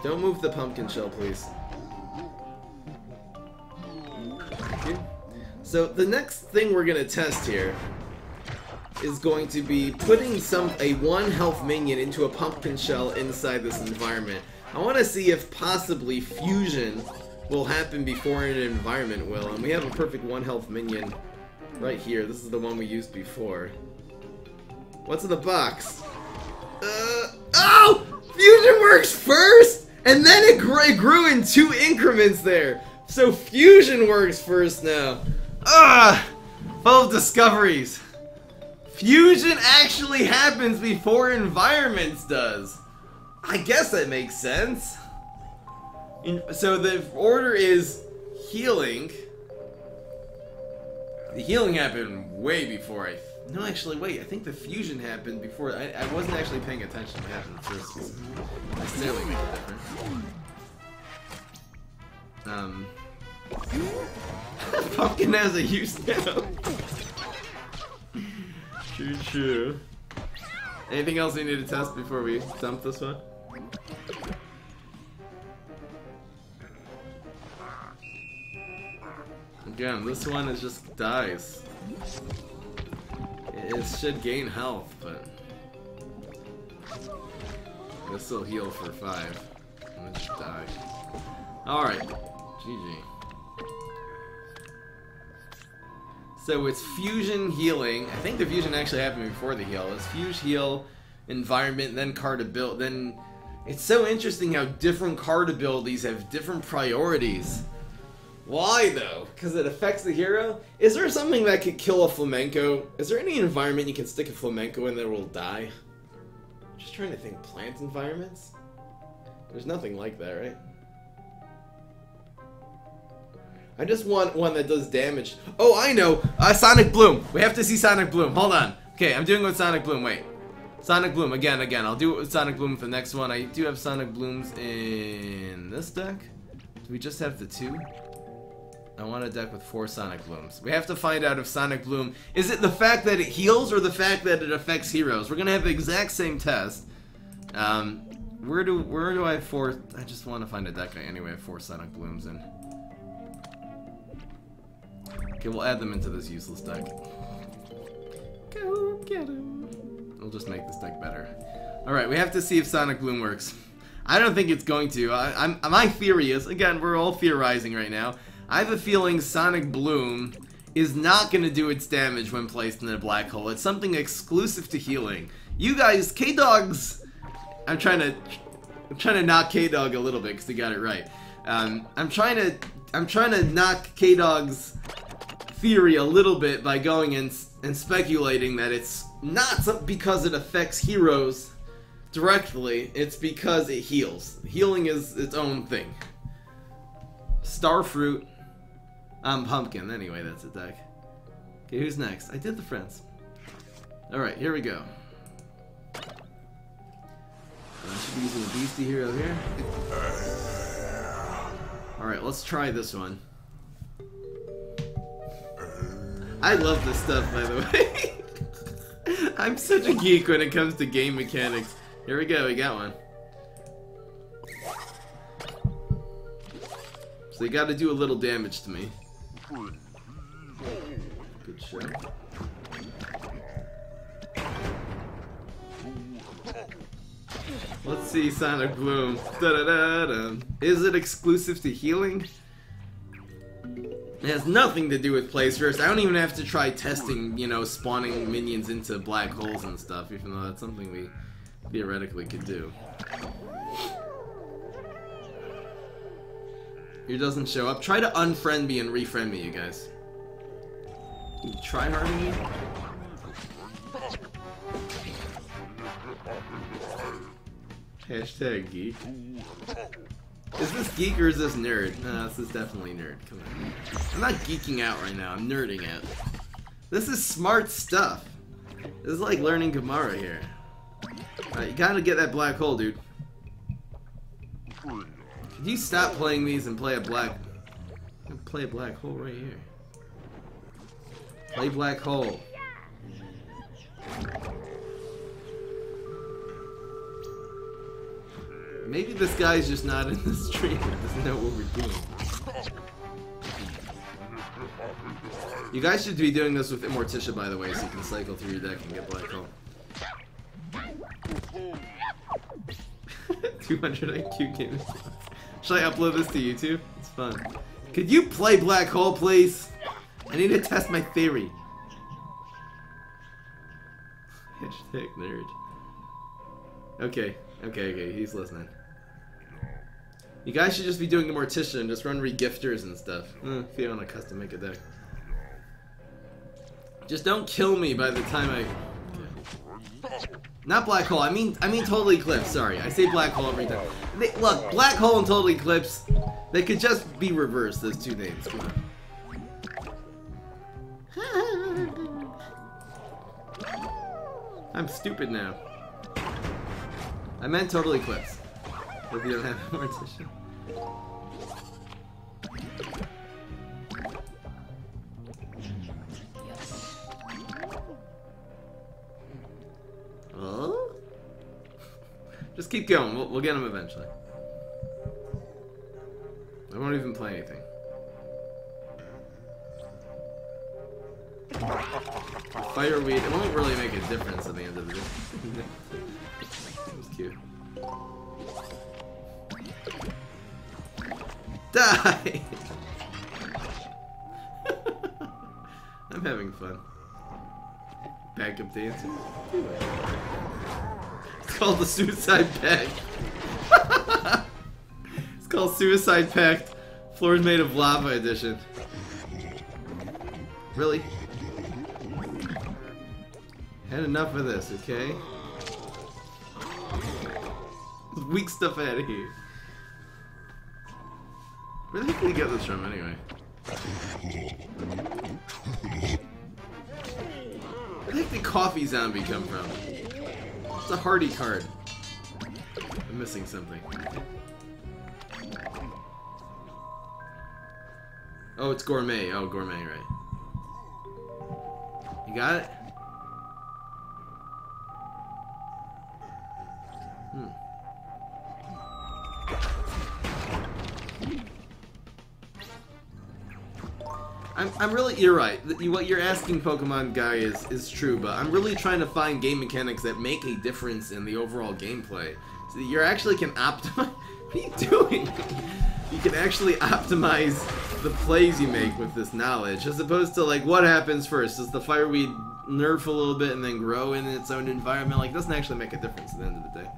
Don't move the pumpkin shell, please. Thank you. So the next thing we're gonna test here is going to be putting a 1 health minion into a pumpkin shell inside this environment. I want to see if possibly fusion will happen before an environment will, and we have a perfect 1 health minion right here. This is the one we used before. What's in the box? Oh! Fusion works first, and then it grew in 2 increments there. So fusion works first now. Full of discoveries. Fusion actually happens before environments does. I guess that makes sense. So the order is healing. The healing happened way before no, actually, wait. I think the fusion happened before. I wasn't actually paying attention to what happened first. Necessarily make it different. Pumpkin has a use now. True. Anything else we need to test before we dump this one? Again, this one is just dies. It should gain health, but it'll still heal for 5 and then just die. Alright, GG. So it's fusion healing. I think the fusion actually happened before the heal. It's fuse heal, environment, then card ability, then It's so interesting how different card abilities have different priorities. Why though? Because it affects the hero? Is there something that could kill a flamenco? Is there any environment you can stick a flamenco in that will die? I'm just trying to think. Plant environments? There's nothing like that, right? I just want one that does damage. Oh, I know! Sonic Bloom! We have to see Sonic Bloom. Hold on. Okay, I'm doing it with Sonic Bloom. Wait. Sonic Bloom. Again. I'll do it with Sonic Bloom for the next one. I do have Sonic Blooms in this deck. Do we just have the 2? I want a deck with 4 Sonic Blooms. We have to find out if Sonic Bloom... Is it the fact that it heals or the fact that it affects heroes? We're gonna have the exact same test. Where do I have 4... I just want to find a deck I anyway have 4 Sonic Blooms in. Okay, we'll add them into this useless deck. Go get him. We'll just make this deck better. Alright, we have to see if Sonic Bloom works. I don't think it's going to. My theory is, again, we're all theorizing right now. I have a feeling Sonic Bloom is not going to do its damage when placed in a black hole. It's something exclusive to healing. You guys, K-Dogs... I'm trying to knock K-Dog a little bit because he got it right. I'm trying to knock K-Dog's theory a little bit by going and speculating that it's not because it affects heroes directly, it's because it heals. Healing is its own thing. Starfruit. Pumpkin. Anyway, that's a deck. Okay, who's next? I did the friends. Alright, here we go. I should be using a beastie hero here. Alright, let's try this one. I love this stuff, by the way. I'm such a geek when it comes to game mechanics. Here we go, we got one. So you gotta do a little damage to me. Good shot. Let's see Sonic Bloom. Da-da-da-da. Is it exclusive to healing? It has nothing to do with place first. I don't even have to try testing, you know, spawning minions into black holes and stuff, even though that's something we theoretically could do. Here doesn't show up. Try to unfriend me and refriend me, you guys. Try harding me. Hashtag geek. Is this geek or is this nerd? No, this is definitely nerd. Come on. I'm not geeking out right now. I'm nerding out. This is smart stuff. This is like learning Gamara here. Alright, you gotta get that black hole, dude. Could you stop playing these and play a black... Play a black hole right here. Play black hole. Maybe this guy's just not in the stream and doesn't know what we're doing. You guys should be doing this with Immorticia, by the way, so you can cycle through your deck and get black hole. 200 IQ games. Should I upload this to YouTube? It's fun. Could you play black hole, please? I need to test my theory. Hashtag nerd. Okay, he's listening. You guys should just be doing the Morticia and just run regifters and stuff. If you want to custom make a deck. Just don't kill me by the time I... Okay. Not black hole, I mean Total Eclipse, sorry. I say black hole every time. Look, black hole and Total Eclipse, they could just be reversed, those two names. Come on. I'm stupid now. I meant Total Eclipse. Hope you don't have Morticia. Oh? Just keep going. We'll get him eventually. I won't even play anything. Fireweed. It won't really make a difference at the end of the day. That was cute. Die! I'm having fun. Backup dancing. It's called the suicide bag. It's called Suicide Pact. Floors made of lava edition. Really? Had enough of this, okay? Weak stuff out of here. Where the heck did we get this from, anyway? Where the heck did Coffee Zombie come from? It's a hardy card. I'm missing something. Oh, it's Gourmet. Oh, Gourmet, right. You got it? I'm really, you're right. What you're asking, Pokemon guy, is true, but I'm really trying to find game mechanics that make a difference in the overall gameplay. So that you actually can optimize. What are you doing? You can actually optimize the plays you make with this knowledge, as opposed to like what happens first. Does the fireweed nerf a little bit and then grow in its own environment? Like, it doesn't actually make a difference at the end of the day.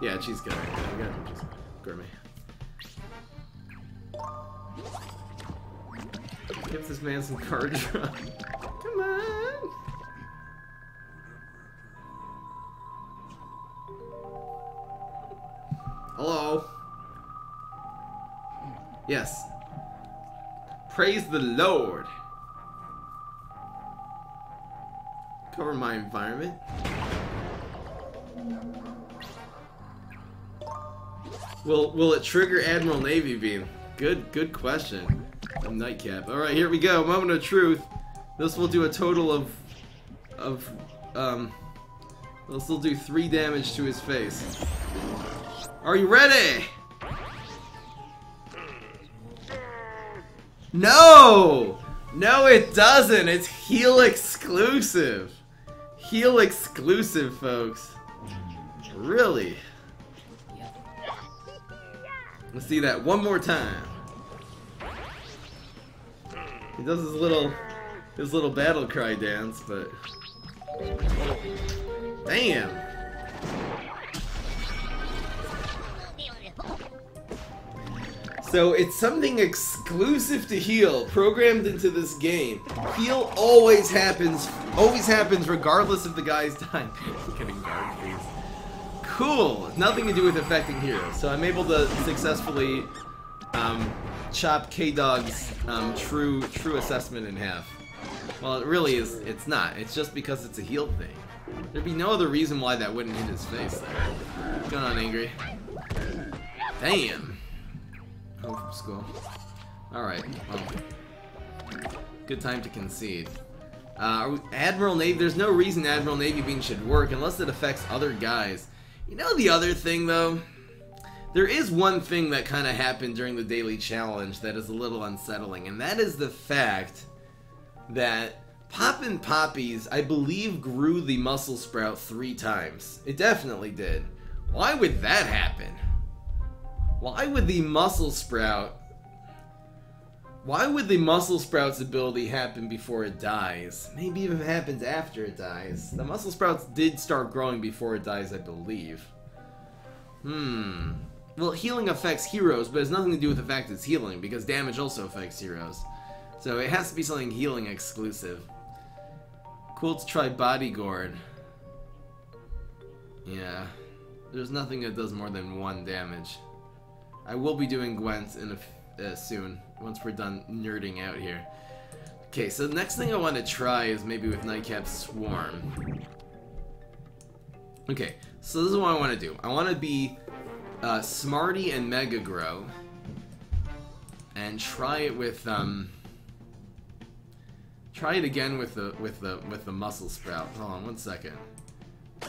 Yeah, cheese guy. I got him. Gourmet. Give this man some card draw. Come on! Hello? Yes. Praise the Lord. Cover my environment. Will it trigger Admiral Navy Beam? Good question. Nightcap. Alright, here we go. Moment of truth. This will do a total of this will do 3 damage to his face. Are you ready? No! No, it doesn't. It's heal exclusive. Heal exclusive, folks. Really? Let's see that one more time. He does his little battle cry dance, but damn. So it's something exclusive to heal, programmed into this game. Heal always happens regardless of the guy's time. Getting guard freeze. Cool. Nothing to do with affecting heroes. So I'm able to successfully chop K-Dog's true assessment in half. Well, it really is. It's not. It's just because it's a heal thing. There'd be no other reason why that wouldn't hit his face there. What's going on, Angry? Damn. Home from school. Alright. Well, good time to concede. Admiral Navy. There's no reason Admiral Navy Beam should work unless it affects other guys. You know the other thing, though? There is one thing that kind of happened during the daily challenge that is a little unsettling, and that is the fact that Poppin' Poppies, I believe, grew the muscle sprout 3 times. It definitely did. Why would that happen? Why would the muscle sprout's ability happen before it dies? Maybe even if it happens after it dies. The muscle sprouts did start growing before it dies, I believe. Well, healing affects heroes, but it has nothing to do with the fact it's healing, because damage also affects heroes. So it has to be something healing exclusive. Cool to try Bodyguard. Yeah. There's nothing that does more than 1 damage. I will be doing Gwent in soon, once we're done nerding out here. Okay, so the next thing I want to try is maybe with Nightcap's Swarm. Okay, so this is what I want to do. I want to be Smarty and Mega Grow, and try it with try it again with the muscle sprout. Hold on 1 second.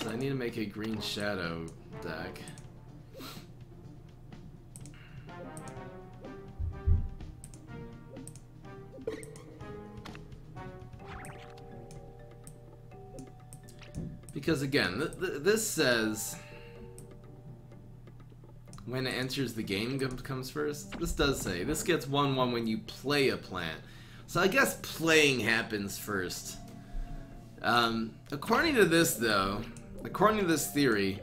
So I need to make a Green Shadow deck. Because again, this says when it enters the game comes first. This does say this gets 1/1 when you play a plant. So I guess playing happens first. According to this though, according to this theory,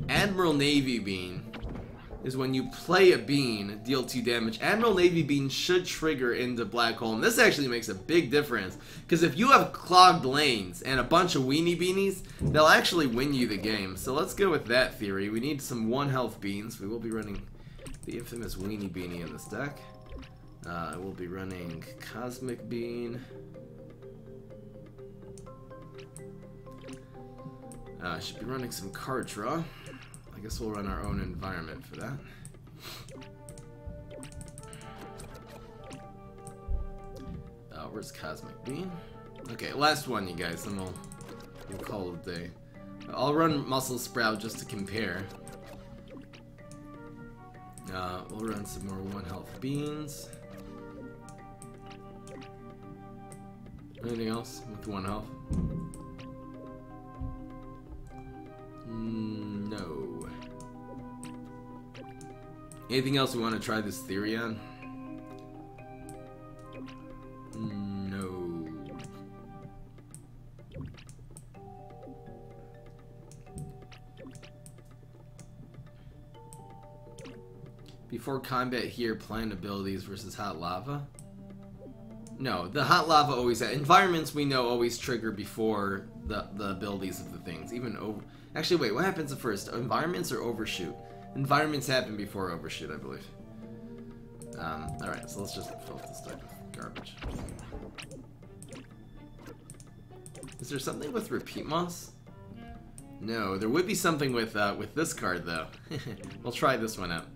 Admiral Navy Bean is when you play a bean, deal 2 damage. Admiral Navy Bean should trigger into Black Hole, and this actually makes a big difference, because if you have clogged lanes and a bunch of weenie beanies, they'll actually win you the game. So let's go with that theory. We need some 1 health beans. We will be running the infamous weenie beanie in this deck. I will be running Cosmic Bean. I should be running some card draw. I guess we'll run our own environment for that. Where's Cosmic Bean? Okay, last one, you guys, then we'll call it a day. I'll run Muscle Sprout just to compare. We'll run some more 1 health beans. Anything else with 1 health? No. Anything else we want to try this theory on? No. Before combat here, plan abilities versus hot lava? No, the hot lava always... Environments, we know, always trigger before the abilities of the things. Even over... Actually, wait, what happens at first? Environments or overshoot? Environments happen before overshoot, I believe. Alright, so let's just fill this deck with garbage. Is there something with repeat moss? No, there would be something with this card, though. We'll try this one out.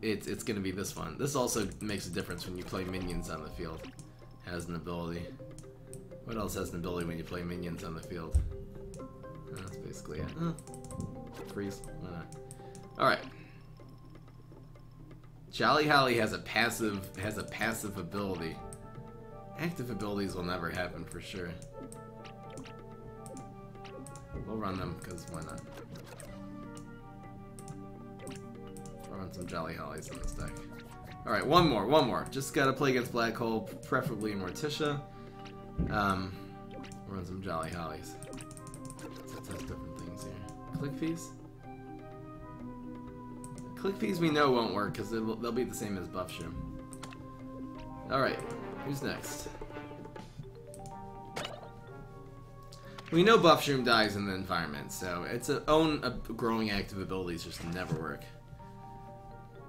It's gonna be this one. This also makes a difference when you play minions on the field. Has an ability. What else has an ability when you play minions on the field? That's basically it. Freeze. Why not? Alright. Jolly Holly has a passive ability. Active abilities will never happen for sure. We'll run them, because why not? I'll run some Jolly Hollies in this deck. Alright, one more. Just gotta play against Black Hole, preferably Morticia. We'll run some Jolly Hollies. Let's test different things here. Click fees? Click fees we know won't work, because they'll be the same as Buff Shroom. Alright, who's next? We know Buff Shroom dies in the environment, so its own growing active abilities just never work.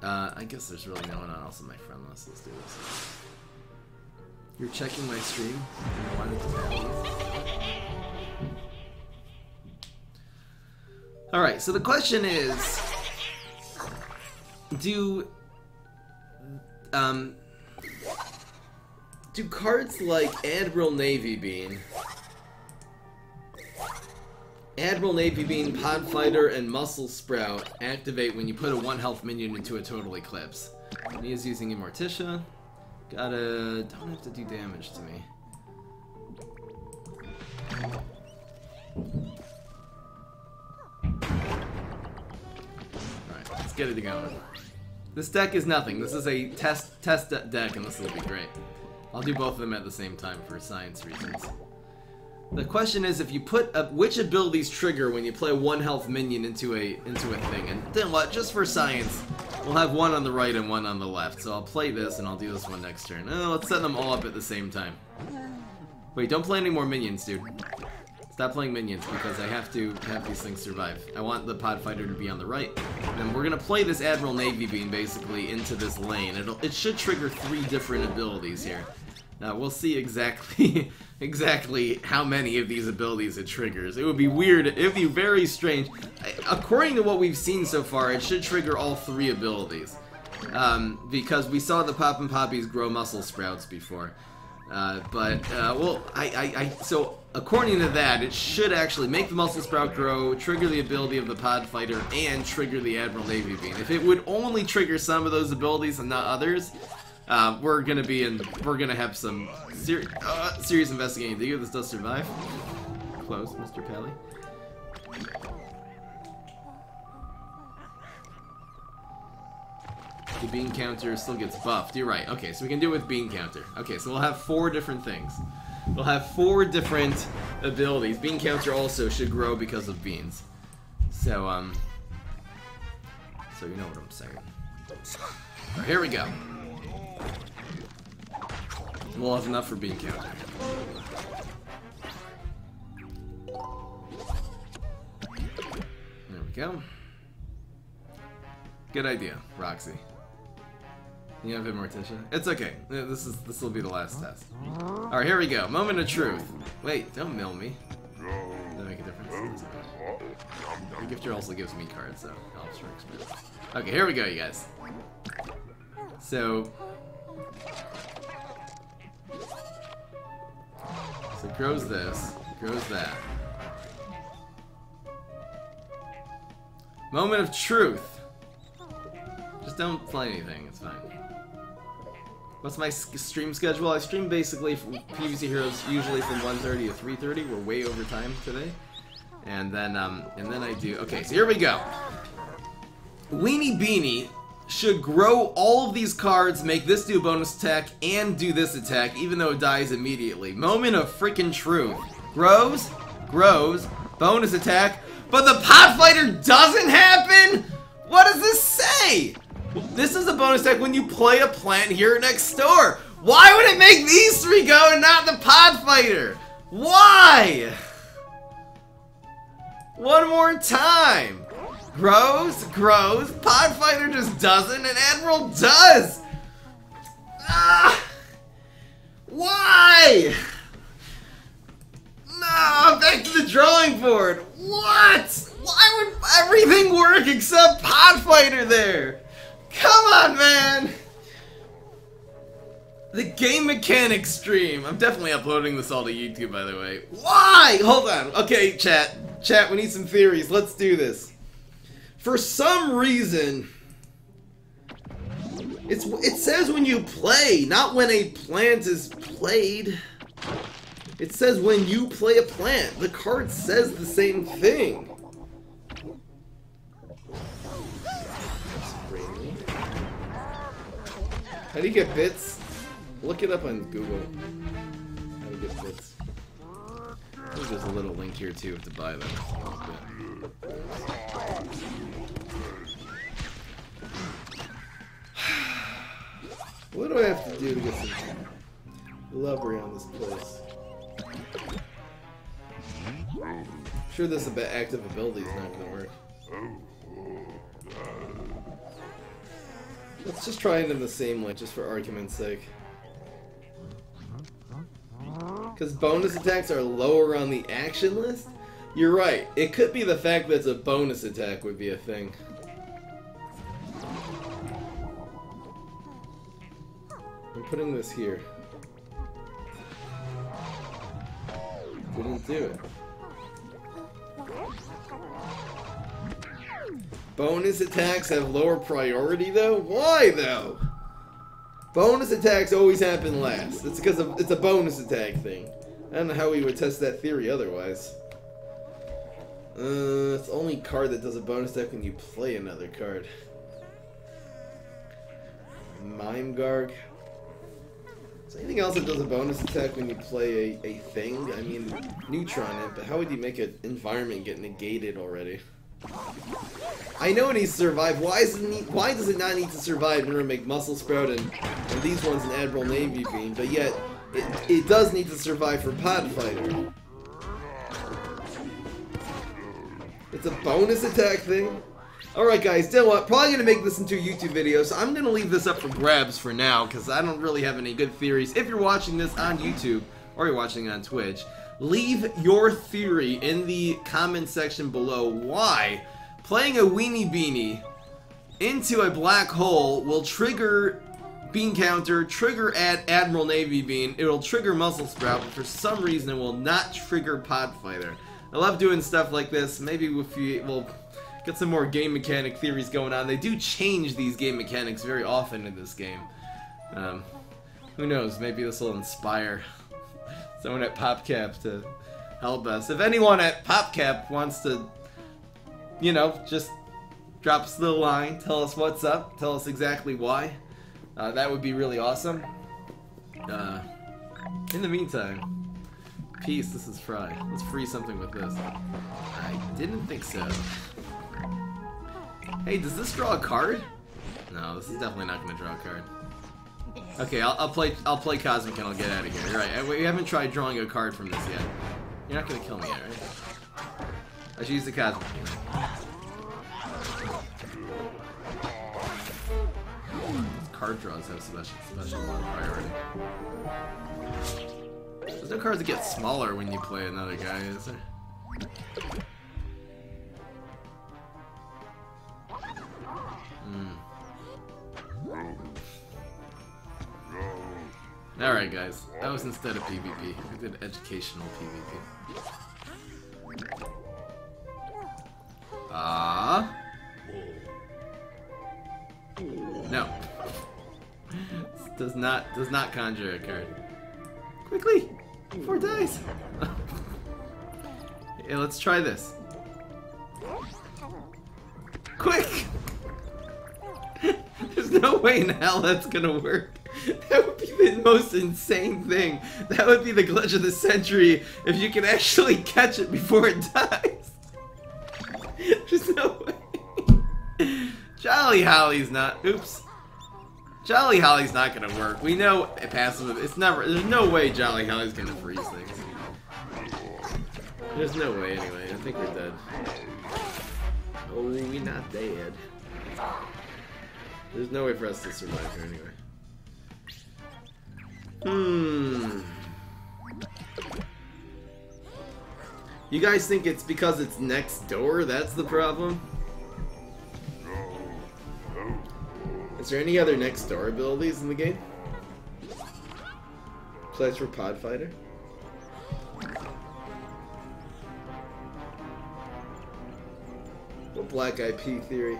I guess there's really no one else on my friend list. Let's do this. You're checking my stream? I wanted to Alright, so the question is... Do cards like Admiral Navy Bean, Pod Fighter, and Muscle Sprout activate when you put a 1 health minion into a Total Eclipse? And he is using Morticia. Don't have to do damage to me. Alright, let's get it going. This deck is nothing. This is a test deck, and this will be great. I'll do both of them at the same time for science reasons. The question is, if you put which abilities trigger when you play a 1 health minion into a thing, and then what? Just for science, we'll have one on the right and one on the left. So I'll play this, and I'll do this one next turn. Let's set them all up at the same time. Wait, don't play any more minions, dude. Stop playing minions, because I have to have these things survive. I want the Pod Fighter to be on the right. And then we're gonna play this Admiral Navy Bean basically into this lane. It should trigger 3 different abilities here. We'll see exactly how many of these abilities it triggers. It would be weird. It would be very strange. According to what we've seen so far, it should trigger all 3 abilities. Because we saw the Poppin' Poppies grow muscle sprouts before. So according to that, it should actually make the Muscle Sprout grow, trigger the ability of the Pod Fighter, and trigger the Admiral Navy Bean. If it would only trigger some of those abilities and not others, we're gonna have some serious investigating to do. This does survive. Close, Mr. Pally. The bean counter still gets buffed. You're right. Okay, so we can do it with bean counter. Okay, so we'll have 4 different things. We'll have 4 different abilities. Bean counter also should grow because of beans. So you know what I'm saying. Alright, here we go. We'll have enough for bean counter. There we go. Good idea, Roxy. You have it, Morticia? It's okay. This will be the last test. Alright, here we go. Moment of truth. Wait, don't mill me. Does that make a difference? Your gifter also gives me cards, so it helps for experience. Okay, here we go, you guys. So it grows this, it grows that. Moment of truth. Just don't play anything, it's fine. What's my stream schedule? I stream basically from PvC Heroes usually from 1:30 to 3:30. We're way over time today. And then I do... Okay, so here we go. Weenie Beanie should grow all of these cards, make this do a bonus attack, and do this attack, even though it dies immediately. Moment of freaking truth. Grows, bonus attack, but the Pot Fighter doesn't happen? What does this say? This is a bonus attack when you play a plant here next door. Why would it make these three go and not the Pot Fighter? Why? One more time. Grows, Pot Fighter just doesn't, and Admiral does! Ah! Why? No, back to the drawing board! What? Why would everything work except Pot Fighter there? Come on, man! The game mechanics stream. I'm definitely uploading this all to YouTube, by the way. Why? Hold on. Okay, chat, we need some theories. Let's do this. For some reason, it says when you play, not when a plant is played. It says when you play a plant. The card says the same thing. How do you get bits? Look it up on Google. How to get bits. I think there's a little link here too to buy them. What do I have to do to get some love around this place? I'm sure this active ability is not going to work. Let's just try it in the same way, just for argument's sake. Because bonus attacks are lower on the action list? You're right. It could be the fact that it's a bonus attack would be a thing. I'm putting this here. Didn't do it. Bonus attacks have lower priority though? Why though? Bonus attacks always happen last. It's because it's a bonus attack thing. I don't know how we would test that theory otherwise. It's the only card that does a bonus attack when you play another card. Mime Garg. Is there anything else that does a bonus attack when you play a thing? I mean, Neutron it, but how would you make an environment get negated already? I know it needs to survive. Why does it not need to survive in order to make Muscle Sprout and these ones an Admiral Navy Beam, but yet it does need to survive for Pot Fighter? It's a bonus attack thing? Alright guys, you know what? Probably going to make this into a YouTube video, so I'm going to leave this up for grabs for now, because I don't really have any good theories. If you're watching this on YouTube, or you're watching it on Twitch, leave your theory in the comment section below why playing a Weenie Beanie into a black hole will trigger Bean Counter, trigger Admiral Navy Beam, it'll trigger Muscle Sprout, but for some reason it will not trigger Pot Fighter. I love doing stuff like this. Maybe if we'll get some more game mechanic theories going on. They do change these game mechanics very often in this game. Who knows, maybe this will inspire someone at PopCap to help us. If anyone at PopCap wants to, you know, just drop us a little line, tell us what's up, tell us exactly why, that would be really awesome. In the meantime, peace, this is Fry. Let's free something with this. I didn't think so. Hey, does this draw a card? No, this is definitely not going to draw a card. Okay, I'll play Cosmic and I'll get out of here. You're right. We haven't tried drawing a card from this yet. You're not going to kill me yet, right? I should use the Cosmic. These card draws have special priority. There's no cards that get smaller when you play another guy, is there? Alright guys, that was instead of PvP. We did educational PvP. No. This does not conjure a card. Quickly! 4 dice! Hey, let's try this. Quick! There's no way in hell that's gonna work. That would be the most insane thing. That would be the glitch of the century if you can actually catch it before it dies. There's no way. Jolly Holly's not. Oops. Jolly Holly's not gonna work. We know passive. It's never. There's no way Jolly Holly's gonna freeze things. There's no way anyway. I think we're dead. Oh, we're not dead. There's no way for us to survive here anyway. You guys think it's because it's next door? That's the problem? Is there any other next door abilities in the game? Besides for Pod Fighter? The Black Eyed Pea theory.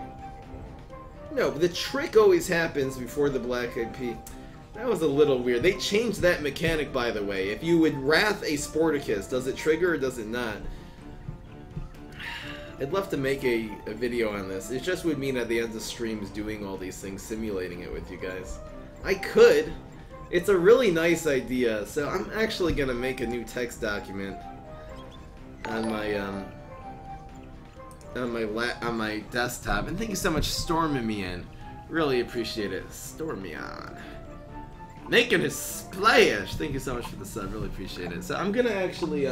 No, but the trick always happens before the Black Eyed Pea. That was a little weird. They changed that mechanic, by the way. If you would wrath a Sporticus, does it trigger or does it not? I'd love to make a video on this. It just would mean at the end of streams doing all these things, simulating it with you guys. I could. It's a really nice idea. So I'm actually gonna make a new text document on my desktop. And thank you so much, Storming Me In. Really appreciate it. Storm me on. Making a splash! Thank you so much for the sub, really appreciate it. So I'm gonna actually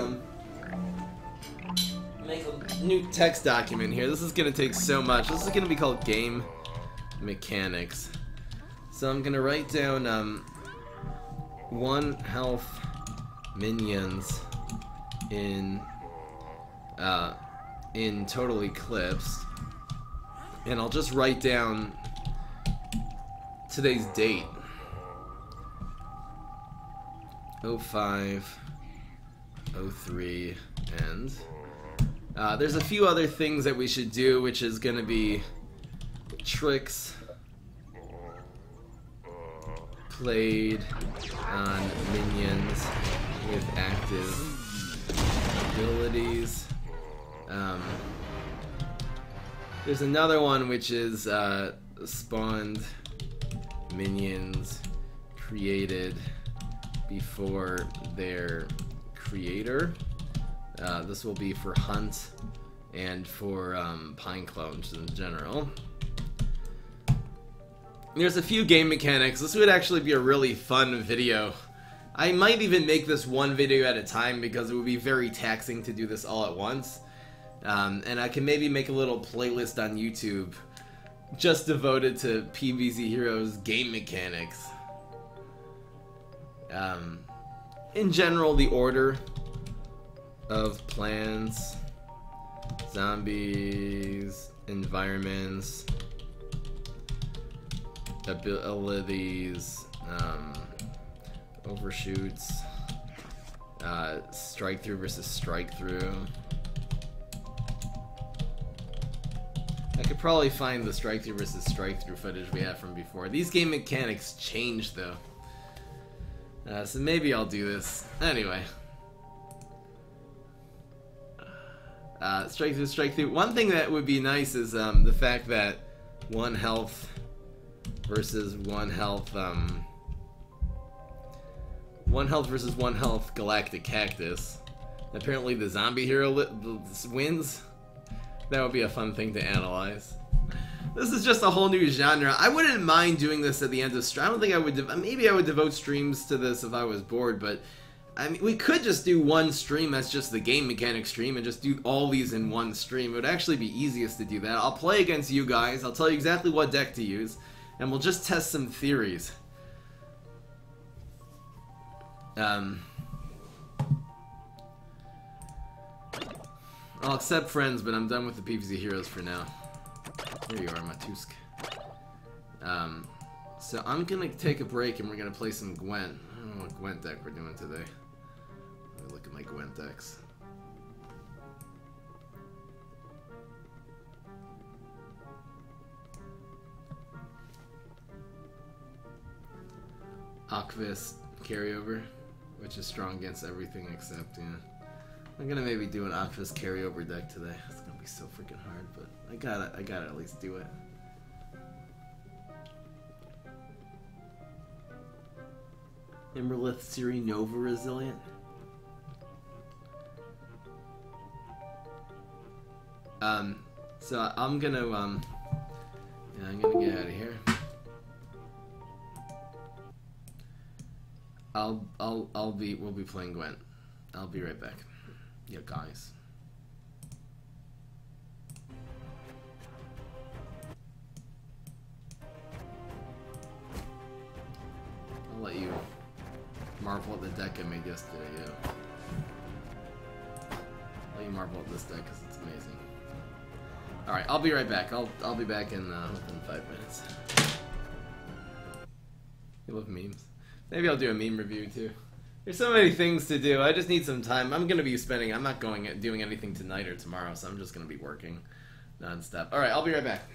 make a new text document here. This is gonna take so much. This is gonna be called Game Mechanics. So I'm gonna write down 1 health minions in Total Eclipse, and I'll just write down today's date. 05, 03, and there's a few other things that we should do, which is going to be tricks played on minions with active abilities. There's another one which is spawned minions created before their creator. This will be for Hunt and for Pine Clones in general. There's a few game mechanics. This would actually be a really fun video. I might even make this one video at a time because it would be very taxing to do this all at once. And I can maybe make a little playlist on YouTube just devoted to PvZ Heroes game mechanics. In general, the order of plans, zombies, environments, abilities, overshoots, strike through versus strike through. I could probably find the strike through versus strike through footage we have from before. These game mechanics changed though. So maybe I'll do this. Anyway. Strike through, strike through. One thing that would be nice is the fact that 1 health versus 1 health, 1 health versus 1 health Galactic Cactus. Apparently the zombie hero wins. That would be a fun thing to analyze. This is just a whole new genre. I wouldn't mind doing this at the end of stream. I don't think I would. Maybe I would devote streams to this if I was bored, but I mean, we could just do one stream that's just the game mechanics stream and just do all these in one stream. It would actually be easiest to do that. I'll play against you guys. I'll tell you exactly what deck to use, and we'll just test some theories. I'll accept friends, but I'm done with the PvZ heroes for now. There you are, Matusk. So I'm gonna take a break and we're gonna play some Gwent. I don't know what Gwent deck we're doing today. Let me look at my Gwent decks. Ocvist carryover, which is strong against everything except, yeah. I'm gonna maybe do an Ocvist carryover deck today. It's gonna be so freaking hard, but I gotta at least do it. Emberlith Siri Nova Resilient. So I'm gonna yeah, I'm gonna get out of here. We'll be playing Gwent. I'll be right back. Yeah, guys. I'll let you marvel at the deck I made yesterday, yeah. I'll let you marvel at this deck because it's amazing. Alright, I'll be right back. I'll be back in within 5 minutes. You love memes? Maybe I'll do a meme review too. There's so many things to do. I just need some time. I'm not doing anything tonight or tomorrow, so I'm just gonna be working non-stop. Alright, I'll be right back.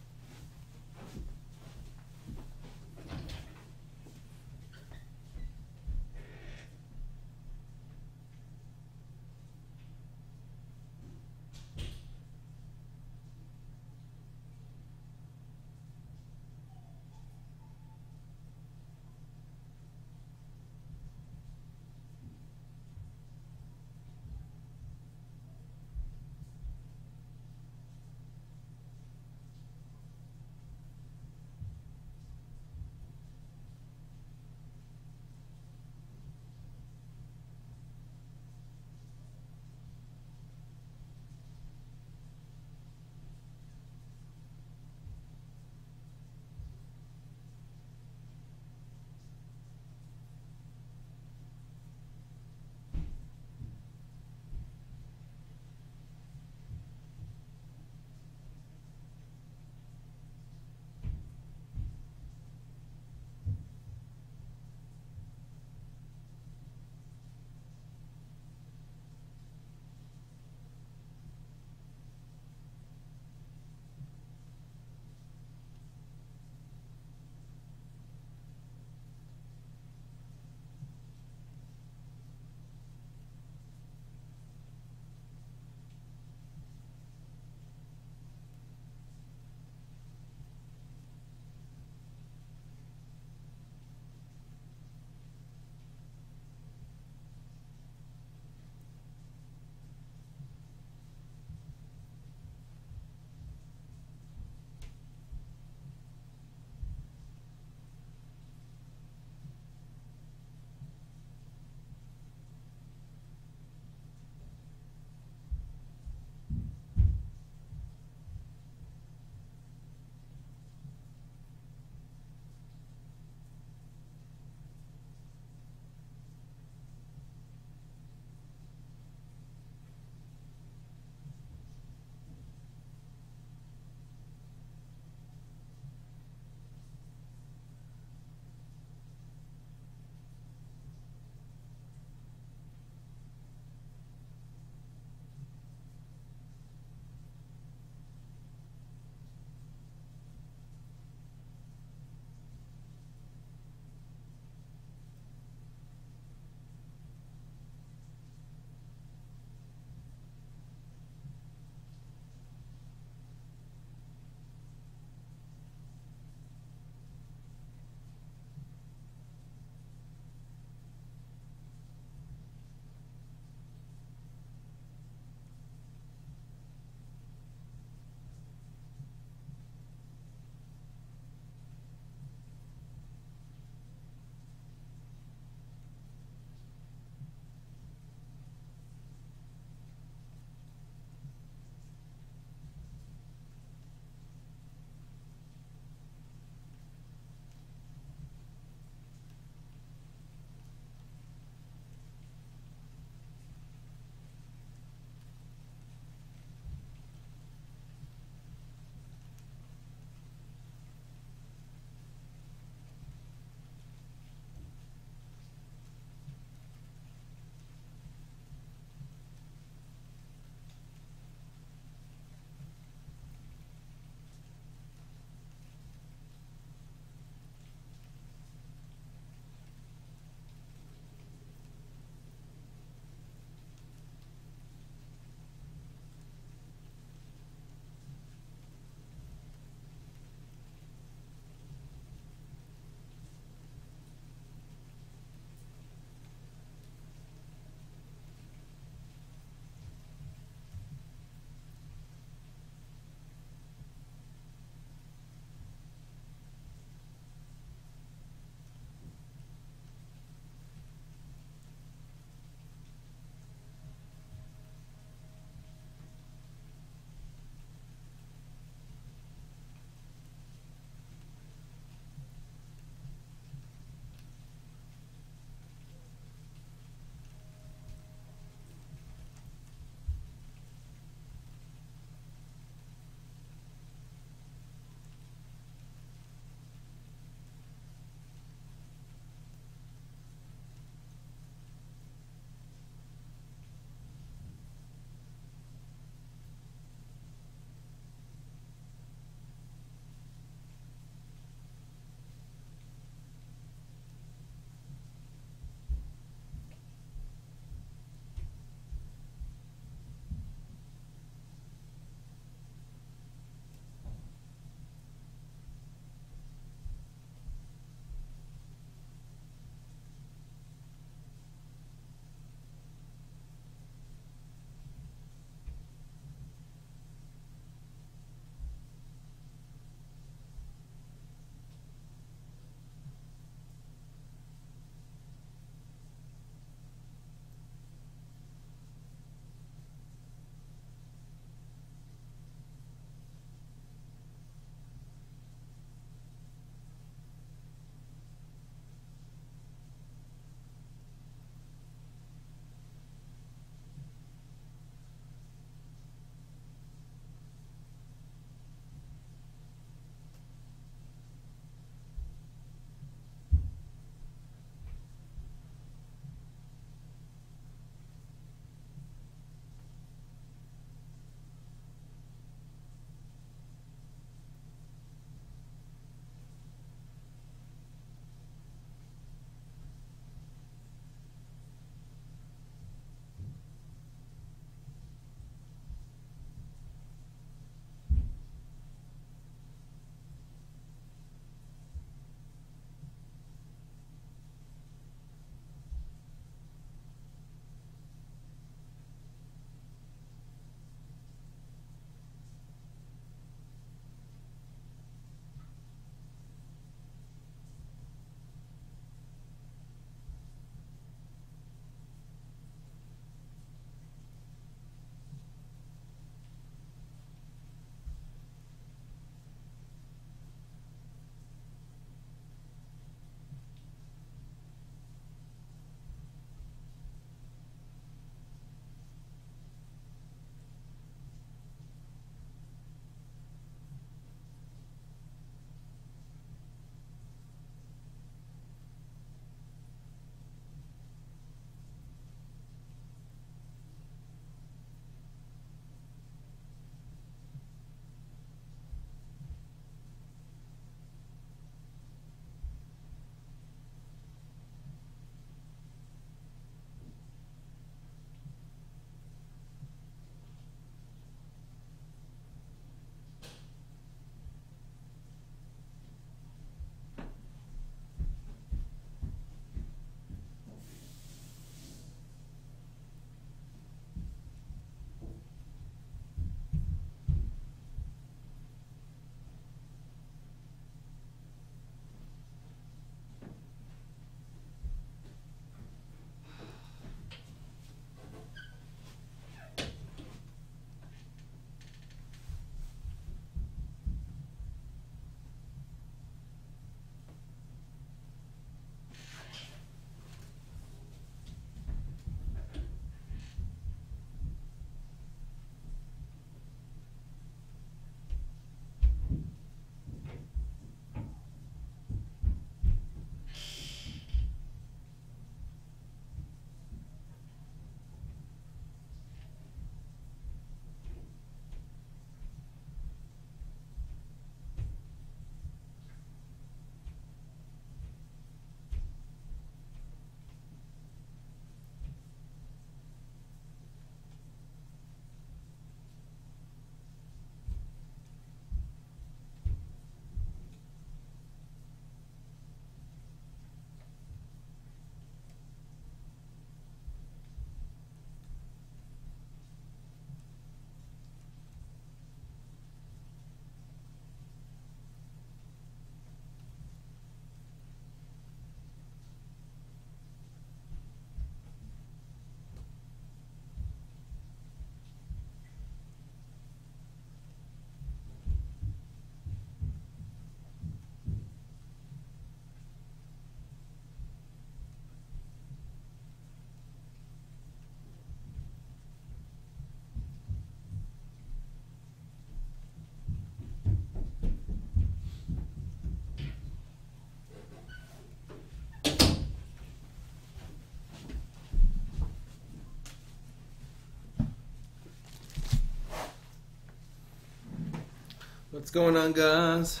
What's going on, guys?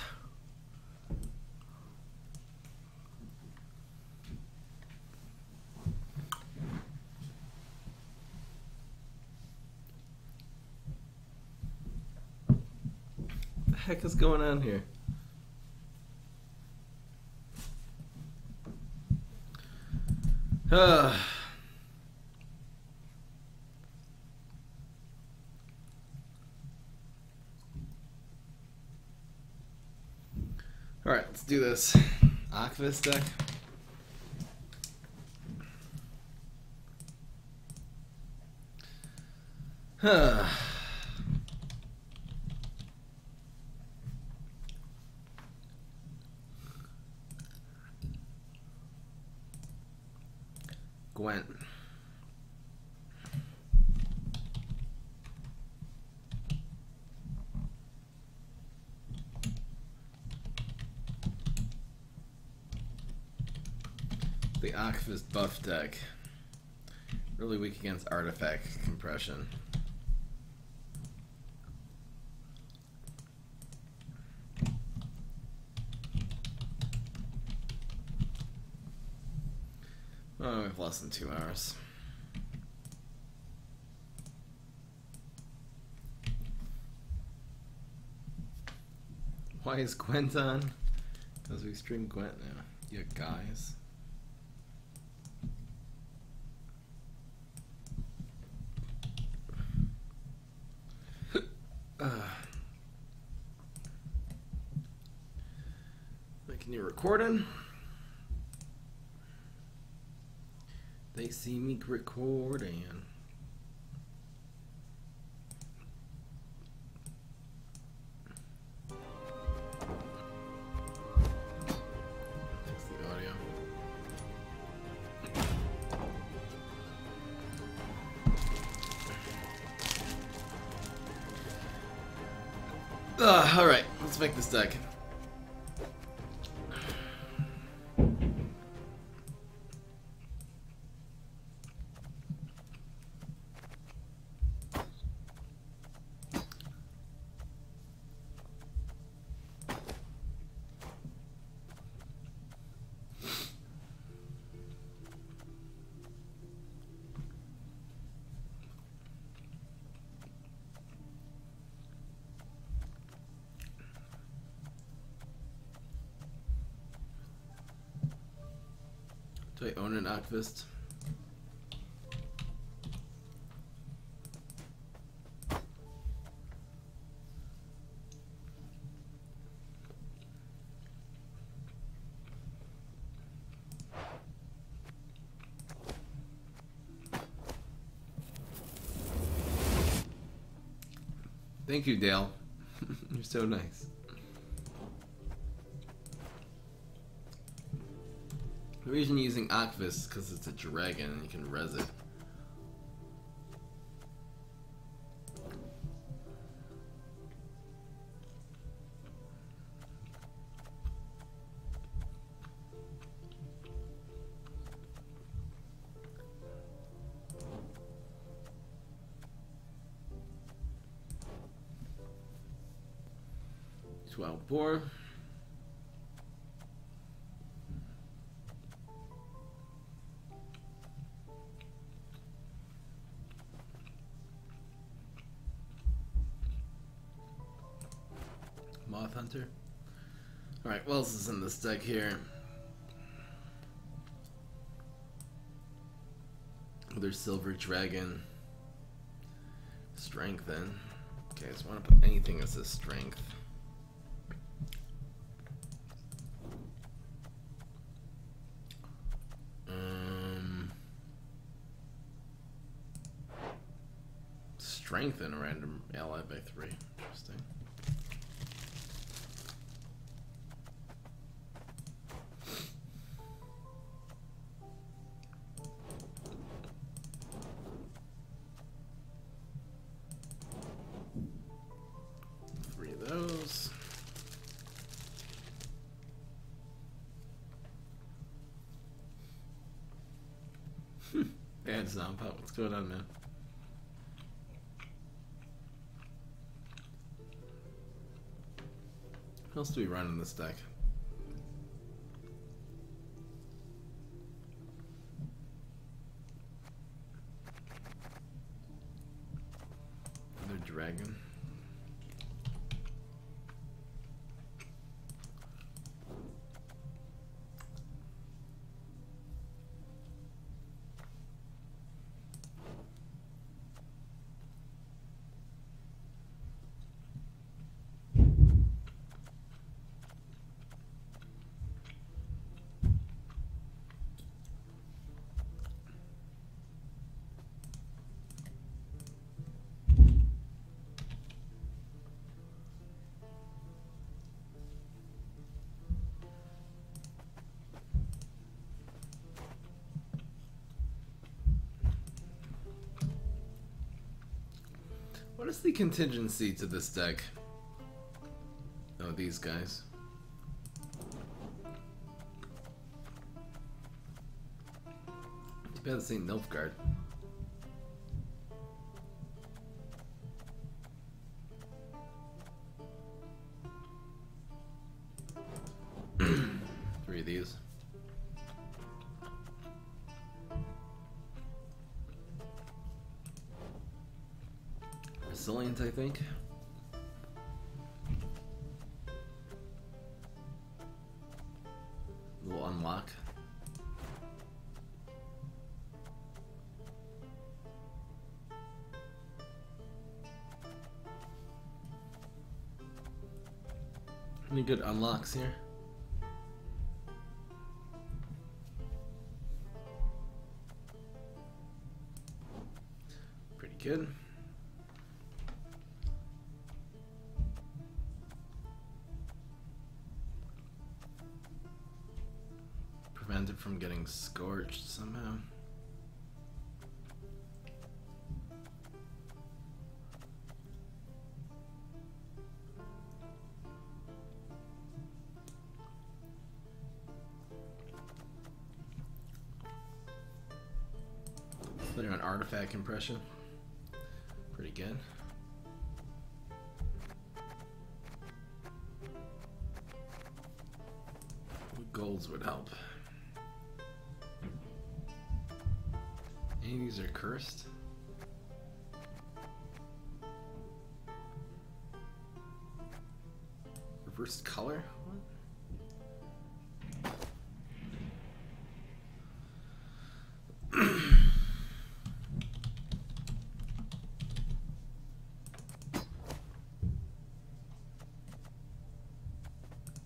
What the heck is going on here? Alright, let's do this. Ocvist deck. Gwent. The Ocvist buff deck. Really weak against artifact compression. Oh, we have less than 2 hours. Why is Gwent on? Because we stream Gwent now. You guys. Making you recording? They see me recording. Fix the audio. Alright, let's make this deck. Do I own an Ocvist? Thank you, Dale. You're so nice. The reason you're using Ocvist is because it's a dragon and you can res it. Wild boar. Moth Hunter. Alright, what else is in this deck here? There's Silver Dragon. Strengthen. Okay, I just want to put anything that says strength. Strengthen a random ally by 3. Interesting. Those. Bad Zombot, what's going on, man? What else do we run in this deck? Another dragon. What is the contingency to this deck? Oh, these guys. Too bad this ain't Nilfgaard. Three of these. Resilient, I think. Little unlock. Any good unlocks here? Pretty good. Prevented from getting scorched somehow. Putting on artifact compression. Pretty good. Golds would help. Any of these are cursed? Reversed color? What?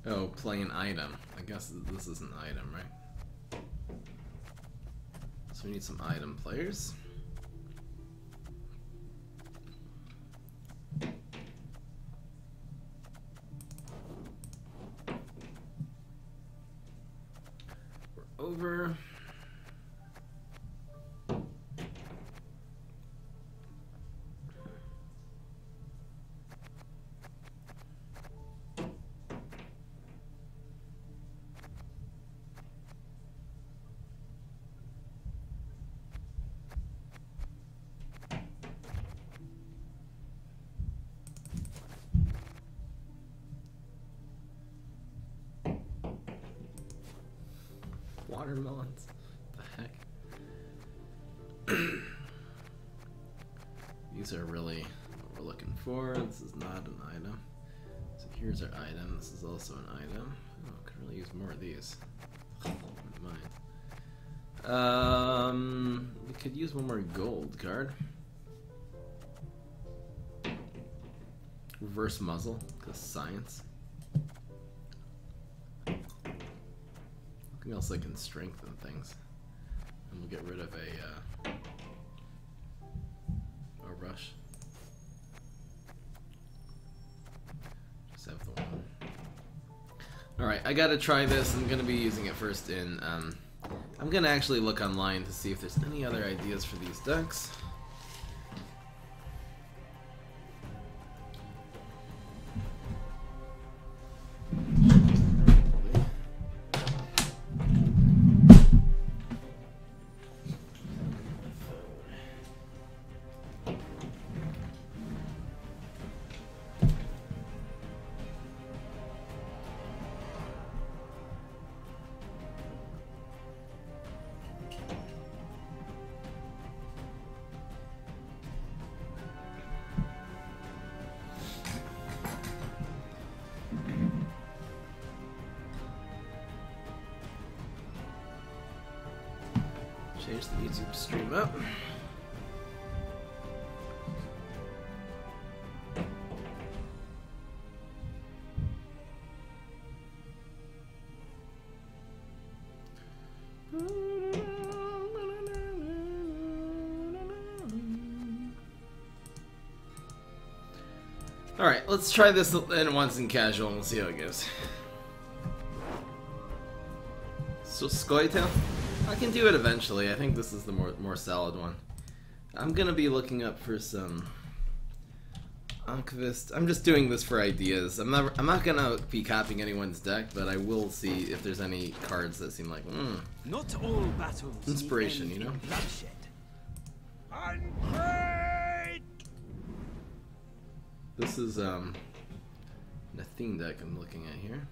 Oh, play an item. I guess this is an item, right? So we need some item players. We're over. Watermelons. What the heck? These are really what we're looking for. This is not an item. So here's our item. This is also an item. Oh, I could really use more of these. Wouldn't mind. We could use one more gold card. Reverse muzzle, because science. Something else that can strengthen things. And we'll get rid of a rush. Just have the one. Alright, I gotta try this. I'm gonna be using it first in, I'm gonna actually look online to see if there's any other ideas for these decks. Change the YouTube stream up. Alright, let's try this in once in casual and we'll see how it goes. So, Scoitel? I can do it eventually. I think this is the more solid one. I'm gonna be looking up for some Ocvist. I'm just doing this for ideas. I'm not gonna be copying anyone's deck, but I will see if there's any cards that seem like not all battles inspiration, you know? This is a theme deck I'm looking at here.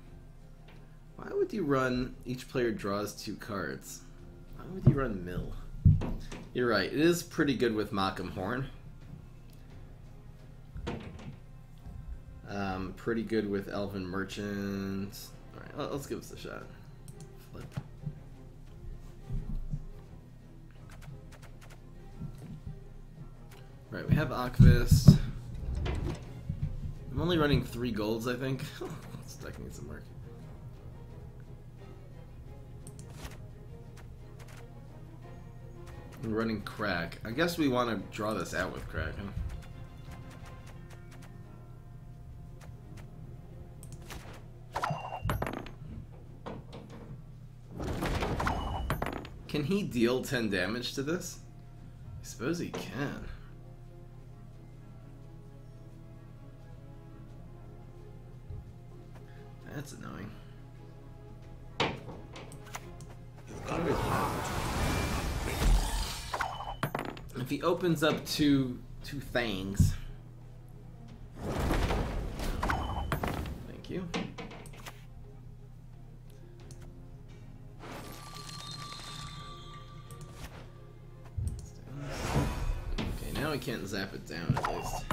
Why would you run each player draws 2 cards? Why would you run Mill? You're right, it is pretty good with Macam Horn. Pretty good with Elven Merchant. Alright, let's give this a shot. Flip. Right, we have Ocvist. I'm only running 3 golds, I think. This deck needs some work. I'm running Crack. I guess we want to draw this out with Crack, huh? Can he deal 10 damage to this? I suppose he can. That's annoying. If he opens up two things. Thank you. Okay, now I can't zap it down at least.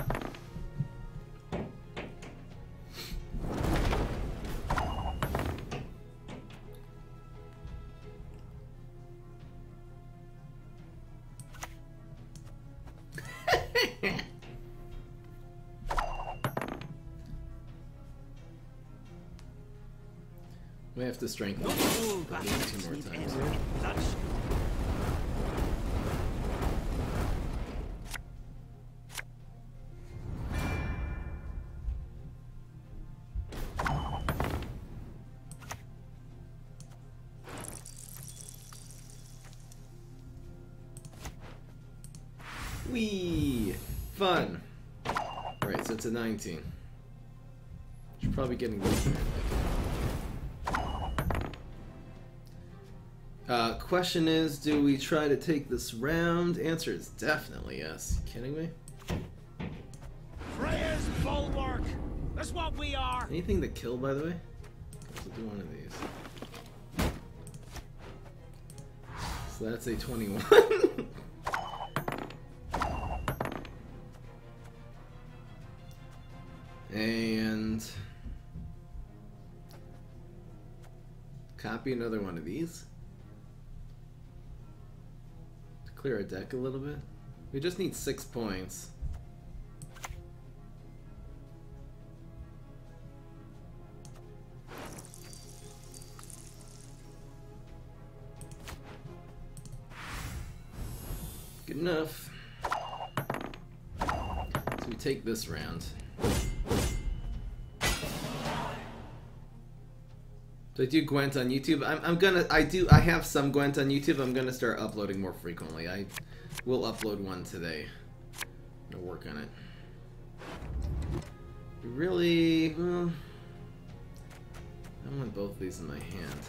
We have to strengthen it 2 more times. Whee! Fun! Right, so it's a 19. Should probably getting this in. Question is, do we try to take this round? Answer is definitely yes. You kidding me? Freya's bulwark! That's what we are! Anything to kill, by the way? We'll do one of these. So that's a 21. And copy another one of these. Clear our deck a little bit. We just need 6 points. Good enough. So we take this round. So I do Gwent on YouTube. I have some Gwent on YouTube. I'm gonna start uploading more frequently. I will upload one today. I'm gonna work on it. Really, well, I want both these in my hand.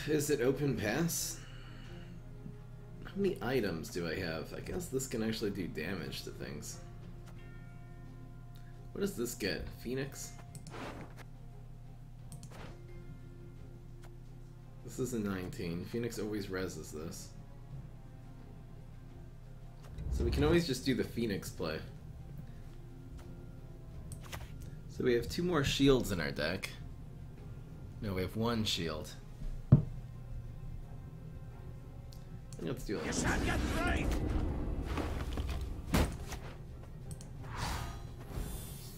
Is it open pass? How many items do I have? I guess this can actually do damage to things. What does this get? Phoenix? This is a 19. Phoenix always reses this. So we can always just do the Phoenix play. So we have 2 more shields in our deck. No, we have 1 shield. Let's do it. You shan't get free.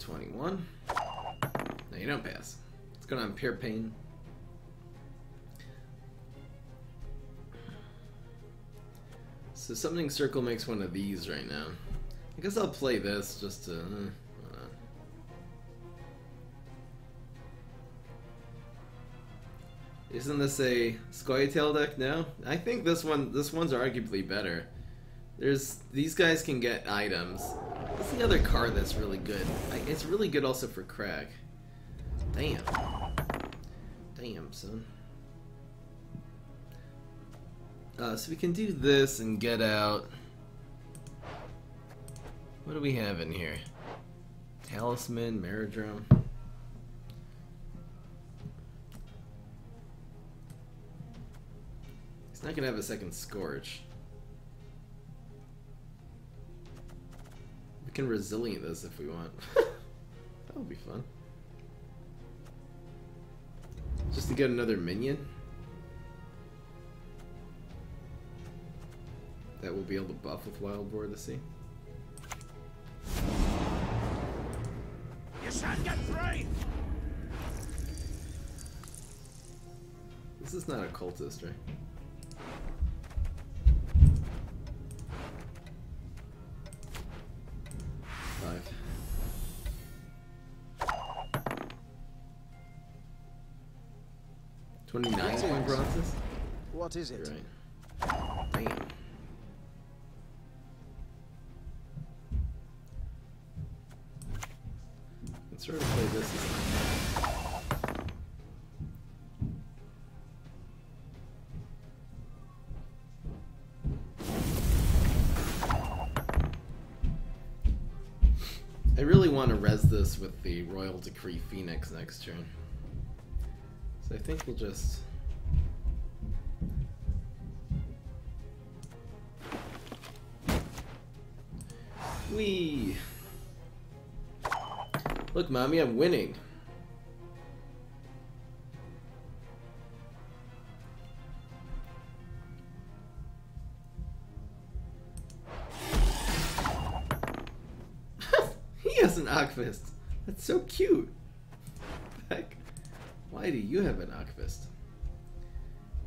21. No, you don't pass. It's going on Pure Pain. So Summoning Circle makes one of these right now. I guess I'll play this just to... Isn't this a Scoia'tael deck now? I think this one's arguably better. These guys can get items. What's the other card that's really good? It's really good also for Crag. Damn. Damn, son. So we can do this and get out... What do we have in here? Talisman, Merodrome. He's not gonna have a second Scourge. We can Resilient this if we want. That would be fun. Just to get another minion that we'll be able to buff with Wild Boar to see. You shan't get free. This is not a cultist, right? Five. $29 point bronzes? What is it? Right. Damn. Let's try to play this as I really want to res this with the Royal Decree Phoenix next turn. So I think we'll just... Whee! Look, Mommy, I'm winning. He has an Ocvist. That's so cute. Heck, why do you have an Ocvist?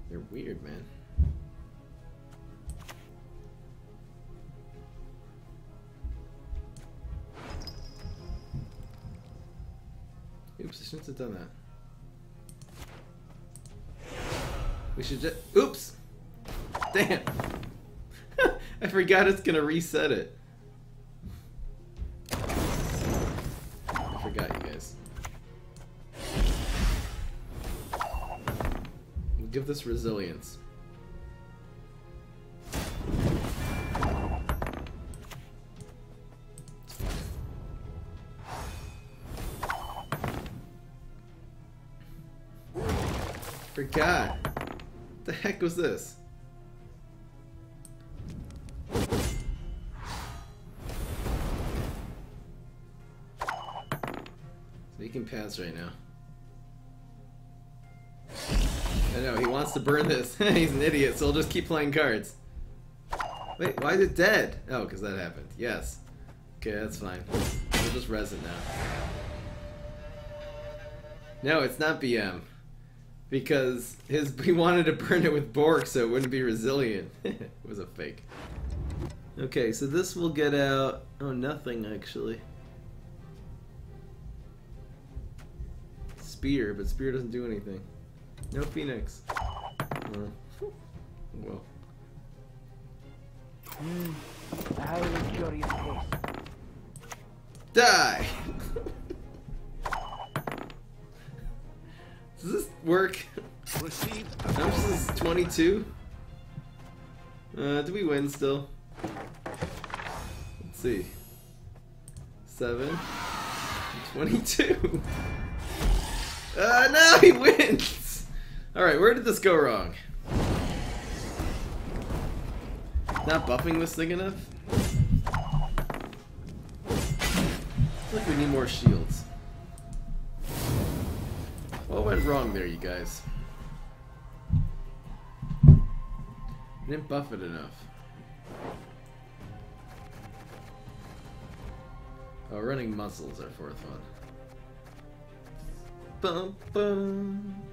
You're weird, man. Oops, I shouldn't have done that. We should just... Oops! Damn! I forgot it's gonna reset it. I forgot, you guys. We'll give this resilience. Forgot. What the heck was this? So he can pass right now. I know, he wants to burn this. He's an idiot, so I'll just keep playing cards. Wait, why is it dead? Oh, because that happened. Yes. Okay, that's fine. We'll just res it now. No, it's not BM. Because he wanted to burn it with Bork so it wouldn't be resilient. It was a fake. Okay, so this will get out... Oh, nothing actually. Spear, but Spear doesn't do anything. No Phoenix. Oh. Well. A highly curious case. Die! Does this work? How much is this? 22? Do we win still? Let's see. 7. 22. No, he wins! Alright, where did this go wrong? Not buffing this thing enough? Look, we need more shields. What went wrong there, you guys? We didn't buff it enough. Oh, running muscles, our fourth one. Bum, bum.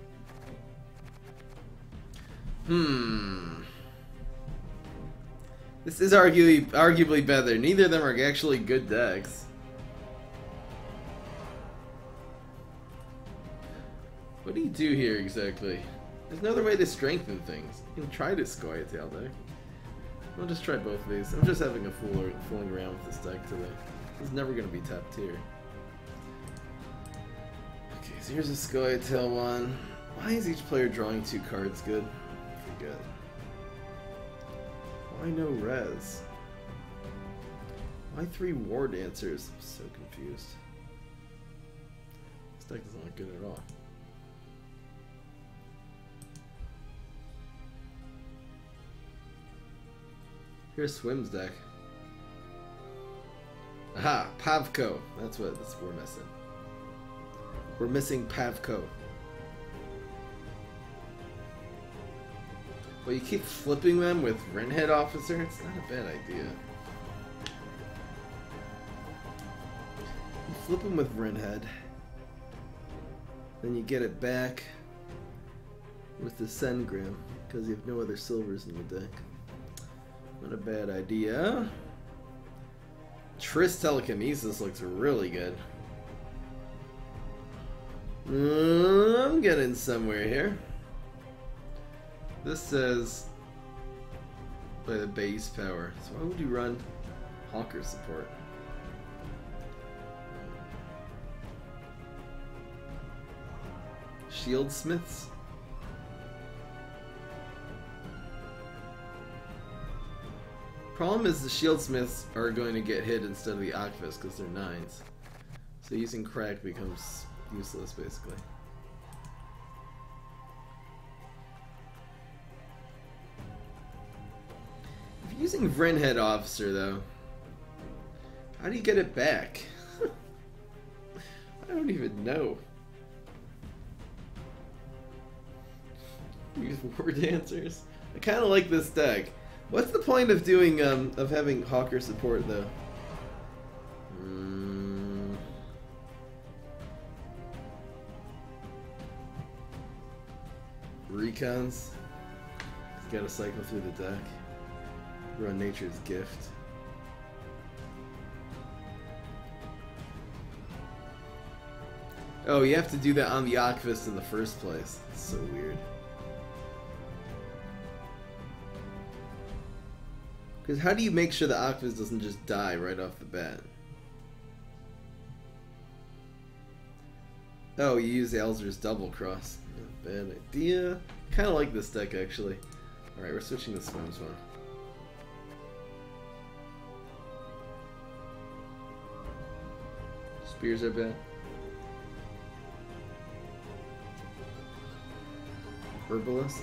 This is arguably better. Neither of them are actually good decks. What do you do here exactly? There's no other way to strengthen things. You can try this Scoia'tael deck. I'll just try both of these. I'm just having a fooling around with this deck today. It's never going to be top tier. Okay, so here's a Scoia'tael one. Why is each player drawing 2 cards good? I forget. Why no res? Why 3 War Dancers? I'm so confused. This deck doesn't look good at all. Here's Swim's deck. Aha! Pavko! That's what we're missing. We're missing Pavko. Well, you keep flipping them with Wrenhead Officer? It's not a bad idea. You flip them with Wrenhead. Then you get it back with the Sengram, because you have no other silvers in the deck. Not a bad idea. Triss Telekinesis looks really good. I'm getting somewhere here. This says by the base power. So why would you run Hawker support? Shield Smiths? Problem is the Shieldsmiths are going to get hit instead of the Ocvist because they're 9s. So using Crack becomes useless basically. If you're using Wrenhead Officer though, how do you get it back? I don't even know. Use War Dancers? I kind of like this deck. What's the point of doing of having Hawker support though? Recons. He's got to cycle through the deck. Run Nature's Gift. Oh, you have to do that on the Ocvist in the first place. It's so weird. Because how do you make sure the Ocvist doesn't just die right off the bat? Oh, you use Alzur's Double Cross. Not a bad idea. Kind of like this deck, actually. Alright, we're switching to Swims one. Spears are bad. Herbalist.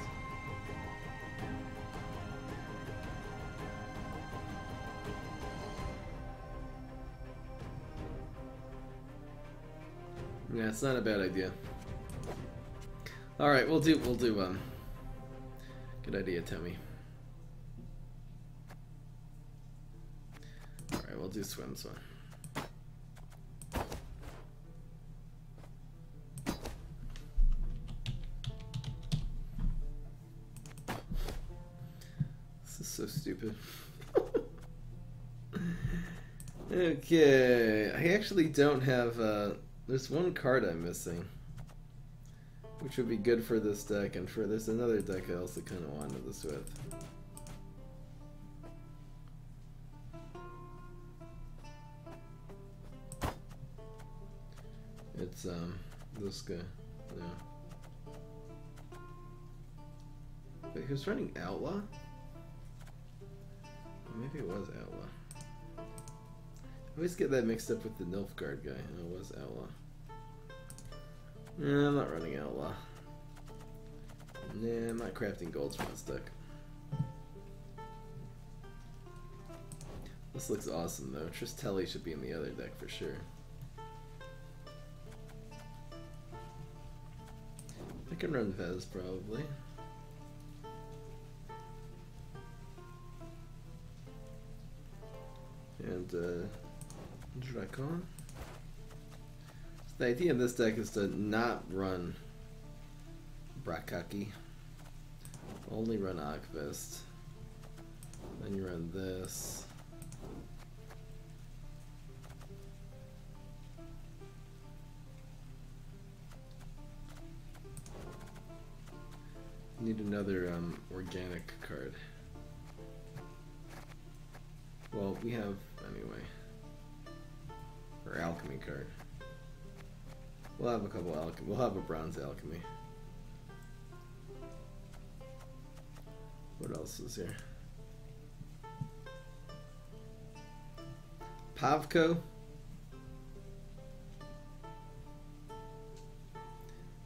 Yeah, it's not a bad idea. All right, we'll do good idea, Timmy. All right, we'll do Swims one. This is so stupid. Okay, I actually don't have there's one card I'm missing, which would be good for this deck, and for there's another deck I also kind of wanted this with. It's this guy. Yeah. Wait, he was running Outlaw? Maybe it was Outlaw. I always get that mixed up with the Nilfgaard guy, and it was Outlaw. Nah, I'm not running Outlaw. Nah, I'm not crafting golds from this deck. This looks awesome though. Tristelli should be in the other deck for sure. can run Vez probably. And Drakon. So the idea of this deck is to not run Brakaki. Only run Ocvist. Then you run this. Need another organic card. Well, we have anyway. Or alchemy card. We'll have a couple alchemy. We'll have a bronze alchemy. What else is here? Pavko.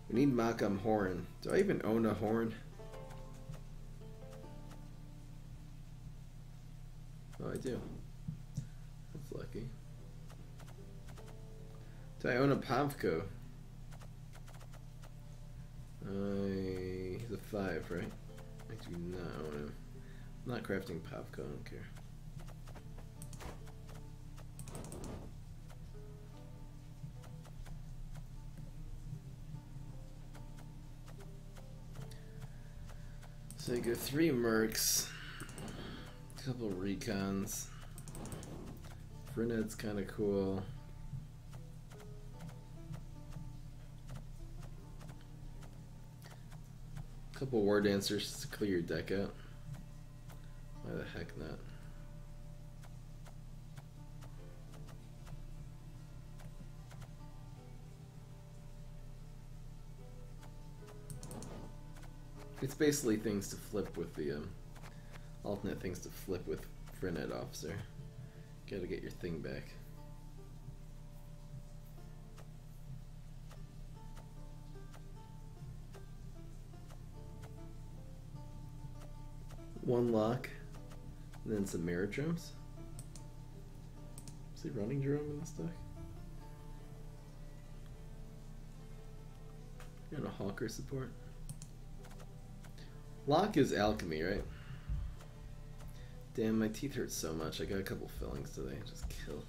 We need Makam Horn. Do I even own a horn? Oh, I do. That's lucky. Do I own a Pavko? He's a 5, right? I do not own him. I'm not crafting Pavko, I don't care. So I go 3 mercs, a couple recons. Frenet's kind of cool. A couple war dancers to clear your deck out. Why the heck not? It's basically things to flip with the alternate things to flip with Frenet Officer. Gotta get your thing back. One lock, and then some Merodromes. Is he running drone in this deck? And a Hawker support. Lock is alchemy, right? Damn, my teeth hurt so much. I got a couple fillings today. Just kill.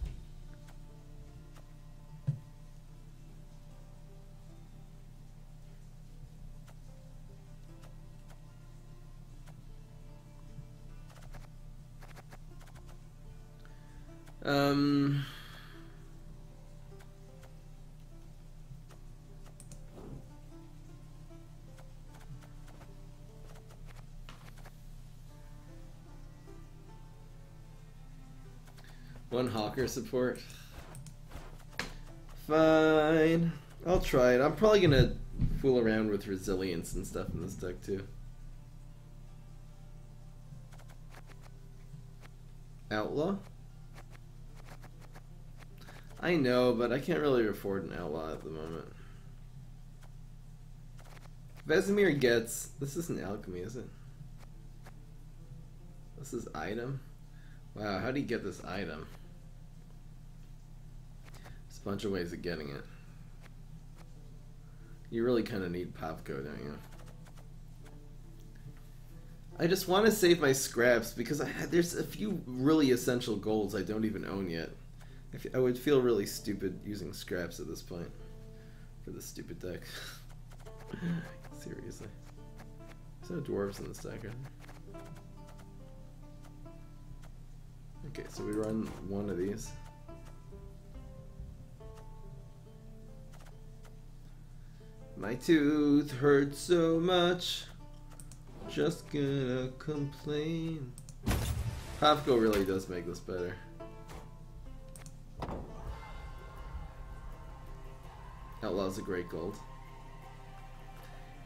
One Hawker support. Fine. I'll try it. I'm probably gonna fool around with resilience and stuff in this deck too. Outlaw? I know, but I can't really afford an outlaw at the moment. Vesemir gets... This isn't alchemy, is it? This is item? Wow, how do you get this item? There's a bunch of ways of getting it. You really kind of need Pavko, don't you? I just want to save my scraps because there's a few really essential golds I don't even own yet. I would feel really stupid using scraps at this point for this stupid deck. Seriously. There's no dwarves in this deck, right? Okay, so we run one of these. My tooth hurts so much. Just gonna complain. Pavko really does make this better. Outlaw's a great gold.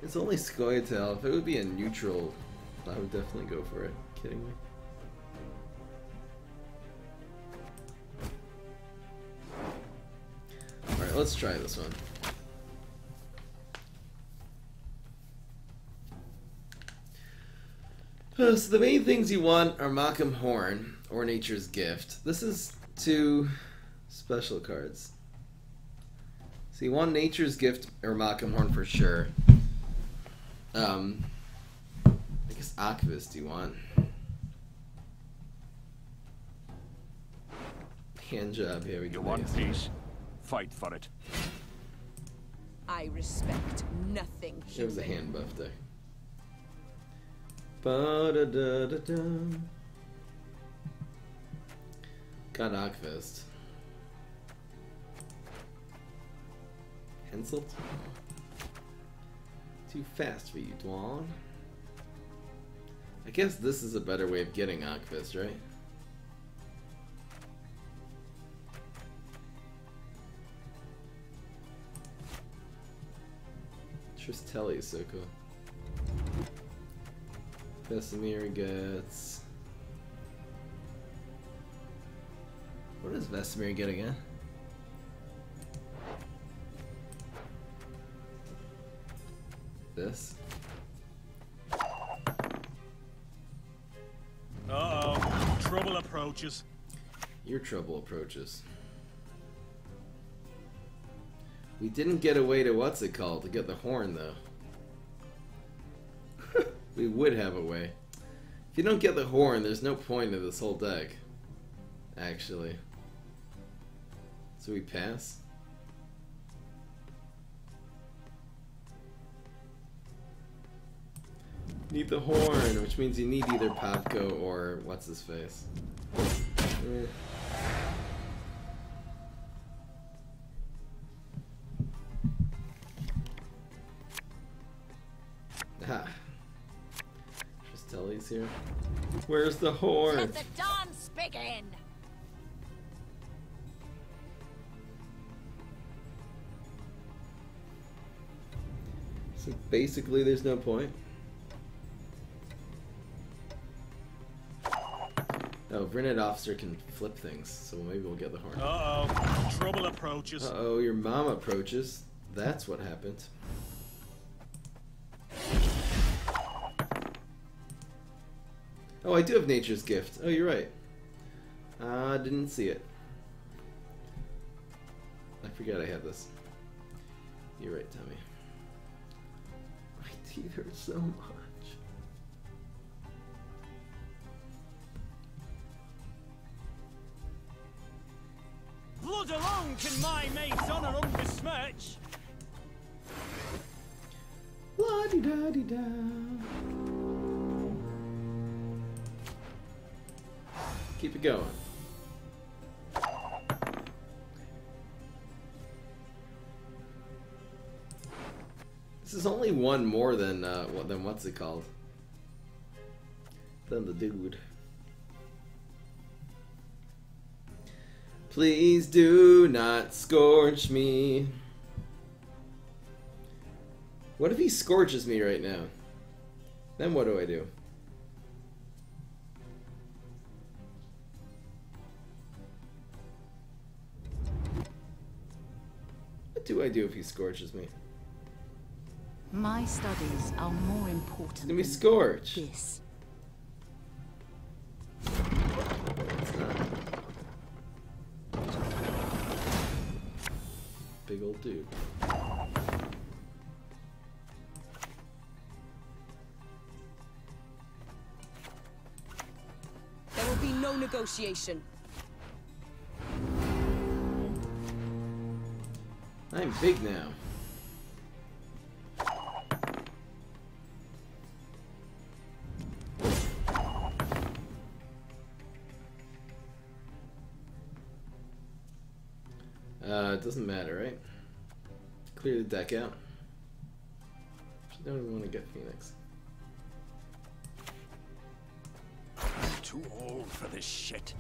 It's only Scoia'tael. If it would be a neutral, I would definitely go for it. Kidding me? Alright, let's try this one. So the main things you want are Makam Horn or Nature's Gift. This is 2 special cards. So you want Nature's Gift or Makam Horn for sure. I guess Ocvist you want. Hand job, here we go. You want peace? Fight for it. I respect nothing. There was a hand buff there. Ba-da-da-da-da. Got Ocvist. Henselt? Too fast for you, Dwan. I guess this is a better way of getting Ocvist, right? Tristelli is so cool. Vesemir gets... What does Vesemir get again? This? Uh-oh. Trouble approaches. Your trouble approaches. We didn't get away to what's it called to get the horn though. We would have a way. If you don't get the horn, there's no point of this whole deck. Actually. So we pass? Need the horn, which means you need either Pavko or what's his face. Ah. Tristelli's here. Where's the horn? Let the dance begin. So basically there's no point. Oh, Vrinid Officer can flip things, so maybe we'll get the horn. Uh-oh. Trouble approaches. Uh-oh, your mom approaches. That's what happened. Oh, I do have Nature's Gift. Oh, you're right. Didn't see it. I forgot I had this. You're right, Tommy. My teeth hurt so much. Blood alone can my mate's honor unbesmirch. La-di-da-di-da. Keep it going. This is only one more than what's it called? Than the dude. Please do not scorch me. What if he scorches me right now? Then what do I do? What do I do if he scorches me? My studies are more important Let me than scorch. this. It's not. Big old dude. There will be no negotiation. I'm big now. It doesn't matter, right? Clear the deck out. I don't even want to get Phoenix. Too old for this shit.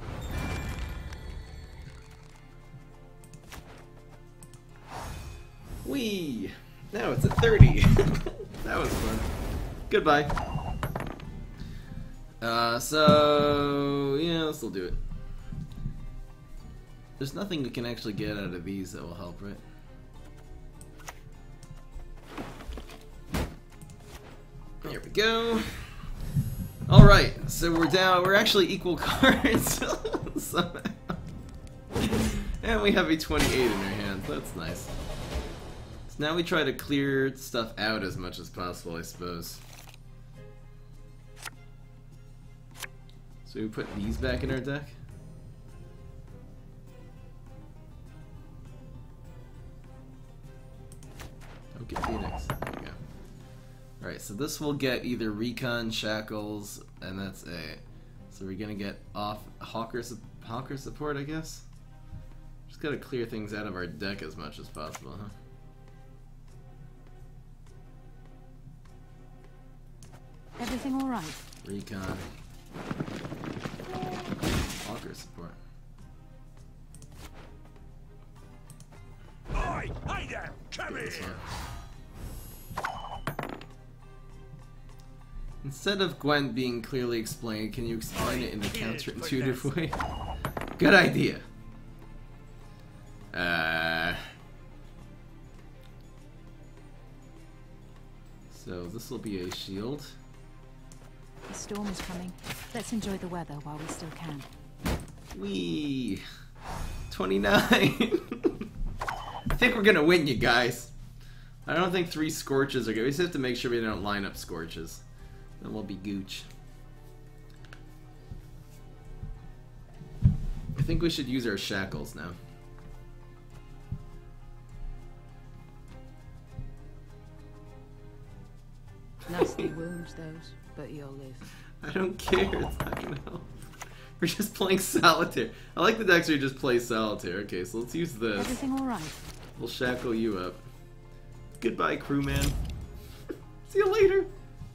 Whee! Now it's at 30. That was fun. Goodbye. So yeah, let's still do it. There's nothing we can actually get out of these that will help, right? There we go. Alright, so we're down, we're actually equal cards somehow. And we have a 28 in our hand, that's nice. It's So now we try to clear stuff out as much as possible, I suppose. So we put these back in our deck? Okay, Phoenix. There you go. Alright, so this will get either Recon, Shackles, and that's it. So we're gonna get off Hawker support, I guess? Just gotta clear things out of our deck as much as possible, huh? Everything all right? Recon. Hawker support. Oi! Hey there! Come Get this here! one. Instead of Gwent being clearly explained, can you explain it in a counterintuitive way? Good idea. So this will be a shield. The storm is coming. Let's enjoy the weather while we still can. Whee! 29! I think we're gonna win, you guys. I don't think 3 Scorches are good. We just have to make sure we don't line up Scorches. Then we'll be gooch. I think we should use our Shackles now. Nasty wounds, those, but you'll live. I don't care, it's not gonna help. We're just playing Solitaire. I like the decks where you just play Solitaire. Okay, so let's use this. Everything all right? We'll shackle you up. Goodbye, crewman. See you later.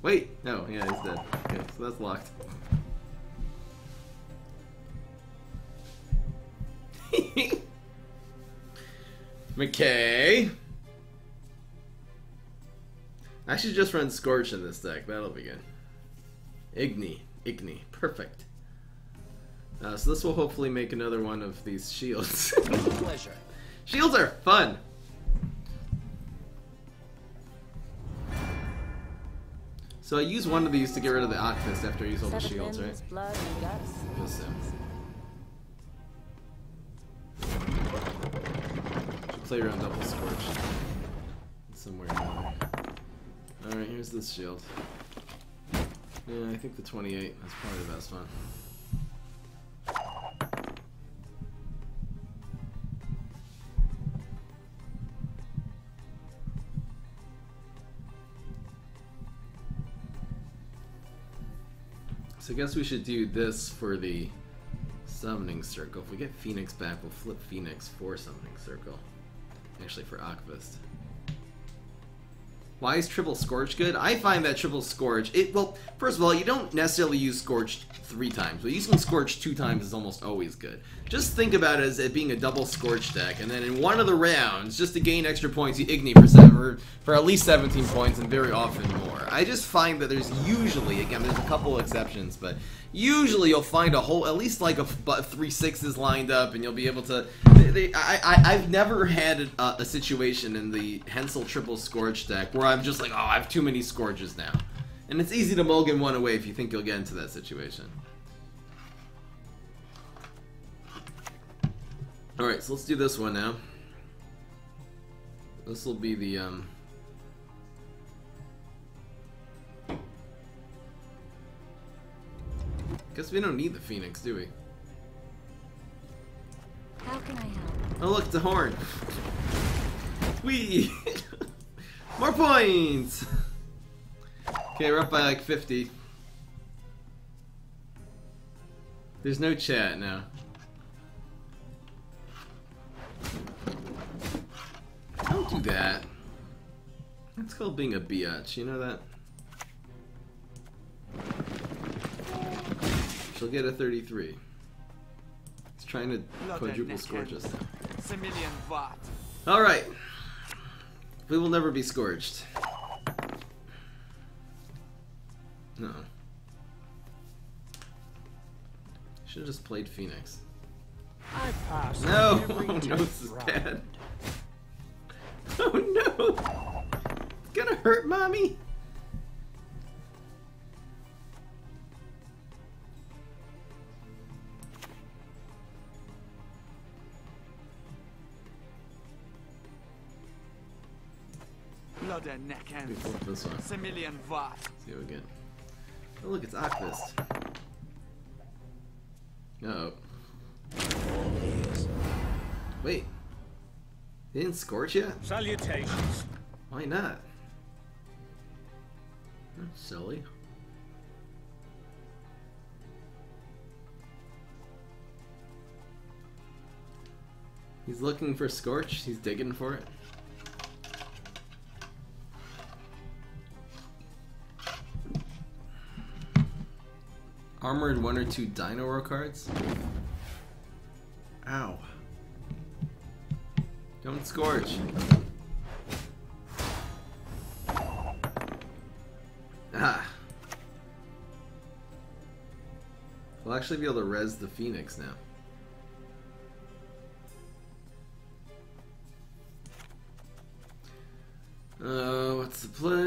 Wait, no, yeah, he's dead. Okay, so that's locked. McKay. I should just run Scorch in this deck. That'll be good. Igni. Perfect. So this will hopefully make another one of these shields. Pleasure. Shields are fun. So I use one of these to get rid of the Ocvist after I use all the shields, right? Yes, sir. Should play around double Scorch. Somewhere in there. Alright, here's this shield. Yeah, I think the 28 is probably the best one. So I guess we should do this for the summoning circle. If we get Phoenix back, we'll flip Phoenix for summoning circle. Actually, for Ocvist. Why is Triple Scorch good? I find that Triple Scorch, well, first of all, you don't necessarily use Scorch 3 times, but using Scorch 2 times is almost always good. Just think about it as it being a double Scorch deck, and then in one of the rounds, just to gain extra points, you Igni for at least 17 points, and very often more. I just find that there's usually, again, there's a couple exceptions, but usually you'll find a whole, at least like 3 6s lined up, and you'll be able to. I've never had a situation in the Hensel Triple Scorch deck where I'm just like, oh, I have too many Scorches now. And it's easy to mulligan one away if you think you'll get into that situation. Alright, so let's do this one now. This will be the, guess we don't need the Phoenix, do we? How can I help? Oh look, it's a horn! Whee! More points! Okay, we're up by like 50. There's no chat now. Don't do that. That's called being a biatch, you know that? She'll get a 33. He's trying to quadruple Scorch us now. Alright. We will never be scorched. No. Should have just played Phoenix. I pass. No! every Oh no, tenth this is round. bad. Oh no! It's gonna hurt, mommy! der Necken. We flip this one. Similian Vat. See what we get. Oh look, it's Ocvist. No. Wait. They didn't scorch yet? Salutations. Why not? That's silly. He's looking for Scorch. He's digging for it. Armored 1 or 2 Dino Roar cards. Ow. Don't Scorch. Ah. We'll actually be able to res the Phoenix now. What's the play?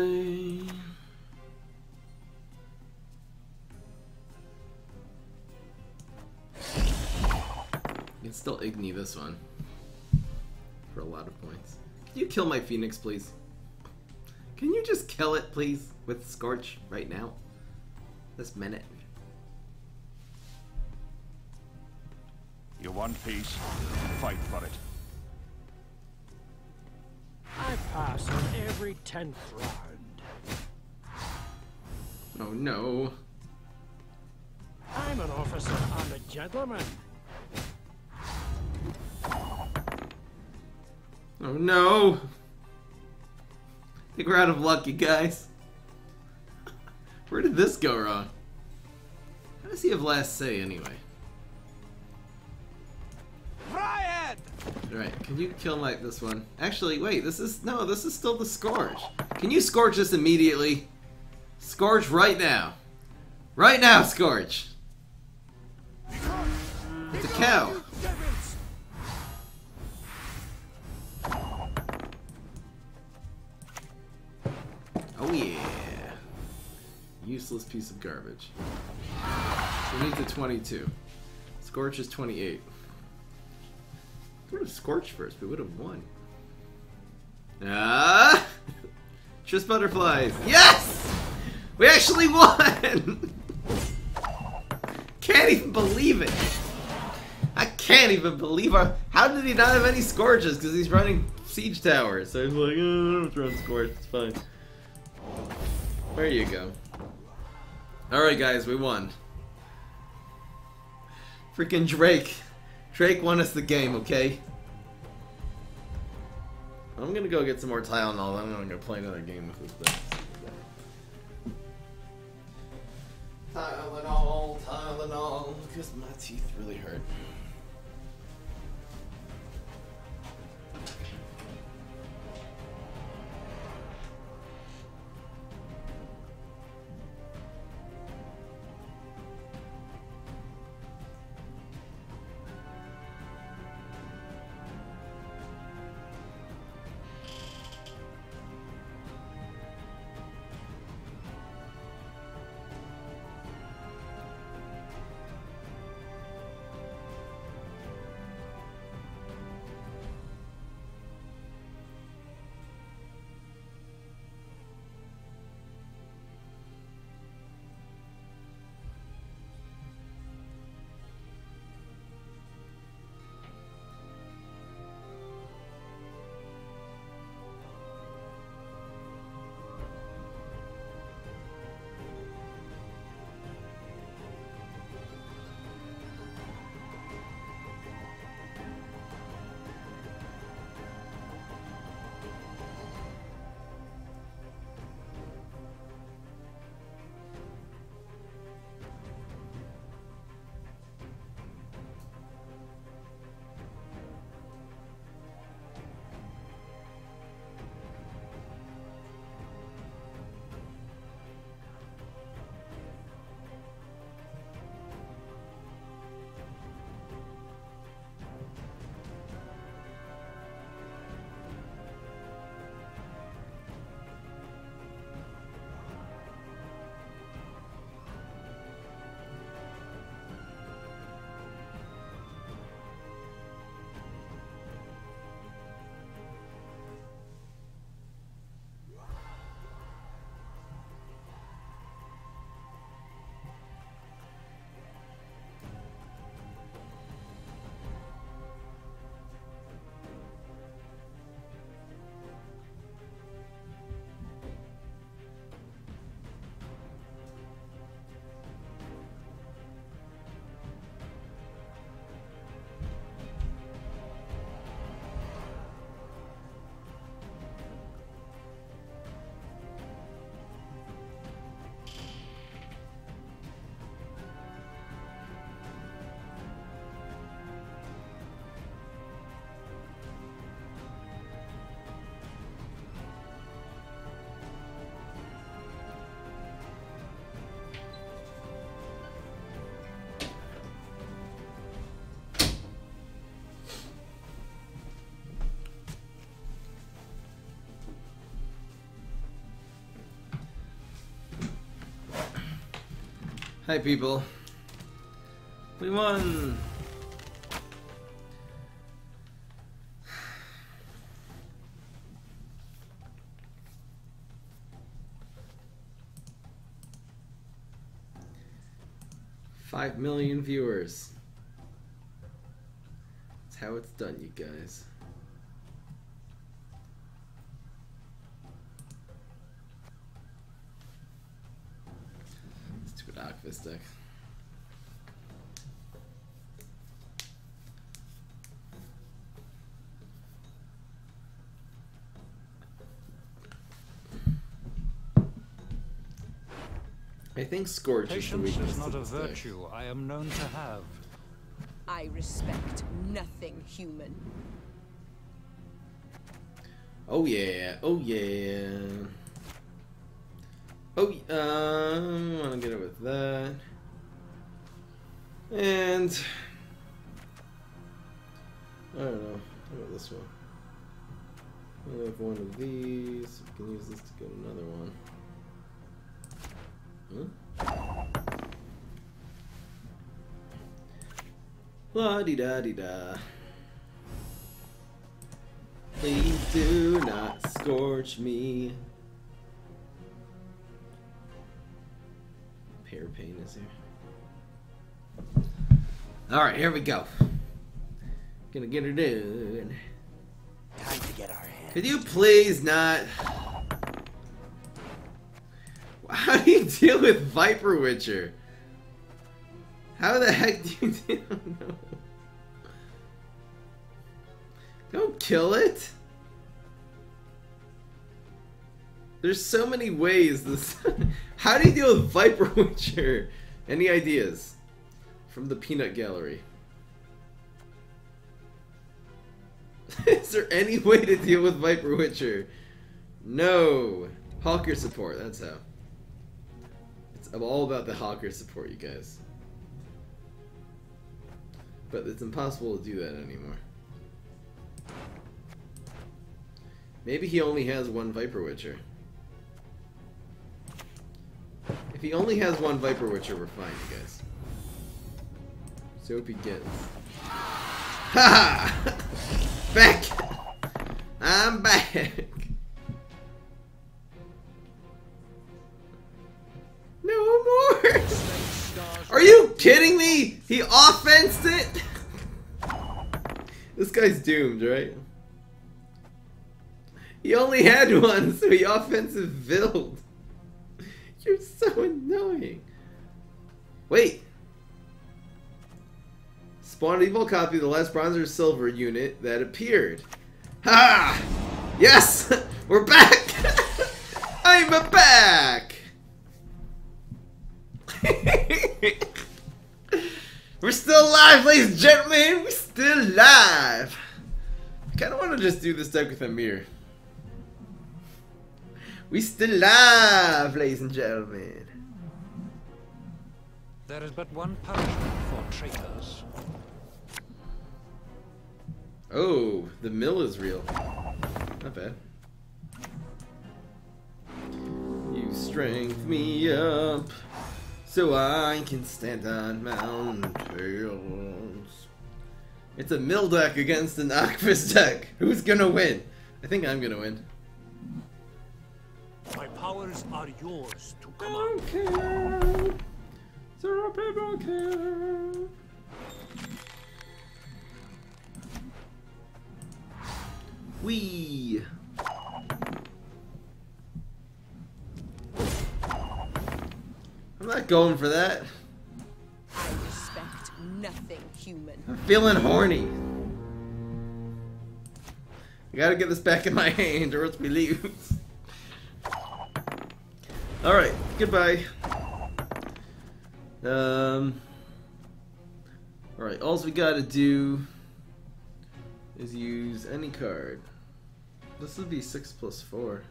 You can still Igni this one for a lot of points. Can you kill my Phoenix, please? Can you just kill it, please, with Scorch right now? This minute. You want peace? Fight for it. I pass on every 10th round. Oh no. I'm an officer, I'm a gentleman. Oh no! I think we're out of luck, you guys. Where did this go wrong? How does he have last say anyway? Riot! Alright, can you kill this one? Actually, wait, this is still the Scourge. Can you Scourge this immediately? Scourge right now. Right now, Scourge! It's a cow. Oh yeah. Useless piece of garbage. So we need to 22. Scorch is 28. Would have Scorched first, we would have won. Ah! Just butterflies. Yes! We actually won! Can't even believe it. I can't even believe how did he not have any Scorches? Because he's running Siege Tower. So he's like, oh, let's run Scorch, it's fine. There you go. Alright guys, we won. Freaking Drake. Drake won us the game, okay? I'm gonna go get some more Tylenol, then I'm gonna play another game with this thing. Tylenol, Tylenol, because my teeth really hurt. Hi, people. We won! $5 million viewers. That's how it's done, you guys. Stupid Ocvist deck. I think Scorch is the Patience weakness is not a of this deck. virtue I am known to have. I respect nothing human. Oh yeah, oh yeah. Oh, I want to get it with that. And I don't know. How about this one? I have one of these. We can use this to get another one. La di da di da. Please do not scorch me. Pair pain is here. Alright, here we go. Gonna get her done. Time to get our hands. Could you please not? How do you deal with Viper Witcher? How the heck do you deal? No. Don't kill it. There's so many ways this. How do you deal with Viper Witcher? Any ideas from the peanut gallery? Is there any way to deal with Viper Witcher? No. Hawker support, that's how. I'm all about the Hawker support, you guys. But it's impossible to do that anymore. Maybe he only has one Viper Witcher. If he only has one Viper Witcher, we're fine, you guys. So hope he gets. Ha! Back! I'm back! No more! Are you kidding me? He offensed it? This guy's doomed, right? He only had one, so he offensive build. You're so annoying. Wait. Spawn an evil copy of the last bronze or silver unit that appeared. Ha! Yes! We're back! I'm back! We're still alive, ladies and gentlemen! We're still alive! I kinda wanna just do this deck with Amir. We still alive, ladies and gentlemen. There is but one punishment for traitors. Oh, the mill is real. Not bad. You strength me up so I can stand on mountains. It's a mill deck against an Ocvist deck. Who's gonna win? I think I'm gonna win. My powers are yours to I don't care. Zero people care. Wee. I'm not going for that. I respect nothing human. I'm feeling horny. I gotta get this back in my hand or else we lose. Alright, goodbye. Alright, all we gotta do is use any card. This would be 6+4.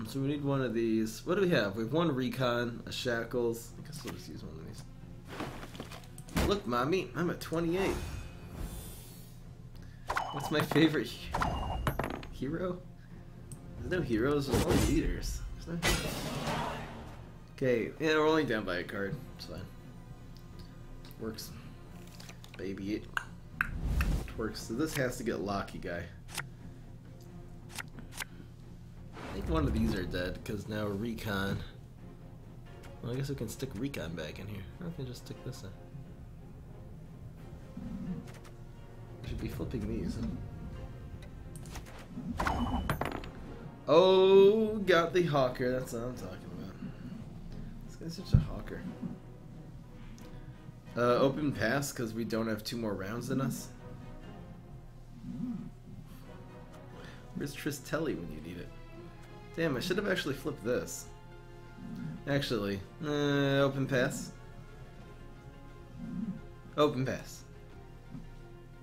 So we need one of these. What do we have? We have one Recon, a Shackles. I guess we'll just use one of these. Look, mommy, I'm at 28. What's my favorite hero? There's no heroes, there's only leaders. Okay, yeah, we're only down by a card. It's fine. Works. Baby, it works. So this has to get Lucky Guy. I think one of these are dead, because now Recon. Well, I guess we can stick Recon back in here. Or we can just stick this in. We should be flipping these, huh? Oh, got the Hawker. That's what I'm talking about. This guy's such a Hawker. Open pass, because we don't have 2 more rounds in us. Where's Tristelli when you need it? Damn, I should have actually flipped this. Actually, open pass. Open pass.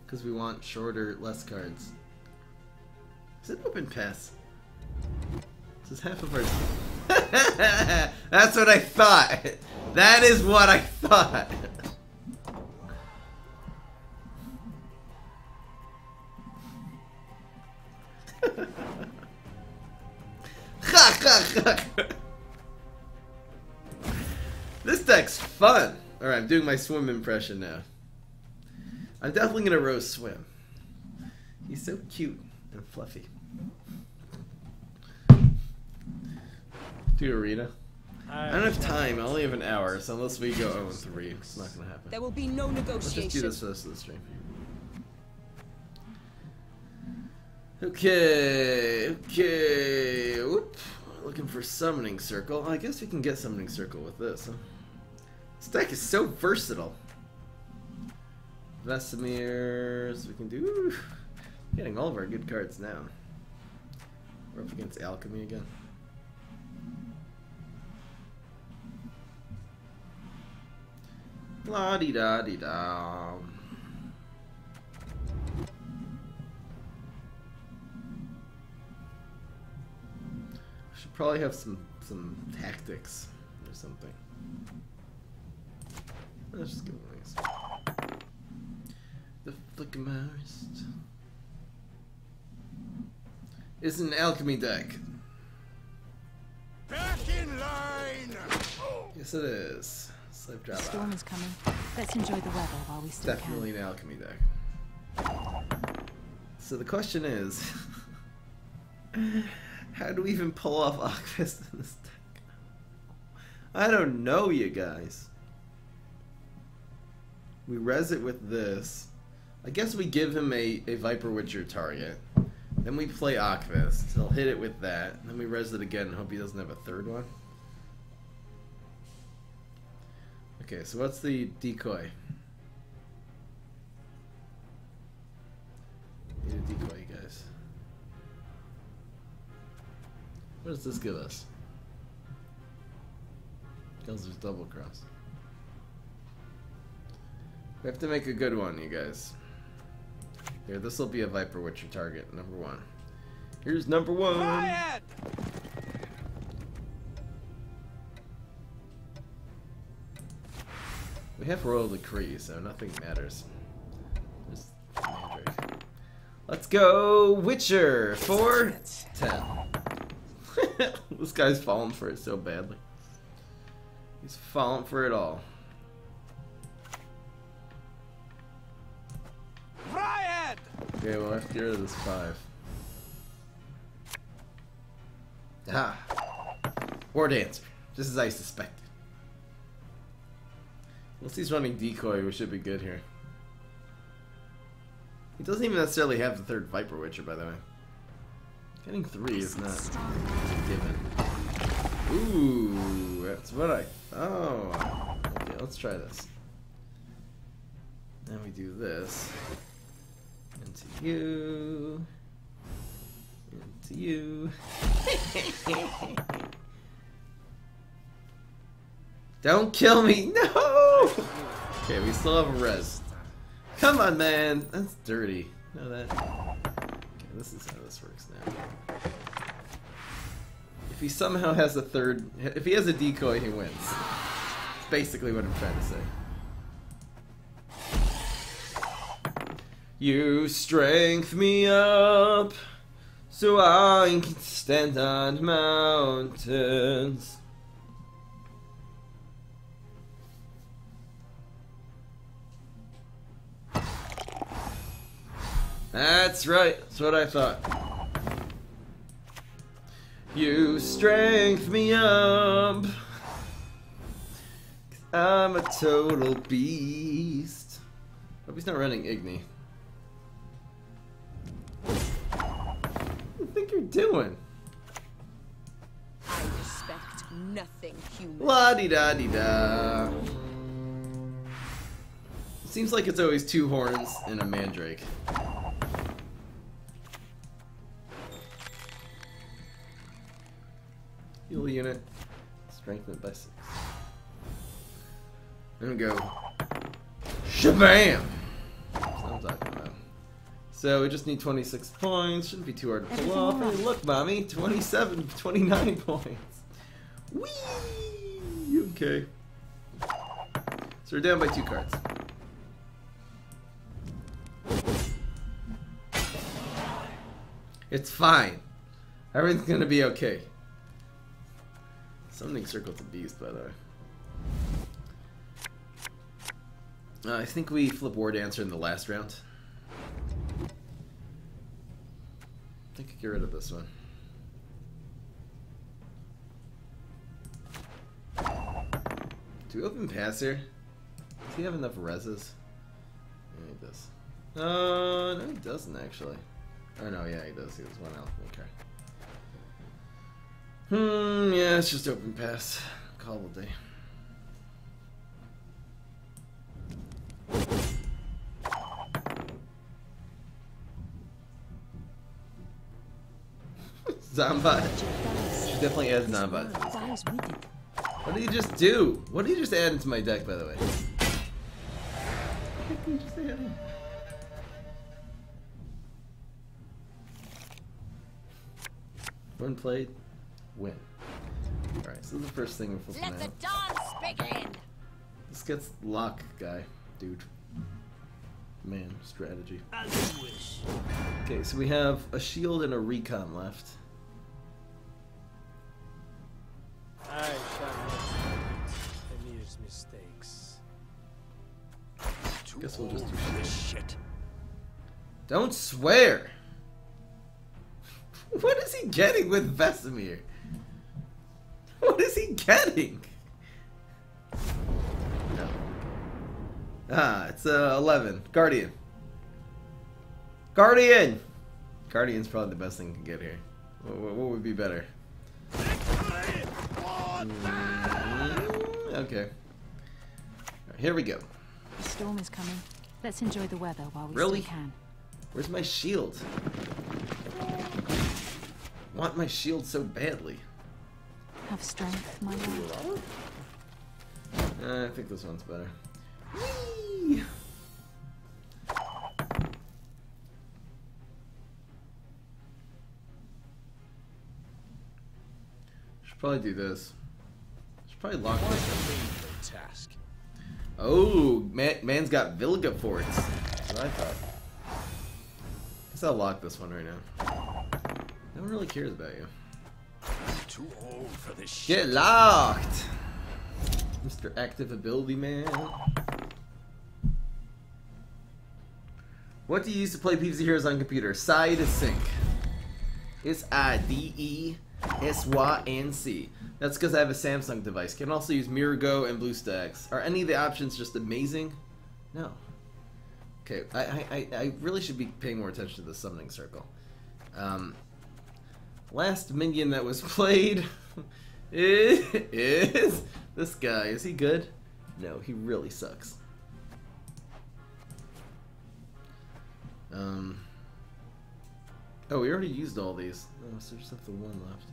Because we want shorter, less cards. Is it open pass? This is half of our... That's what I thought! That is what I thought! This deck's fun! Alright, I'm doing my swim impression now. I'm definitely gonna roast Swim. He's so cute and fluffy. Do arena. I don't have time, I only have an hour, so unless we go 0-3, it's not gonna happen. There will be no Let's negotiation. just do this for the rest of the stream. Okay, okay. Oop. Looking for Summoning Circle. I guess we can get Summoning Circle with this, huh? This deck is so versatile. Vesemirs, we can do... Getting all of our good cards now. We're up against Alchemy again. La-dee-da-dee-da. Should probably have some tactics or something. Let's just give him these. The Flickermarist is an alchemy deck. Back in line! Yes, it is. Slip The drop storm out. is coming. Let's enjoy the weather while we still Definitely can. an alchemy deck. So the question is, how do we even pull off Ocvist in this deck? I don't know, you guys. We res it with this. I guess we give him a Viper Witcher target. Then we play Ocvist. He'll hit it with that. Then we res it again and hope he doesn't have a third one. Okay, so what's the decoy? Need a decoy, you guys. What does this give us? Guzzler's double cross. We have to make a good one, you guys. Here, this will be a Viper Witcher target, number 1. Here's number 1. Riot! We have Royal Decree, so nothing matters. Just Mandrake. Let's go, Witcher! 4-10. This guy's falling for it so badly. He's falling for it all. Riot! Okay, we'll have to get rid of this 5. Ah! War Dancer, just as I suspected. Unless he's running decoy, we should be good here. He doesn't even necessarily have the 3rd Viper Witcher, by the way. Getting 3 is not a given. Ooh, that's what I... Oh. Okay, let's try this. Now we do this. Into you. Into you. Don't kill me! No! Okay, we still have a res. Come on, man! That's dirty. Know that? Okay, this is how this works now. If he somehow has a 3rd... If he has a decoy, he wins. That's basically what I'm trying to say. You strength me up So I can stand on mountains. That's right. That's what I thought. You strength me up. 'Cause I'm a total beast. Hope he's not running Igni. What do you think you're doing? I respect nothing human. La-di-da-di-da. Seems like it's always two horns and a mandrake. Heal unit. Strengthen it by 6. There we go. Shabam! That's what I'm talking about. So we just need 26 points. Shouldn't be too hard to pull off. Hey, look, mommy. 27, 29 points. Whee! Okay. So we're down by 2 cards. It's fine. Everything's gonna be okay. Summoning Circle's a beast, by the way. I think we flip War Dancer in the last round. I think I get rid of this one. Do we open pass here? Does he have enough reses? Yeah, he does. No, he doesn't actually. Or no, yeah, he does. He has 1 health. Okay. Yeah, it's just open pass. Call the day. Zombot. Definitely adds Zombot. Dies with it. What did you just do? What did you just add into my deck, by the way? What did you just add in? When played, win. Alright, so this is the first thing we're flipping out. Let the dance begin. This gets lock guy, dude. Man, strategy. As you wish. Okay, so we have a shield and a recon left. I shall not Emir's mistakes. Too Guess we'll just old do for this shit. Don't swear! What is he getting with Vesemir? What is he getting? No. Ah, it's 11. Guardian. Guardian! Guardian's probably the best thing to get here. What would be better? Okay. Alright, here we go. The storm is coming. Let's enjoy the weather while we Really? still can. Where's my shield? I want my shield so badly. Have strength, my lord. I think this one's better. Whee! Should probably do this. Should probably lock this in. Task. Oh, man's got Vilga forts. That's what I thought. Guess I'll lock this one right now. No one really cares about you. Too old for this shit. Get locked! Mr. Active Ability Man. What do you use to play PvZ Heroes on computer? Side Sync. SIDESYNC. That's because I have a Samsung device. Can also use MirrorGo and BlueStacks. Are any of the options just amazing? No. Okay, I really should be paying more attention to the summoning circle. Last minion that was played is this guy. Is he good? No, he really sucks. Oh, we already used all these. Oh, so just have the one left.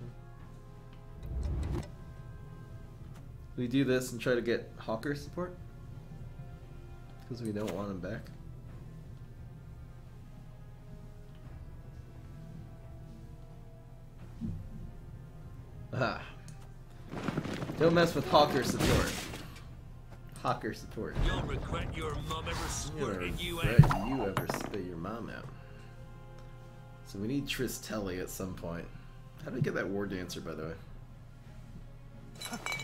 Huh? We do this and try to get Hawker support? Because we don't want him back. Ah. Don't mess with Hawker support. Hawker support. You'll regret your mum ever You're squirting you regret out. you ever spit your mom out. So we need Tristelli at some point. How do I get that War Dancer, by the way?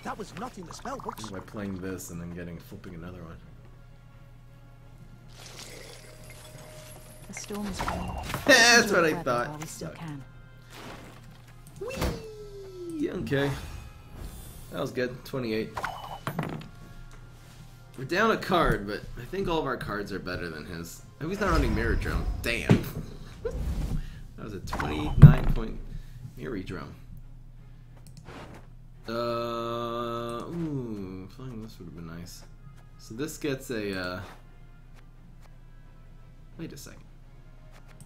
That was not in the spell books. By playing this and then flipping another one. The storm is coming. That's Enjoy what the I weather thought. while we still Suck. can. Whee! Okay. That was good. 28. We're down a card, but I think all of our cards are better than his. Oh, he's not running Mirror Drone. Damn. That was a 29-point Mirror Drone. Ooh, flying this would have been nice. So this gets a, wait a second.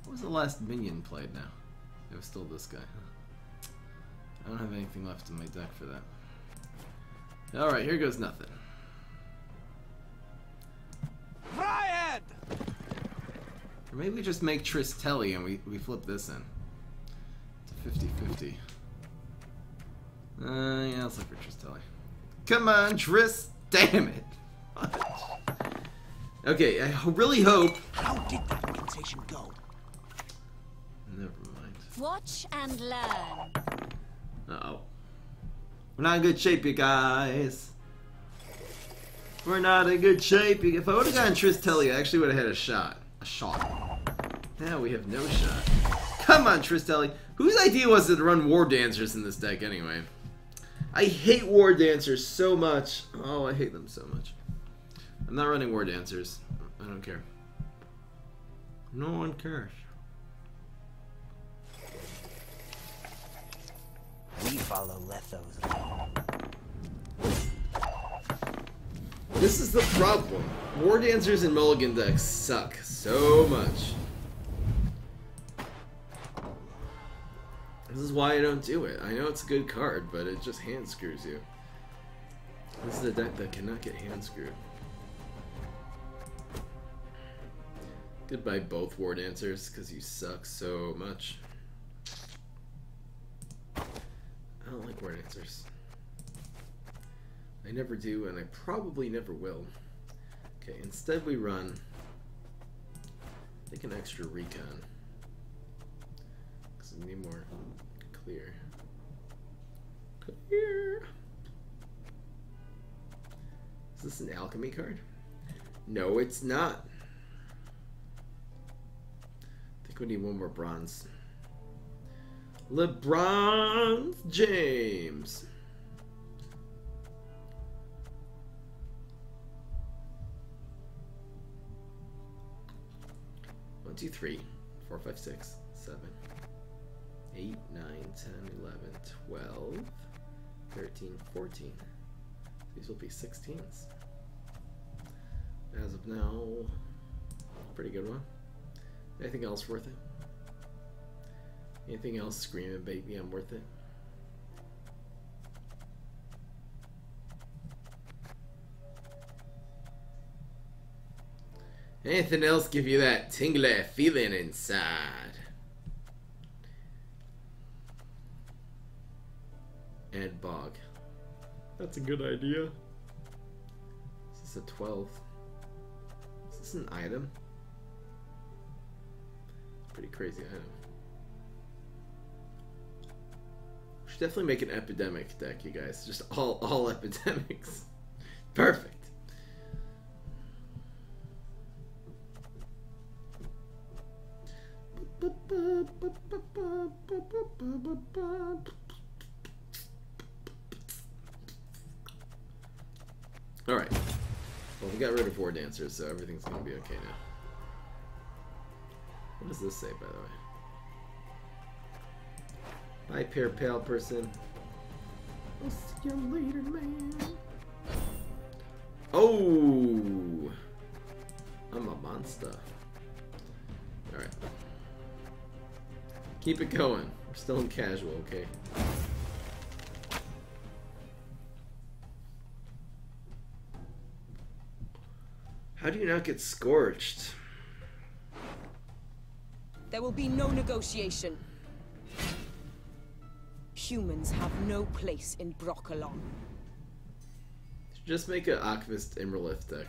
What was the last minion played now? It was still this guy. I don't have anything left in my deck for that. Alright, here goes nothing. Brian! Or maybe we just make Tristelli and we flip this in. It's a 50-50. Yeah, let's look for Tristelli. Come on, Tris! Damn it! Okay, I really hope... How did that compensation go? Never mind. Watch and learn. Uh-oh. We're not in good shape, you guys. We're not in good shape. If I would have gotten Tristelli, I actually would have had a shot. A shot. Now we have no shot. Come on, Tristelli. Whose idea was it to run War Dancers in this deck anyway? I hate War Dancers so much. Oh, I hate them so much. I'm not running War Dancers. I don't care. No one cares. We follow Letho's law. This is the problem. War Dancers and Mulligan decks suck so much. This is why I don't do it. I know it's a good card, but it just hand screws you. This is a deck that cannot get hand screwed. Goodbye both War Dancers, because you suck so much. I don't like War Dancers. I never do, and I probably never will. Okay, instead we run, I think, an extra recon. Because we need more clear. Clear! Is this an alchemy card? No, it's not. I think we need one more bronze. LeBron James. One, two, 3, 4, 5, 6, 7, 8, 9, 10, 11, 12, 13, 14. These will be 16s. As of now, pretty good one. Anything else worth it? Anything else screaming, baby, I'm worth it? Anything else give you that tingly feeling inside? And bog. That's a good idea. Is this a 12? Is this an item? Pretty crazy item. We should definitely make an epidemic deck, you guys. Just all epidemics. Perfect. Alright. Well, we got rid of War Dancers, so everything's gonna be okay now. What does this say, by the way? Bye, Pear Pale person. I'll see you later, man. Oh! I'm a monster. Alright. Keep it going. We're still in casual, okay? How do you not get scorched? There will be no negotiation. Humans have no place in Broccolon. Just make an Ocvist Imrelith deck.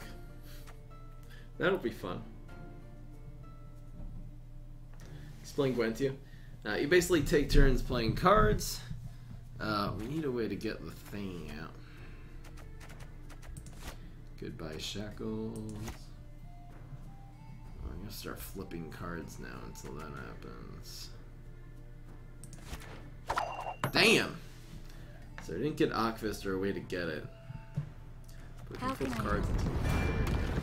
That'll be fun. Explain Gwent to you. You basically take turns playing cards. We need a way to get the thing out. Goodbye, shackles. I'm gonna start flipping cards now until that happens. Damn! So I didn't get Ocvist or a way to get it. But we can flip cards until we find a way to get it.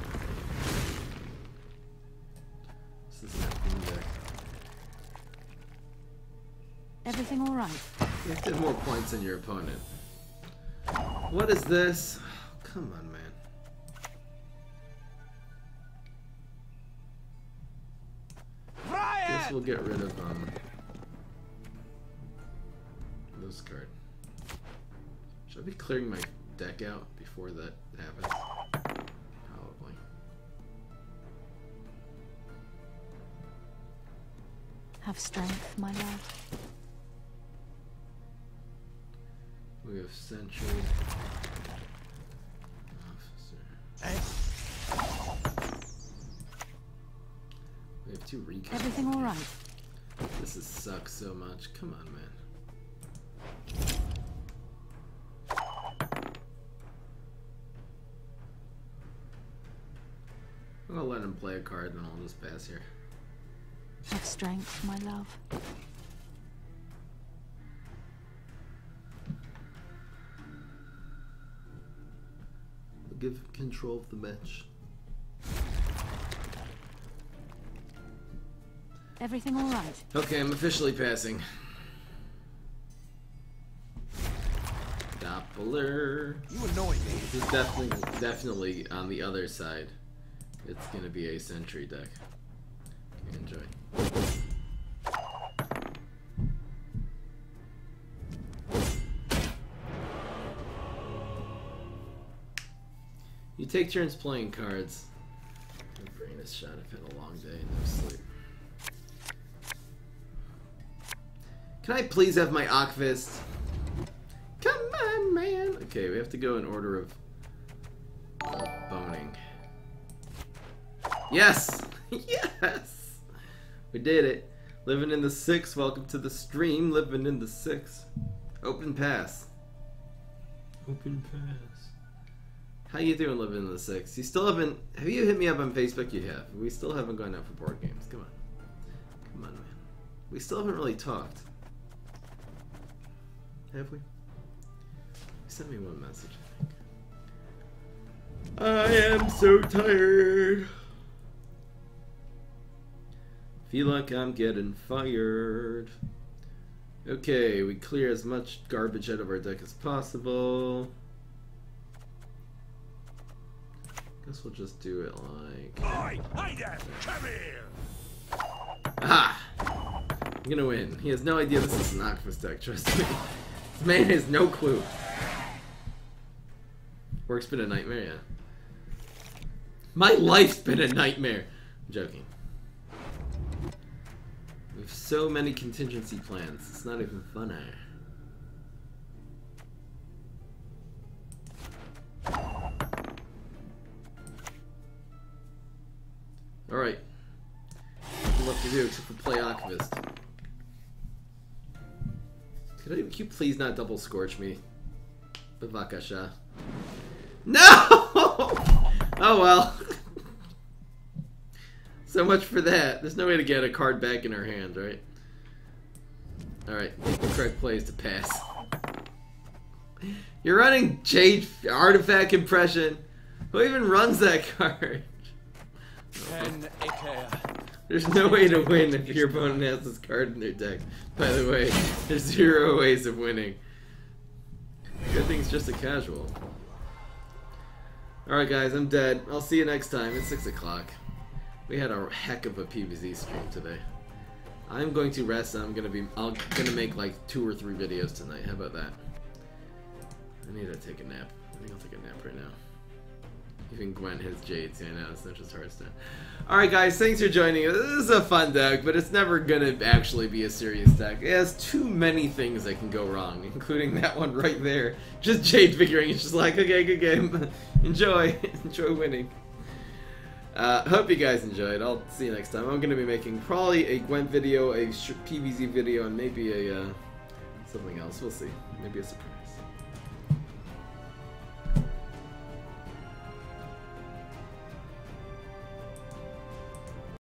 This is an open deck. Everything all right? You have to have more points than your opponent. What is this? Oh, come on, man. Guess we'll get rid of this card. Should I be clearing my deck out before that happens? Probably. Have strength, my love. We have Sentry. Officer. We have 2 recon. Everything all right? This is sucks so much. Come on, man. I'm gonna let him play a card, then I'll just pass here. Have strength, my love. We'll give control of the match. Everything all right? Okay, I'm officially passing. Doppler. You annoy me. This is definitely on the other side. It's gonna be a sentry deck. Okay, enjoy. You take turns playing cards. My brain is shot. I've had a long day and no sleep. Can I please have my Ocvist? Come on, man! Okay, we have to go in order of boning. Yes! Yes! We did it. Living in the 6. Welcome to the stream. Living in the 6. Open pass. Open pass. How you doing living in the 6? You still haven't... Have you hit me up on Facebook? You have. We still haven't gone out for board games. Come on. Come on, man. We still haven't really talked. Have we? You sent me one message, I think. I am so tired. Feel like I'm getting fired. Okay, we clear as much garbage out of our deck as possible. Guess we'll just do it like... Oi! Hey there! Come here! Aha! I'm gonna win. He has no idea this is an Ocvist deck, trust me. This man has no clue. Work's been a nightmare, yeah. My life's been a nightmare. I'm joking. We have so many contingency plans. It's not even funny. Alright. Nothing left to do except for play Ocvist. Could you please not double scorch me? Bavakasha. No! Oh well. So much for that. There's no way to get a card back in her hand, right? Alright, the correct play is to pass. You're running Jade Artifact Compression. Who even runs that card? There's no way to win if your opponent has this card in their deck. By the way, there's 0 ways of winning. Good thing it's just a casual. Alright guys, I'm dead. I'll see you next time. It's 6 o'clock. We had a heck of a PvZ stream today. I'm going to rest. I'm gonna make like 2 or 3 videos tonight. How about that? I need to take a nap. I think I'll take a nap right now. Even Gwent has Jades, I know, it's not just Hearthstone. Alright guys, thanks for joining us. This is a fun deck, but it's never gonna actually be a serious deck. It has too many things that can go wrong, including that one right there. Just Jade figuring, it's just like, okay, good game. Enjoy. Enjoy winning. Hope you guys enjoyed. I'll see you next time. I'm going to be making probably a Gwent video, a PvZ video, and maybe a something else. We'll see. Maybe a surprise.